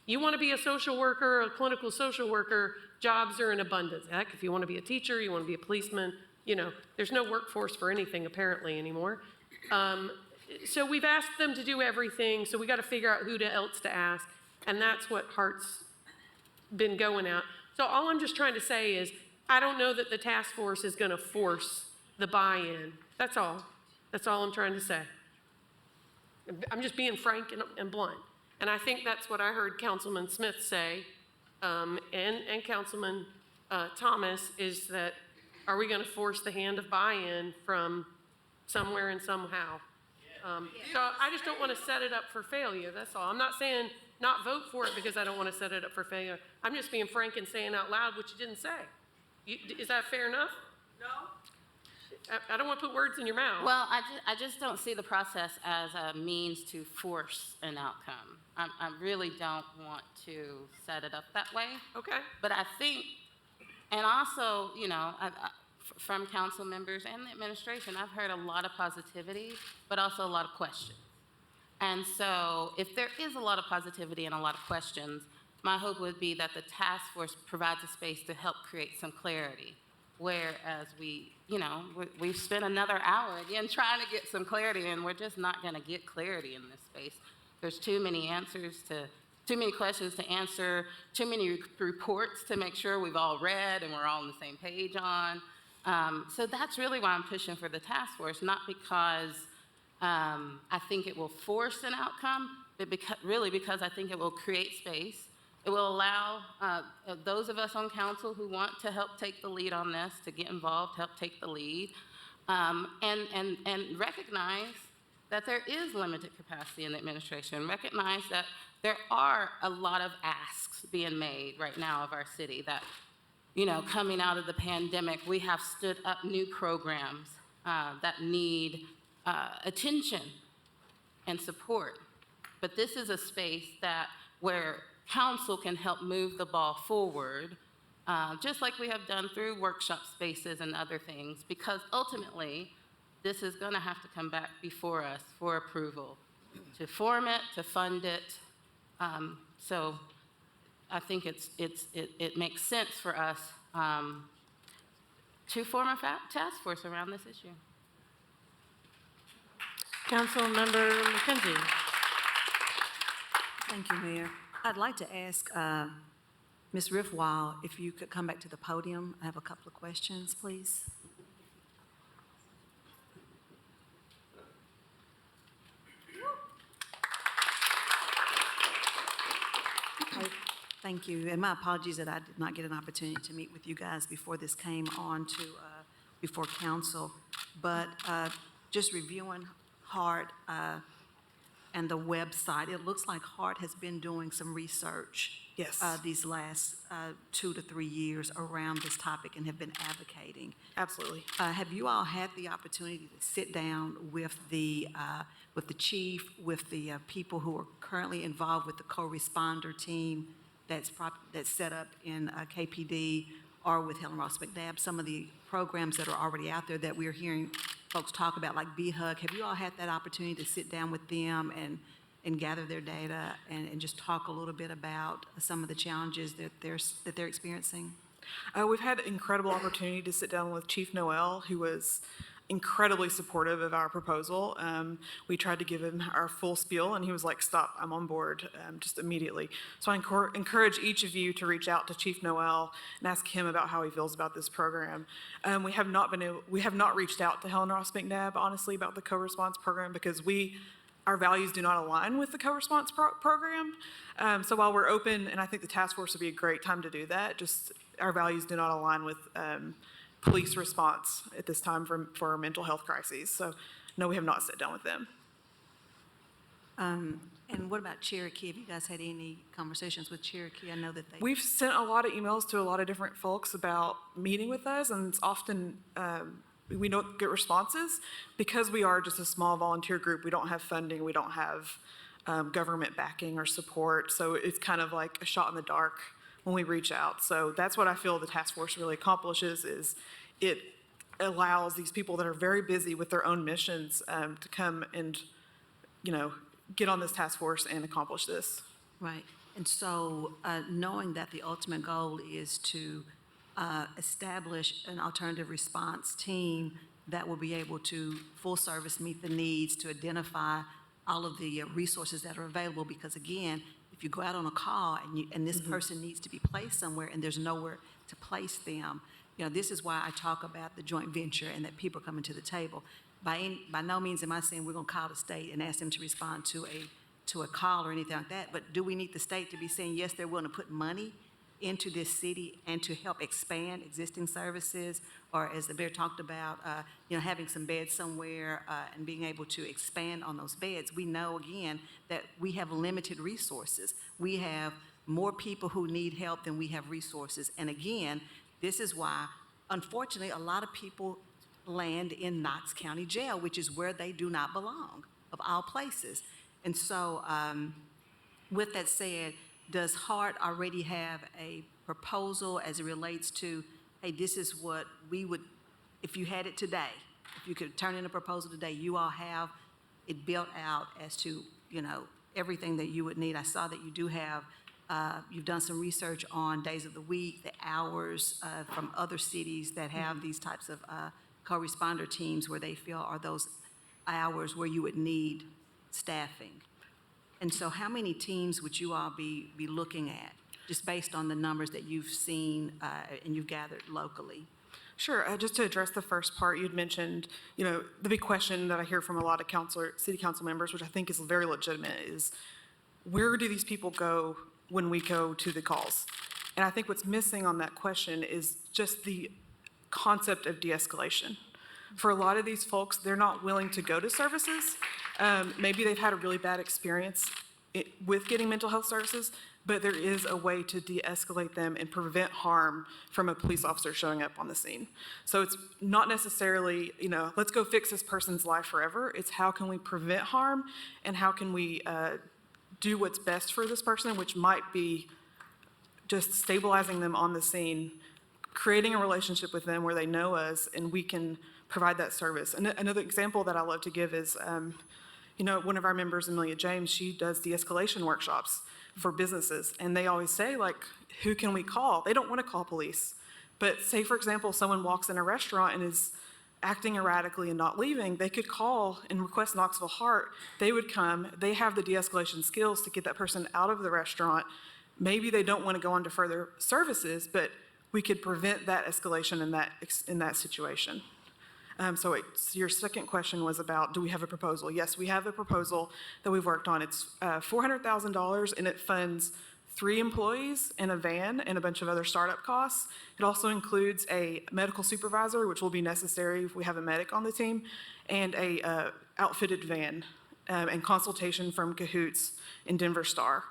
You want to be a social worker, a clinical social worker, jobs are in abundance. Heck, if you want to be a teacher, you want to be a policeman, there's no workforce for anything apparently anymore. So we've asked them to do everything, so we got to figure out who else to ask, and that's what Hart's been going at. So all I'm just trying to say is, I don't know that the task force is going to force the buy-in. That's all. That's all I'm trying to say. I'm just being frank and blunt. And I think that's what I heard Councilman Smith say, and Councilman Thomas, is that, are we going to force the hand of buy-in from somewhere and somehow? So I just don't want to set it up for failure, that's all. I'm not saying not vote for it because I don't want to set it up for failure. I'm just being frank and saying out loud what you didn't say. Is that fair enough? No? I don't want to put words in your mouth. Well, I just don't see the process as a means to force an outcome. I really don't want to set it up that way. Okay. But I think, and also, from council members and the administration, I've heard a lot of positivity, but also a lot of questions. And so if there is a lot of positivity and a lot of questions, my hope would be that the task force provides a space to help create some clarity. Whereas we've spent another hour again trying to get some clarity, and we're just not going to get clarity in this space. There's too many questions to answer, too many reports to make sure we've all read and we're all on the same page on. So that's really why I'm pushing for the task force, not because I think it will force an outcome, but because I think it will create space. It will allow those of us on council who want to help take the lead on this to get involved, help take the lead, and recognize that there is limited capacity in the administration, recognize that there are a lot of asks being made right now of our city that, coming out of the pandemic, we have stood up new programs that need attention and support. But this is a space where council can help move the ball forward, just like we have done through workshop spaces and other things, because ultimately, this is going to have to come back before us for approval, to form it, to fund it. So I think it makes sense for us to form a task force around this issue. Councilmember McKenzie. Thank you, Mayor. I'd like to ask Ms. Riffwall if you could come back to the podium. I have a couple of questions, please. Okay, thank you. And my apologies that I did not get an opportunity to meet with you guys before this came on to before council. But just reviewing HEART and the website, it looks like HEART has been doing some research these last 2 to 3 years around this topic and have been advocating. Absolutely. Have you all had the opportunity to sit down with the chief, with the people who are currently involved with the co-responder team that's set up in KPD, or with Helen Ross McNabb, some of the programs that are already out there that we're hearing folks talk about, like BHUG? Have you all had that opportunity to sit down with them and gather their data and just talk a little bit about some of the challenges that they're experiencing? We've had incredible opportunity to sit down with Chief Noel, who was incredibly supportive of our proposal. We tried to give him our full spiel, and he was like, "Stop, I'm on board," just immediately. So I encourage each of you to reach out to Chief Noel and ask him about how he feels about this program. We have not reached out to Helen Ross McNabb, honestly, about the co-response program, because our values do not align with the co-response program. So while we're open, and I think the task force would be a great time to do that, just our values do not align with police response at this time for mental health crises. So no, we have not sat down with them. And what about Cherokee? Have you guys had any conversations with Cherokee? I know that We've sent a lot of emails to a lot of different folks about meeting with us, and it's often we don't get responses because we are just a small volunteer group. We don't have funding. We don't have government backing or support. So it's kind of like a shot in the dark when we reach out. So that's what I feel the task force really accomplishes, is it allows these people that are very busy with their own missions to come and, get on this task force and accomplish this. Right. And so knowing that the ultimate goal is to establish an alternative response team that will be able to full service meet the needs, to identify all of the resources that are available, because again, if you go out on a call and this person needs to be placed somewhere and there's nowhere to place them, this is why I talk about the joint venture and that people are coming to the table. By no means am I saying we're going to call the state and ask them to respond to a call or anything like that, but do we need the state to be saying, yes, they're willing to put money into this city and to help expand existing services, or as the mayor talked about, having some beds somewhere and being able to expand on those beds. We know, again, that we have limited resources. We have more people who need help than we have resources. And again, this is why, unfortunately, a lot of people land in Knox County Jail, which is where they do not belong, of all places. And so with that said, does HEART already have a proposal as it relates to, hey, this is what we would, if you had it today, if you could turn in a proposal today, you all have it built out as to you know, everything that you would need. I saw that you do have, you've done some research on days of the week, the hours from other cities that have these types of co-responder teams where they feel are those hours where you would need staffing. And so how many teams would you all be looking at, just based on the numbers that you've seen and you've gathered locally? Sure. Just to address the first part, you'd mentioned, you know, the big question that I hear from a lot of city council members, which I think is very legitimate, is where do these people go when we go to the calls? And I think what's missing on that question is just the concept of de-escalation. For a lot of these folks, they're not willing to go to services. Maybe they've had a really bad experience with getting mental health services, but there is a way to de-escalate them and prevent harm from a police officer showing up on the scene. So it's not necessarily, you know, let's go fix this person's life forever. It's how can we prevent harm and how can we do what's best for this person, which might be just stabilizing them on the scene, creating a relationship with them where they know us and we can provide that service. And another example that I love to give is, you know, one of our members, Amelia James, she does de-escalation workshops for businesses. And they always say, like, who can we call? They don't want to call police. But say, for example, someone walks in a restaurant and is acting erratically and not leaving, they could call and request Knoxville Heart. They would come. They have the de-escalation skills to get that person out of the restaurant. Maybe they don't want to go on to further services, but we could prevent that escalation in that situation. So your second question was about, do we have a proposal? Yes, we have a proposal that we've worked on. It's $400,000, and it funds 3 employees and a van and a bunch of other startup costs. It also includes a medical supervisor, which will be necessary if we have a medic on the team, and a outfitted van and consultation from Cahoots and Denver Star.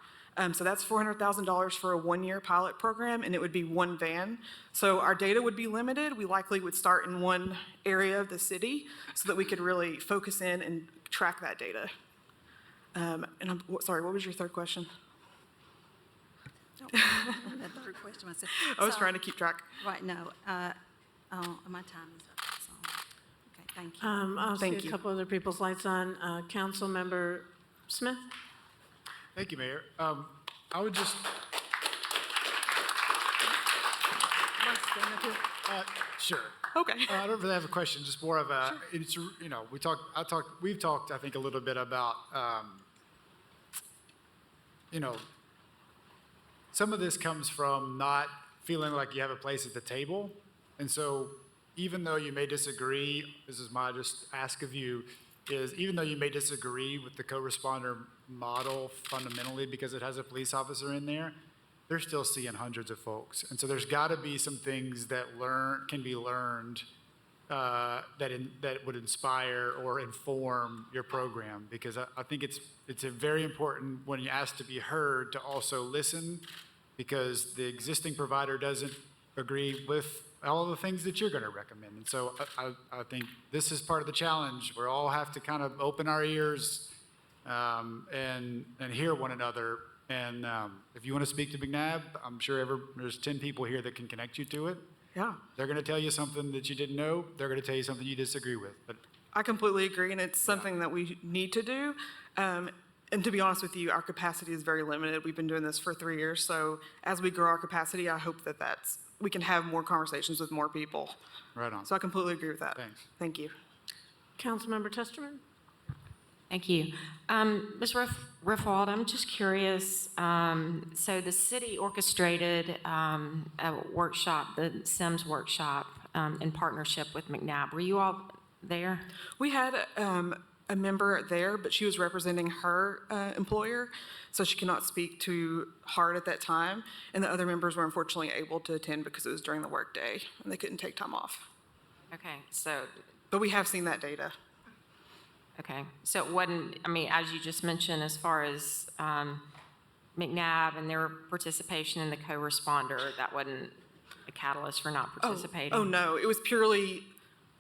So that's $400,000 for a 1-year pilot program, and it would be 1 van. So our data would be limited. We likely would start in one area of the city so that we could really focus in and track that data. And I'm sorry, what was your third question? That third question myself. I was trying to keep track. Right, no. My time is up, so, okay, thank you. I'll Thank see you. a couple other people's lights on. Councilmember Smith? Thank you, Mayor. I would just. Sure. Okay. I don't really have a question, just more of a, it's, you know, we've talked, I think, a little bit about, you know, some of this comes from not feeling like you have a place at the table. And so even though you may disagree, this is my just ask of you, is even though you may disagree with the co-responder model fundamentally because it has a police officer in there, they're still seeing hundreds of folks. And so there's got to be some things that can be learned that would inspire or inform your program, because I think it's a very important when you ask to be heard to also listen, because the existing provider doesn't agree with all of the things that you're going to recommend. And so I think this is part of the challenge. We all have to kind of open our ears and hear one another. And if you want to speak to McNabb, I'm sure there's 10 people here that can connect you to it. Yeah. They're going to tell you something that you didn't know. They're going to tell you something you disagree with. But I completely agree, and it's something that we need to do. And to be honest with you, our capacity is very limited. We've been doing this for 3 years, so as we grow our capacity, I hope that we can have more conversations with more people. Right on. So I completely agree with that. Thanks. Thank you. Councilmember Testerman? Thank you. Ms. Riffwald, I'm just curious, so the city orchestrated a workshop, the SIMS workshop, in partnership with McNabb. Were you all there? We had a member there, but she was representing her employer, so she could not speak to HART at that time. And the other members were unfortunately able to attend because it was during the workday and they couldn't take time off. Okay, so. But we have seen that data. Okay, so it wasn't, I mean, as you just mentioned, as far as McNabb and their participation in the co-responder, that wasn't a catalyst for not participating? Oh, no, it was purely,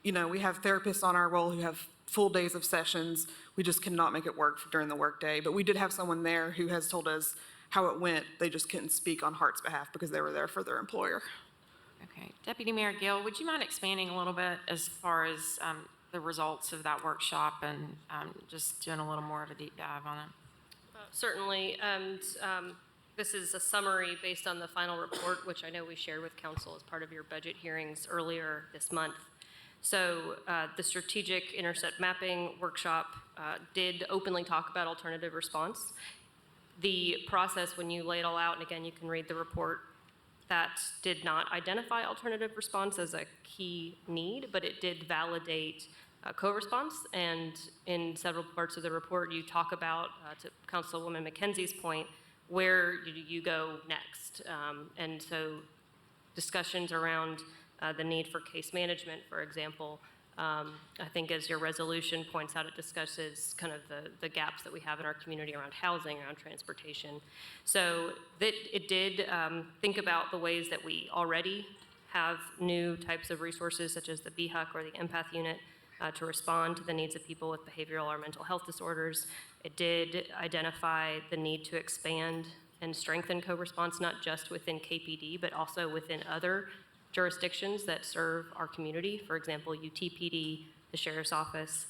you know, we have therapists on our roll who have full days of sessions. We just could not make it work during the workday. But we did have someone there who has told us how it went. They just couldn't speak on HART's behalf because they were there for their employer. Okay, Deputy Mayor Gill, would you mind expanding a little bit as far as the results of that workshop and just doing a little more of a deep dive on it? Certainly, and this is a summary based on the final report, which I know we shared with council as part of your budget hearings earlier this month. So the strategic intercept mapping workshop did openly talk about alternative response. The process, when you lay it all out, and again, you can read the report, that did not identify alternative response as a key need, but it did validate co-response. And in several parts of the report, you talk about, to Councilwoman McKenzie's point, where you go next. And so discussions around the need for case management, for example, I think as your resolution points out, it discusses kind of the gaps that we have in our community around housing, around transportation. So that it did think about the ways that we already have new types of resources, such as the BHUC or the empath unit, to respond to the needs of people with behavioral or mental health disorders. It did identify the need to expand and strengthen co-response, not just within KPD, but also within other jurisdictions that serve our community, for example, UTPD, the Sheriff's Office.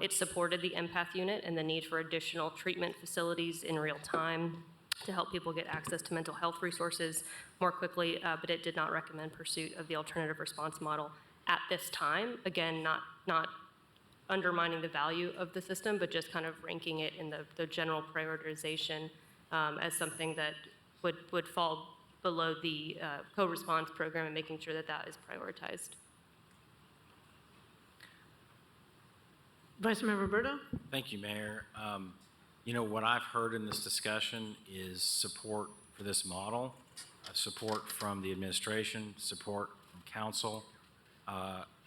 It supported the empath unit and the need for additional treatment facilities in real time to help people get access to mental health resources more quickly, but it did not recommend pursuit of the alternative response model at this time. Again, not undermining the value of the system, but just kind of ranking it in the general prioritization as something that would fall below the co-response program and making sure that that is prioritized. Vice Mayor Roberto? Thank you, Mayor. You know, what I've heard in this discussion is support for this model, support from the administration, support from council.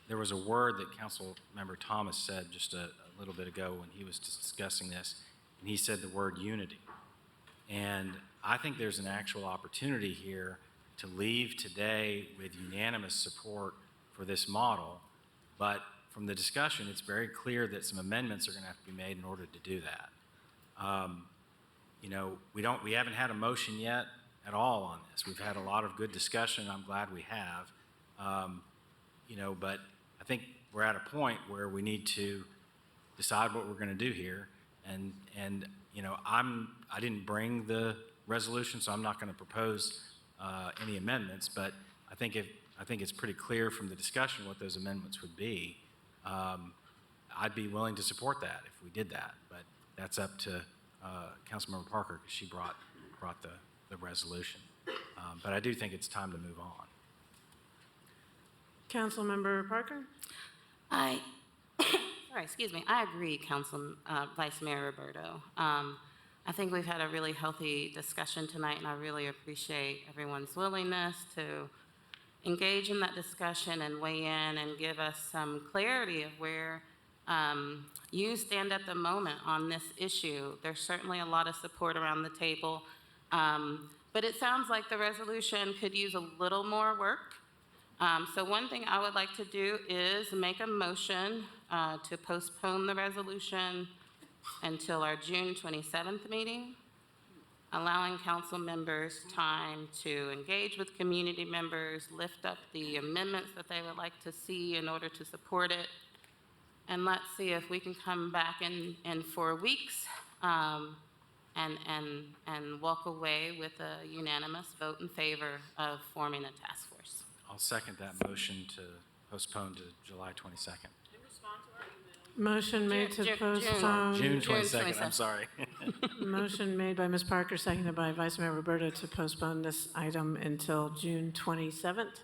There was a word that Council Member Thomas said just a little bit ago when he was discussing this, and he said the word unity. And I think there's an actual opportunity here to leave today with unanimous support for this model, but from the discussion, it's very clear that some amendments are going to have to be made in order to do that. You know, we haven't had a motion yet at all on this. We've had a lot of good discussion. I'm glad we have. You know, but I think we're at a point where we need to decide what we're going to do here. And you know, I didn't bring the resolution, so I'm not going to propose any amendments. But I think it's pretty clear from the discussion what those amendments would be. I'd be willing to support that if we did that, but that's up to Councilmember Parker because she brought the resolution. But I do think it's time to move on. Councilmember Parker? Excuse me. I agree, Vice Mayor Roberto. I think we've had a really healthy discussion tonight, and I really appreciate everyone's willingness to engage in that discussion and weigh in and give us some clarity of where you stand at the moment on this issue. There's certainly a lot of support around the table, but it sounds like the resolution could use a little more work. So one thing I would like to do is make a motion to postpone the resolution until our June 27th meeting, allowing council members time to engage with community members, lift up the amendments that they would like to see in order to support it, and let's see if we can come back in 4 weeks and walk away with a unanimous vote in favor of forming a task force. I'll second that motion to postpone to July 22nd. Motion made to postpone. June 22nd, I'm sorry. Motion made by Ms. Parker, seconded by Vice Mayor Roberto to postpone this item until June 27th.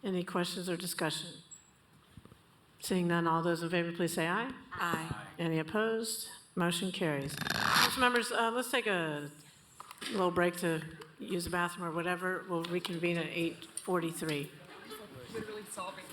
Any questions or discussion? Seeing none, all those in favor, please say aye. Aye. Any opposed? Motion carries. Council members, let's take a little break to use the bathroom or whatever. We'll reconvene at 8:43. Literally solving.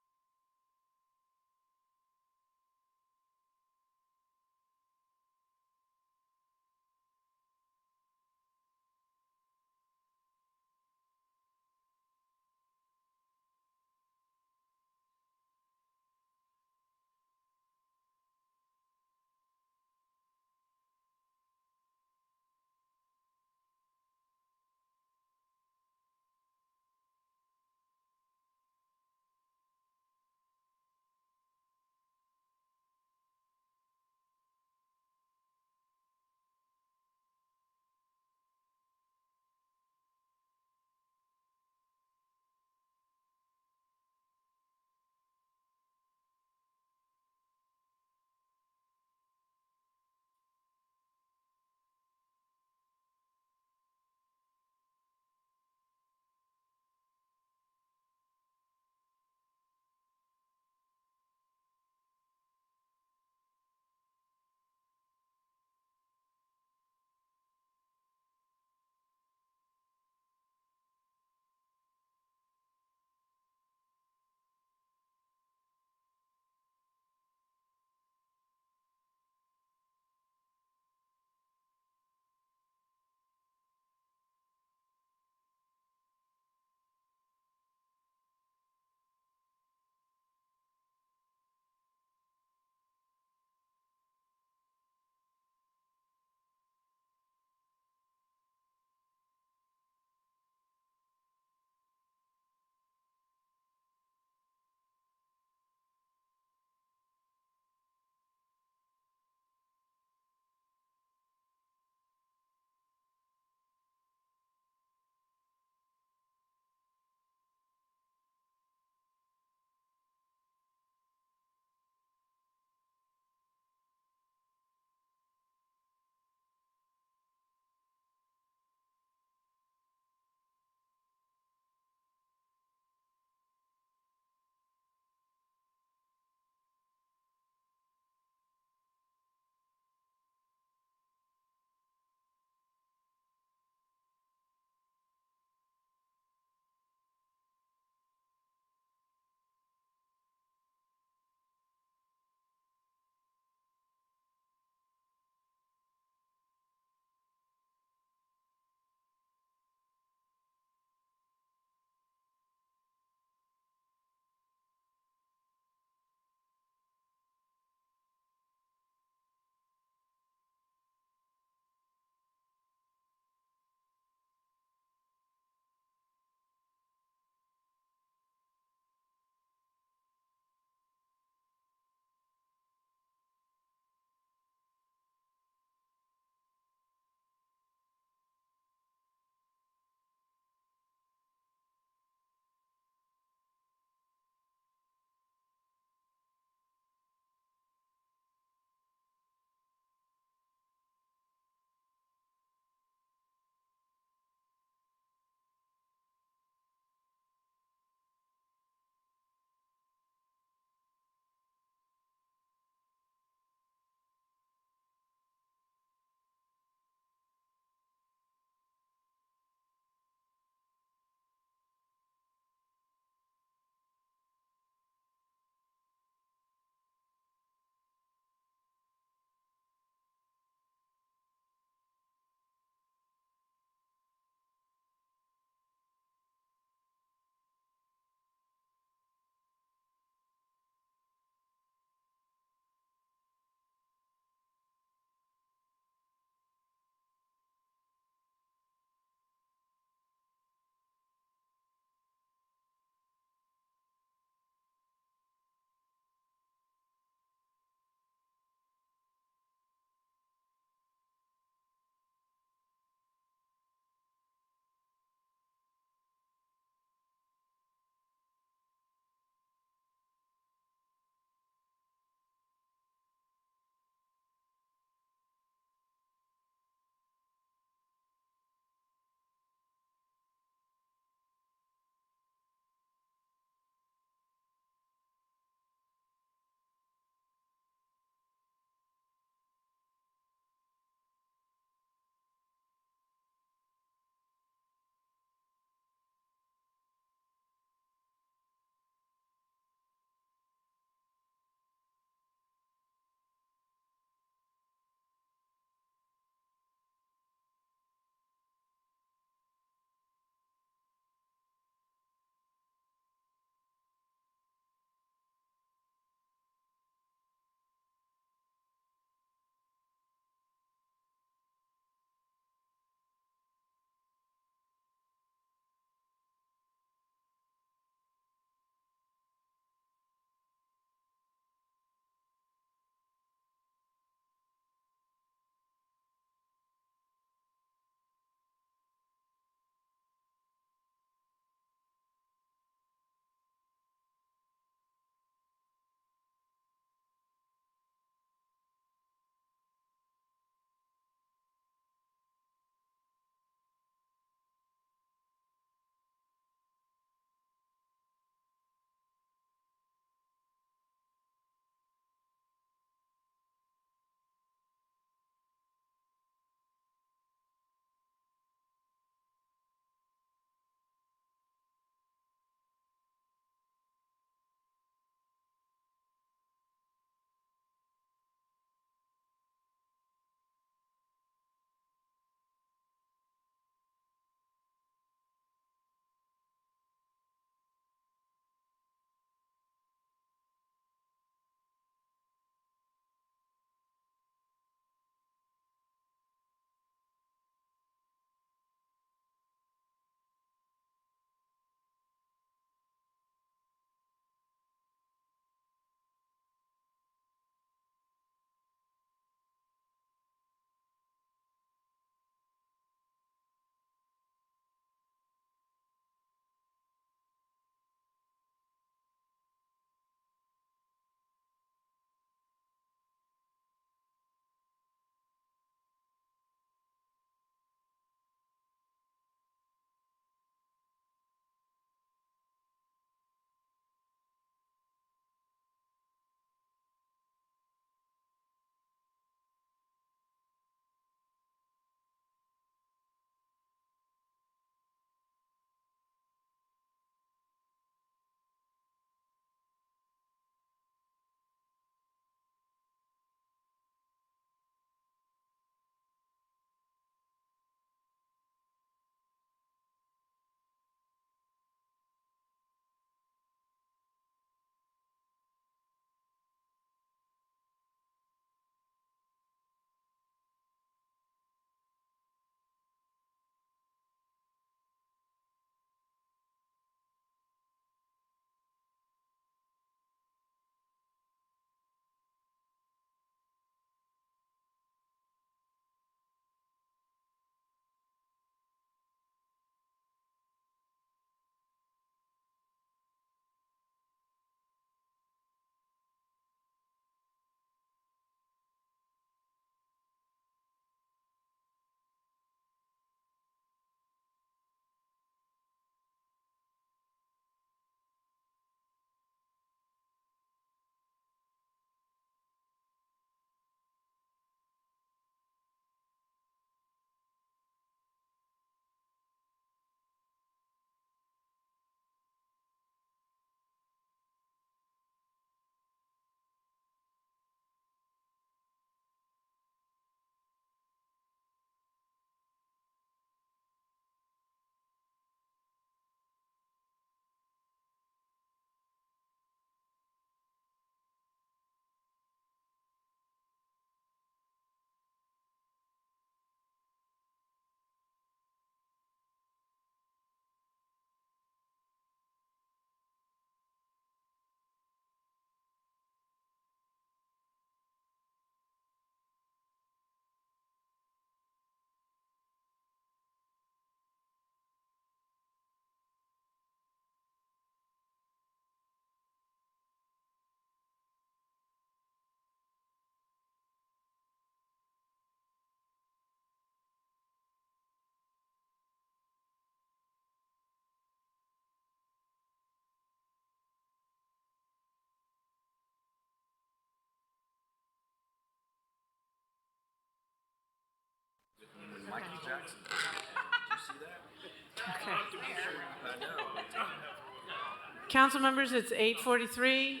Council members, it's 8:43,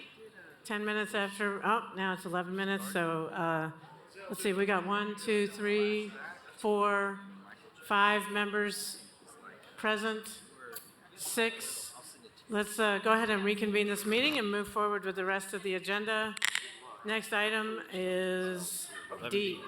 10 minutes after, oh, now it's 11 minutes, so let's see, we got 1, 2, 3, 4, 5 members present, 6. Let's go ahead and reconvene this meeting and move forward with the rest of the agenda. Next item is D.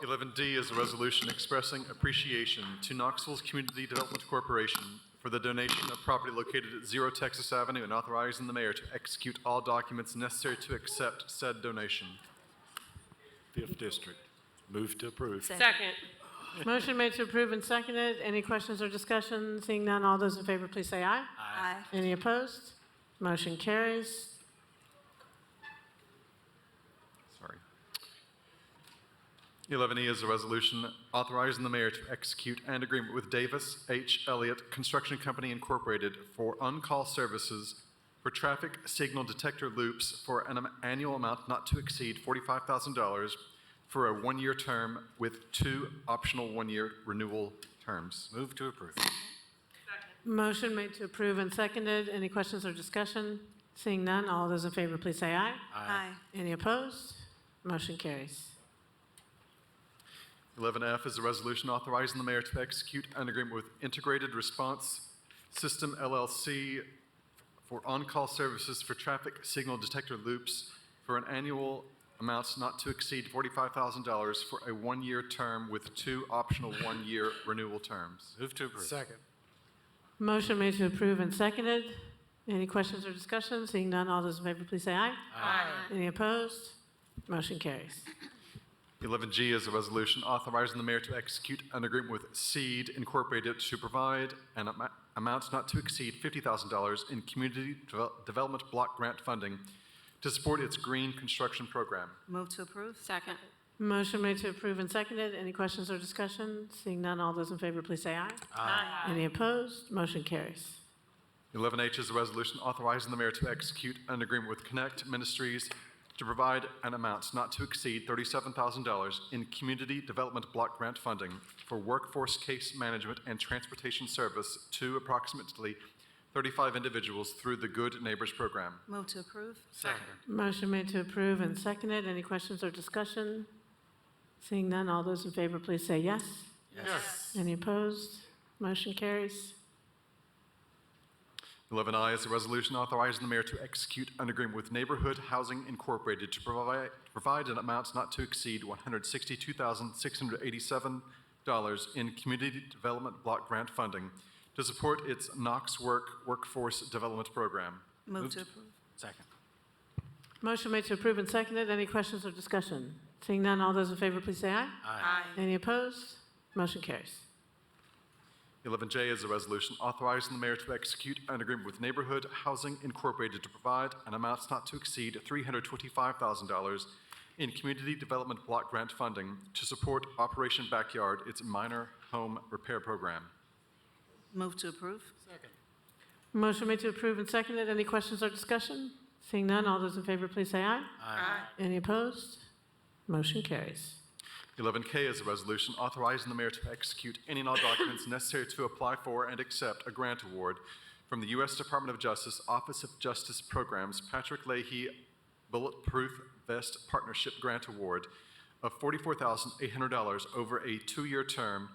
11D is a resolution expressing appreciation to Knoxville's Community Development Corporation for the donation of property located at 0 Texas Avenue and authorizing the mayor to execute all documents necessary to accept said donation. 5th District. Move to approve. Second. Motion made to approve and seconded. Any questions or discussion? Seeing none, all those in favor, please say aye. Aye. Any opposed? Motion carries. Sorry. 11E is a resolution authorizing the mayor to execute an agreement with Davis H. Elliott Construction Company Incorporated for on-call services for traffic signal detector loops for an annual amount not to exceed $45,000 for a 1-year term with 2 optional 1-year renewal terms. Move to approve. Motion made to approve and seconded. Any questions or discussion? Seeing none, all those in favor, please say aye. Aye. Any opposed? Motion carries. 11F is a resolution authorizing the mayor to execute an agreement with Integrated Response System LLC for on-call services for traffic signal detector loops for an annual amount not to exceed $45,000 for a 1-year term with 2 optional 1-year renewal terms. Move to approve. Second. Motion made to approve and seconded. Any questions or discussion? Seeing none, all those in favor, please say aye. Aye. Any opposed? Motion carries. 11G is a resolution authorizing the mayor to execute an agreement with Seed Incorporated to provide an amount not to exceed $50,000 in community development block grant funding to support its green construction program. Move to approve. Second. Motion made to approve and seconded. Any questions or discussion? Seeing none, all those in favor, please say aye. Aye. Any opposed? Motion carries. 11H is a resolution authorizing the mayor to execute an agreement with Connect Ministries to provide an amount not to exceed $37,000 in community development block grant funding for workforce case management and transportation service to approximately 35 individuals through the Good Neighbors Program. Move to approve. Second. Motion made to approve and seconded. Any questions or discussion? Seeing none, all those in favor, please say yes. Yes. Any opposed? Motion carries. 11I is a resolution authorizing the mayor to execute an agreement with Neighborhood Housing Incorporated to provide an amount not to exceed $162,687 in community development block grant funding to support its Knox Workforce Development Program. Move to approve. Second. Motion made to approve and seconded. Any questions or discussion? Seeing none, all those in favor, please say aye. Aye. Any opposed? Motion carries. 11J is a resolution authorizing the mayor to execute an agreement with Neighborhood Housing Incorporated to provide an amount not to exceed $325,000 in community development block grant funding to support Operation Backyard, its minor home repair program. Move to approve. Motion made to approve and seconded. Any questions or discussion? Seeing none, all those in favor, please say aye. Aye. Any opposed? Motion carries. 11K is a resolution authorizing the mayor to execute any and all documents necessary to apply for and accept a grant award from the U.S. Department of Justice Office of Justice Programs Patrick Leahy Bulletproof Vest Partnership Grant Award of $44,800 over a 2-year term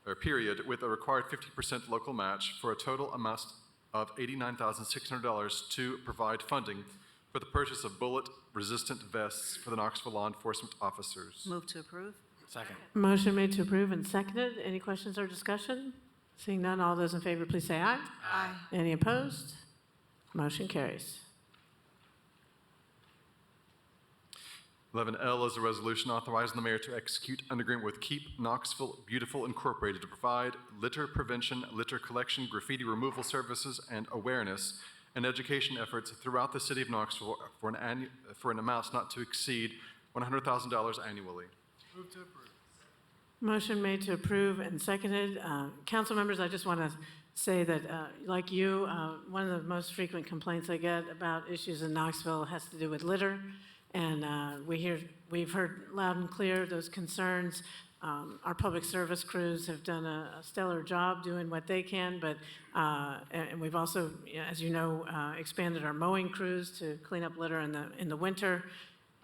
or period with a required 50% local match for a total amount of $89,600 to provide funding for the purchase of bullet-resistant vests for the Knoxville law enforcement officers. Move to approve. Second. Motion made to approve and seconded. Any questions or discussion? Seeing none, all those in favor, please say aye. Aye. Any opposed? Motion carries. 11L is a resolution authorizing the mayor to execute an agreement with Keep Knoxville Beautiful Incorporated to provide litter prevention, litter collection, graffiti removal services, and awareness and education efforts throughout the city of Knoxville for an amount not to exceed $100,000 annually. Move to approve. Motion made to approve and seconded. Council members, I just want to say that, like you, one of the most frequent complaints I get about issues in Knoxville has to do with litter. And we've heard loud and clear those concerns. Our public service crews have done a stellar job doing what they can, but, and we've also, as you know, expanded our mowing crews to clean up litter in the winter.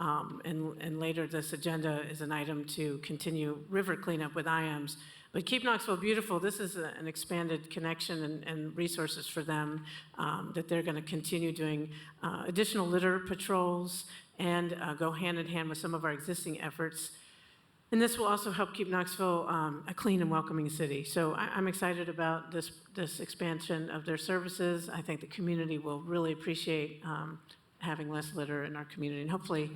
And later this agenda is an item to continue river cleanup with IAMS. But Keep Knoxville Beautiful, this is an expanded connection and resources for them that they're going to continue doing additional litter patrols and go hand in hand with some of our existing efforts. And this will also help keep Knoxville a clean and welcoming city. So I'm excited about this expansion of their services. I think the community will really appreciate having less litter in our community. And hopefully,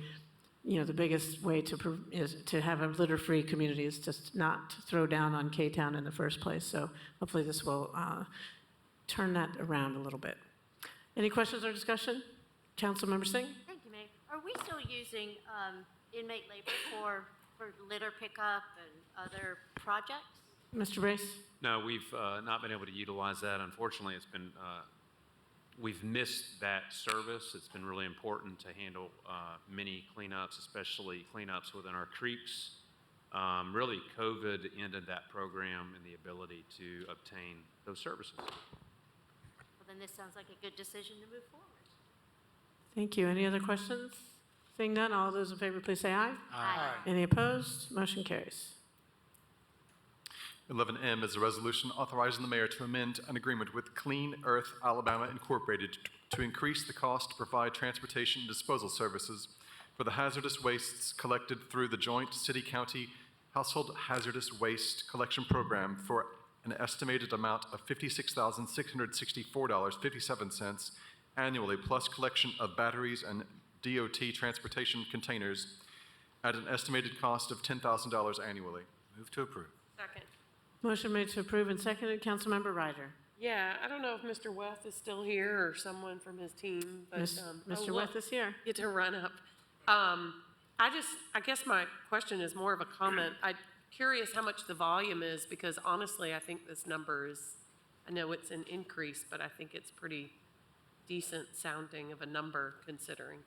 you know, the biggest way is to have a litter-free community is just not to throw down on K-Town in the first place. So hopefully this will turn that around a little bit. Any questions or discussion? Councilmember Singh? Thank you, Mayor. Are we still using inmate labor for litter pickup and other projects? Mr. Brace? No, we've not been able to utilize that. Unfortunately, it's been, we've missed that service. It's been really important to handle many cleanups, especially cleanups within our creeks. Really, COVID ended that program and the ability to obtain those services. Well, then this sounds like a good decision to move forward. Thank you. Any other questions? Seeing none, all those in favor, please say aye. Aye. Any opposed? Motion carries. 11M is a resolution authorizing the mayor to amend an agreement with Clean Earth Alabama Incorporated to increase the cost to provide transportation and disposal services for the hazardous wastes collected through the joint city-county household hazardous waste collection program for an estimated amount of $56,664.57 annually, plus collection of batteries and DOT transportation containers at an estimated cost of $10,000 annually. Move to approve. Second. Motion made to approve and seconded. Councilmember Ryder. Yeah, I don't know if Mr. Weth is still here or someone from his team, but. Mr. Weth is here. Get to run up. I guess my question is more of a comment. I'm curious how much the volume is, because honestly, I think this number is, I know it's an increase, but I think it's pretty decent sounding of a number considering.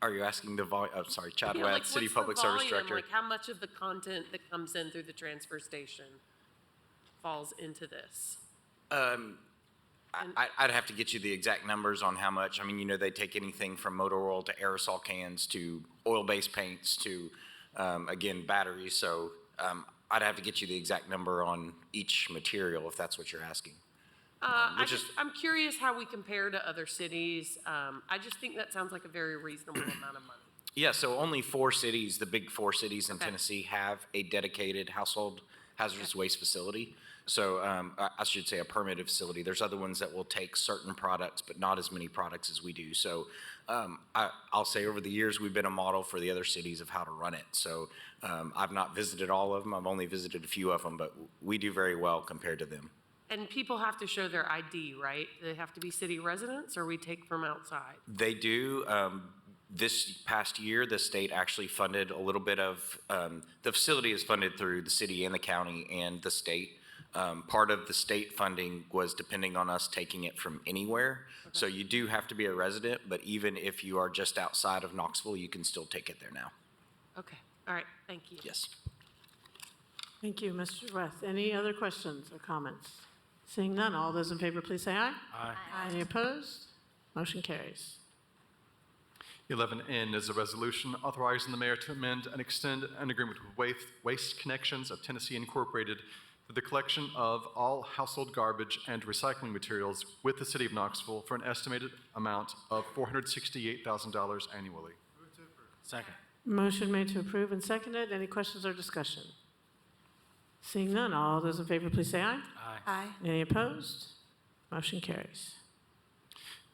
Are you asking the volume? Oh, sorry, Chad Yeah, Weth, like, City what's the Public Service volume? Director. Like, how much of the content that comes in through the transfer station falls into this? I'd have to get you the exact numbers on how much. I mean, you know, they take anything from motor oil to aerosol cans to oil-based paints to, again, batteries. So I'd have to get you the exact number on each material if that's what you're asking. I'm curious how we compare to other cities. I just think that sounds like a very reasonable amount of money. Yeah, so only 4 cities, the big 4 cities in Tennessee, have a dedicated household hazardous waste facility. So I should say a permitted facility. There's other ones that will take certain products, but not as many products as we do. So I'll say over the years, we've been a model for the other cities of how to run it. So I've not visited all of them. I've only visited a few of them, but we do very well compared to them. And people have to show their ID, right? They have to be city residents, or we take from outside? They do. This past year, the state actually funded a little bit of, the facility is funded through the city and the county and the state. Part of the state funding was depending on us taking it from anywhere. Okay. So you do have to be a resident, but even if you are just outside of Knoxville, you can still take it there now. Okay, all right, thank you. Yes. Thank you, Mr. Weth. Any other questions or comments? Seeing none, all those in favor, please say aye. Aye. Any opposed? Motion carries. 11N is a resolution authorizing the mayor to amend and extend an agreement with Waste Connections of Tennessee Incorporated for the collection of all household garbage and recycling materials with the city of Knoxville for an estimated amount of $468,000 annually. Second. Motion made to approve and seconded. Any questions or discussion? Seeing none, all those in favor, please say aye. Aye. Aye. Any opposed? Motion carries.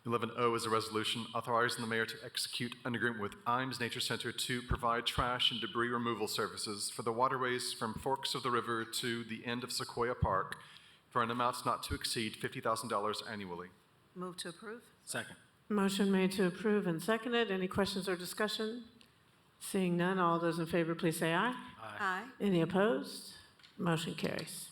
11O is a resolution authorizing the mayor to execute an agreement with IAMS Nature Center to provide trash and debris removal services for the waterways from Forks of the River to the end of Sequoia Park for an amount not to exceed $50,000 annually. Move to approve? Second. Motion made to approve and seconded. Any questions or discussion? Seeing none, all those in favor, please say aye. Aye. Any opposed? Motion carries.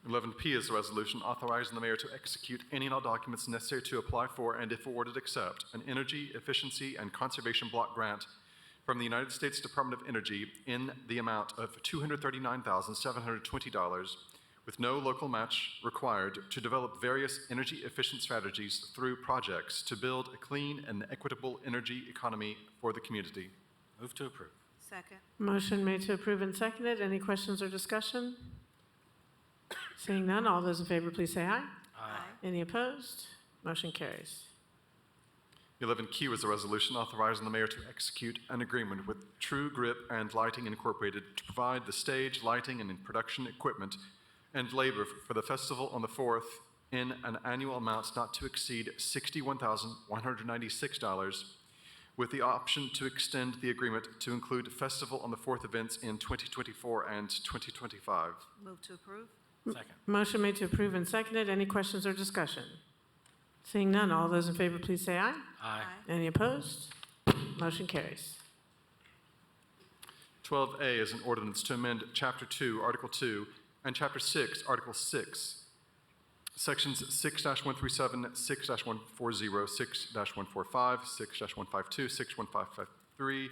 11P is a resolution authorizing the mayor to execute any and all documents necessary to apply for and, if awarded, accept an energy efficiency and conservation block grant from the United States Department of Energy in the amount of $239,720 with no local match required to develop various energy-efficient strategies through projects to build a clean and equitable energy economy for the community. Move to approve. Second. Motion made to approve and seconded. Any questions or discussion? Seeing none, all those in favor, please say aye. Aye. Any opposed? Motion carries. 11Q is a resolution authorizing the mayor to execute an agreement with True Grip and Lighting Incorporated to provide the stage, lighting, and production equipment and labor for the festival on the 4th in an annual amount not to exceed $61,196, with the option to extend the agreement to include Festival on the 4th events in 2024 and 2025. Move to approve. Second. Motion made to approve and seconded. Any questions or discussion? Seeing none, all those in favor, please say aye. Aye. Any opposed? Motion carries. 12A is an ordinance to amend Chapter 2, Article 2, and Chapter 6, Article 6, Sections 6-137, 6-140, 6-145, 6-152, 6-153,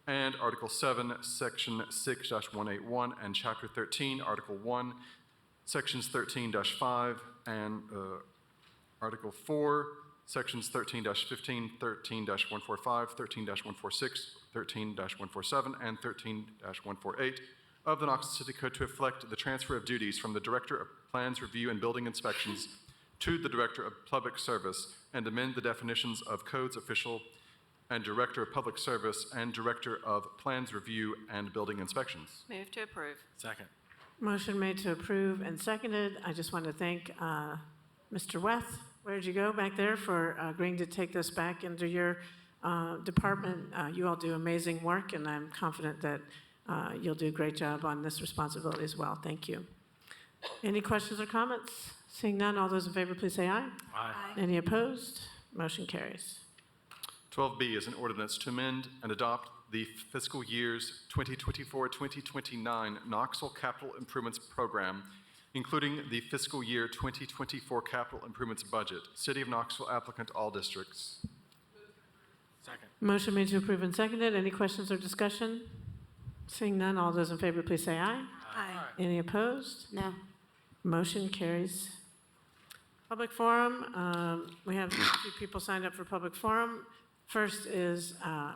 and Article 7, Section 6-181, and Chapter 13, Article 1, Sections 13-5, and Article 4, Sections 13-15, 13-145, 13-146, 13-147, and 13-148 of the Knoxville City Code to reflect the transfer of duties from the Director of Plans Review and Building Inspections to the Director of Public Service, and amend the definitions of Codes Official and Director of Public Service and Director of Plans Review and Building Inspections. Move to approve. Second. Motion made to approve and seconded. I just want to thank Mr. Weth. Where did you go back there for agreeing to take this back into your department? You all do amazing work, and I'm confident that you'll do a great job on this responsibility as well. Thank you. Any questions or comments? Seeing none, all those in favor, please say aye. Aye. Any opposed? Motion carries. 12B is an ordinance to amend and adopt the fiscal years 2024-2029 Knoxville Capital Improvements Program, including the fiscal year 2024 capital improvements budget. City of Knoxville applicant, all districts. Second. Motion made to approve and seconded. Any questions or discussion? Seeing none, all those in favor, please say aye. Aye. Any opposed? No. Motion carries. Public forum, we have a few people signed up for public forum. First is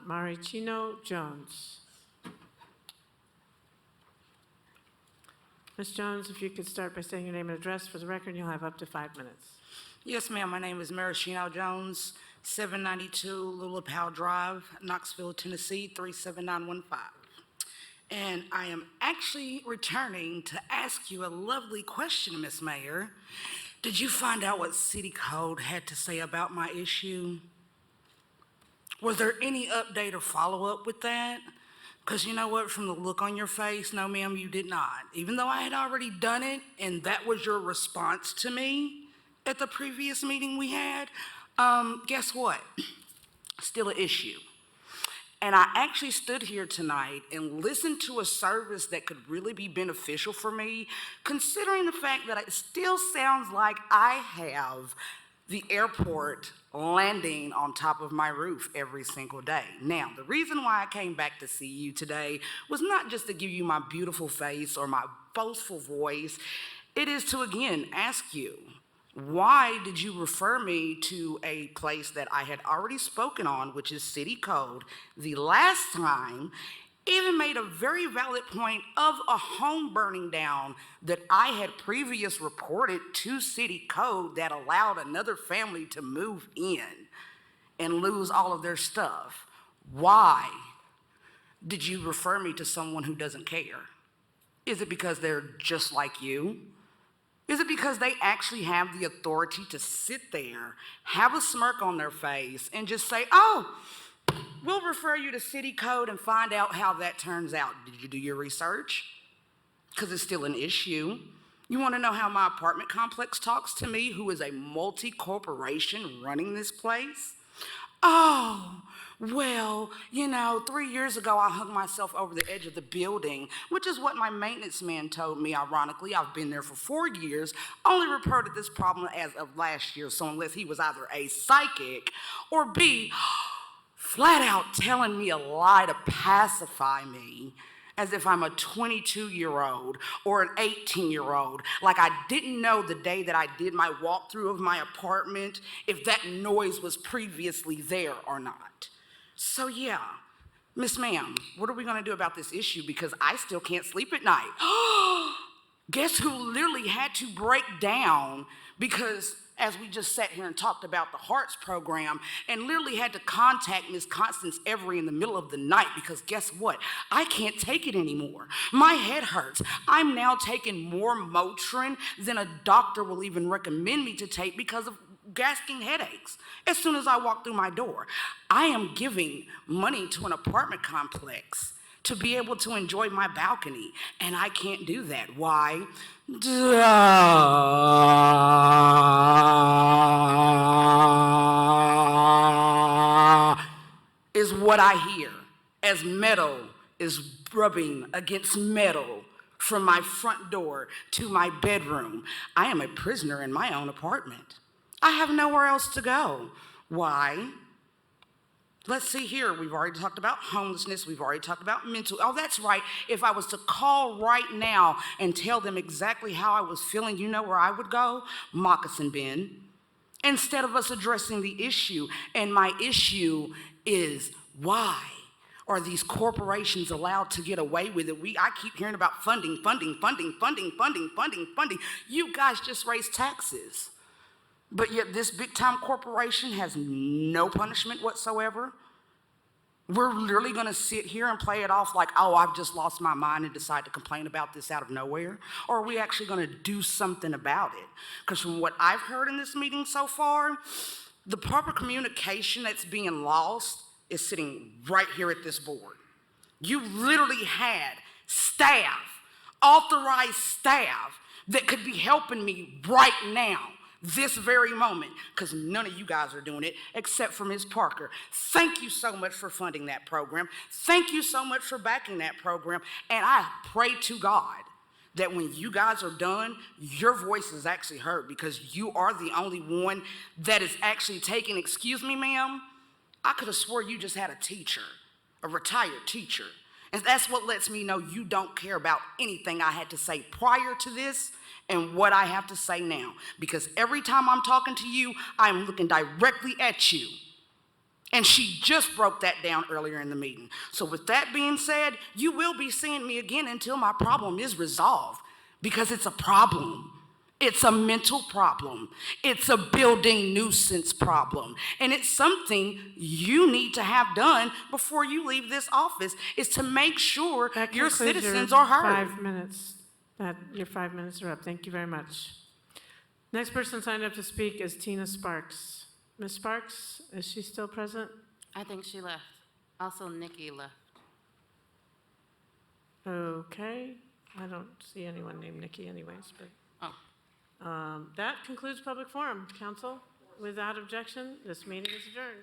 Maricino Jones. Ms. Jones, if you could start by saying your name and address for the record, you'll have up to 5 minutes. Yes, ma'am. My name is Maricino Jones, 792 Lula Powell Drive, Knoxville, Tennessee, 37915. And I am actually returning to ask you a lovely question, Miss Mayor. Did you find out what City Code had to say about my issue? Was there any update or follow-up with that? Because you know what, from the look on your face, no ma'am, you did not. Even though I had already done it, and that was your response to me at the previous meeting we had, guess what? Still an issue. And I actually stood here tonight and listened to a service that could really be beneficial for me, considering the fact that it still sounds like I have the airport landing on top of my roof every single day. Now, the reason why I came back to see you today was not just to give you my beautiful face or my boastful voice. It is to, again, ask you, why did you refer me to a place that I had already spoken on, which is City Code, the last time, even made a very valid point of a home burning down that I had previous reported to City Code that allowed another family to move in and lose all of their stuff? Why did you refer me to someone who doesn't care? Is it because they're just like you? Is it because they actually have the authority to sit there, have a smirk on their face, and just say, oh, we'll refer you to City Code and find out how that turns out? Did you do your research? Because it's still an issue. You want to know how my apartment complex talks to me, who is a multi-corporation running this place? Oh, well, you know, 3 years ago I hung myself over the edge of the building, which is what my maintenance man told me. Ironically, I've been there for 4 years, only reported this problem as of last year, so unless he was either A, psychic, or B, flat out telling me a lie to pacify me, as if I'm a 22-year-old or an 18-year-old, like I didn't know the day that I did my walkthrough of my apartment if that noise was previously there or not. So yeah, Miss Ma'am, what are we gonna do about this issue? Because I still can't sleep at night. Guess who literally had to break down because, as we just sat here and talked about the Hearts program, and literally had to contact Miss Constance Every in the middle of the night because guess what? I can't take it anymore. My head hurts. I'm now taking more Motrin than a doctor will even recommend me to take because of gasping headaches as soon as I walk through my door. I am giving money to an apartment complex to be able to enjoy my balcony, and I can't do that. Why? Is what I hear as metal is rubbing against metal from my front door to my bedroom. I am a prisoner in my own apartment. I have nowhere else to go. Why? Let's see here, we've already talked about homelessness, we've already talked about mental, oh, that's right. If I was to call right now and tell them exactly how I was feeling, you know where I would go? Moccasin bin. Instead of us addressing the issue, and my issue is why are these corporations allowed to get away with it? I keep hearing about funding. You guys just raised taxes. But yet this big time corporation has no punishment whatsoever. We're literally gonna sit here and play it off like, oh, I've just lost my mind and decide to complain about this out of nowhere? Or are we actually gonna do something about it? Because from what I've heard in this meeting so far, the proper communication that's being lost is sitting right here at this board. You literally had staff, authorized staff, that could be helping me right now, this very moment, because none of you guys are doing it except for Ms. Parker. Thank you so much for funding that program. Thank you so much for backing that program. And I pray to God that when you guys are done, your voice is actually heard, because you are the only one that is actually taking, excuse me, ma'am, I could have swore you just had a teacher, a retired teacher. And that's what lets me know you don't care about anything I had to say prior to this and what I have to say now. Because every time I'm talking to you, I'm looking directly at you. And she just broke that down earlier in the meeting. So with that being said, you will be seeing me again until my problem is resolved, because it's a problem. It's a mental problem. It's a building nuisance problem. And it's something you need to have done before you leave this office, is to make sure your citizens are heard. 5 minutes. Your 5 minutes are up. Thank you very much. Next person signed up to speak is Tina Sparks. Ms. Sparks, is she still present? I think she left. Also, Nikki left. Okay. I don't see anyone named Nikki anyways, but. Oh. That concludes public forum. Council, without objection, this meeting is adjourned.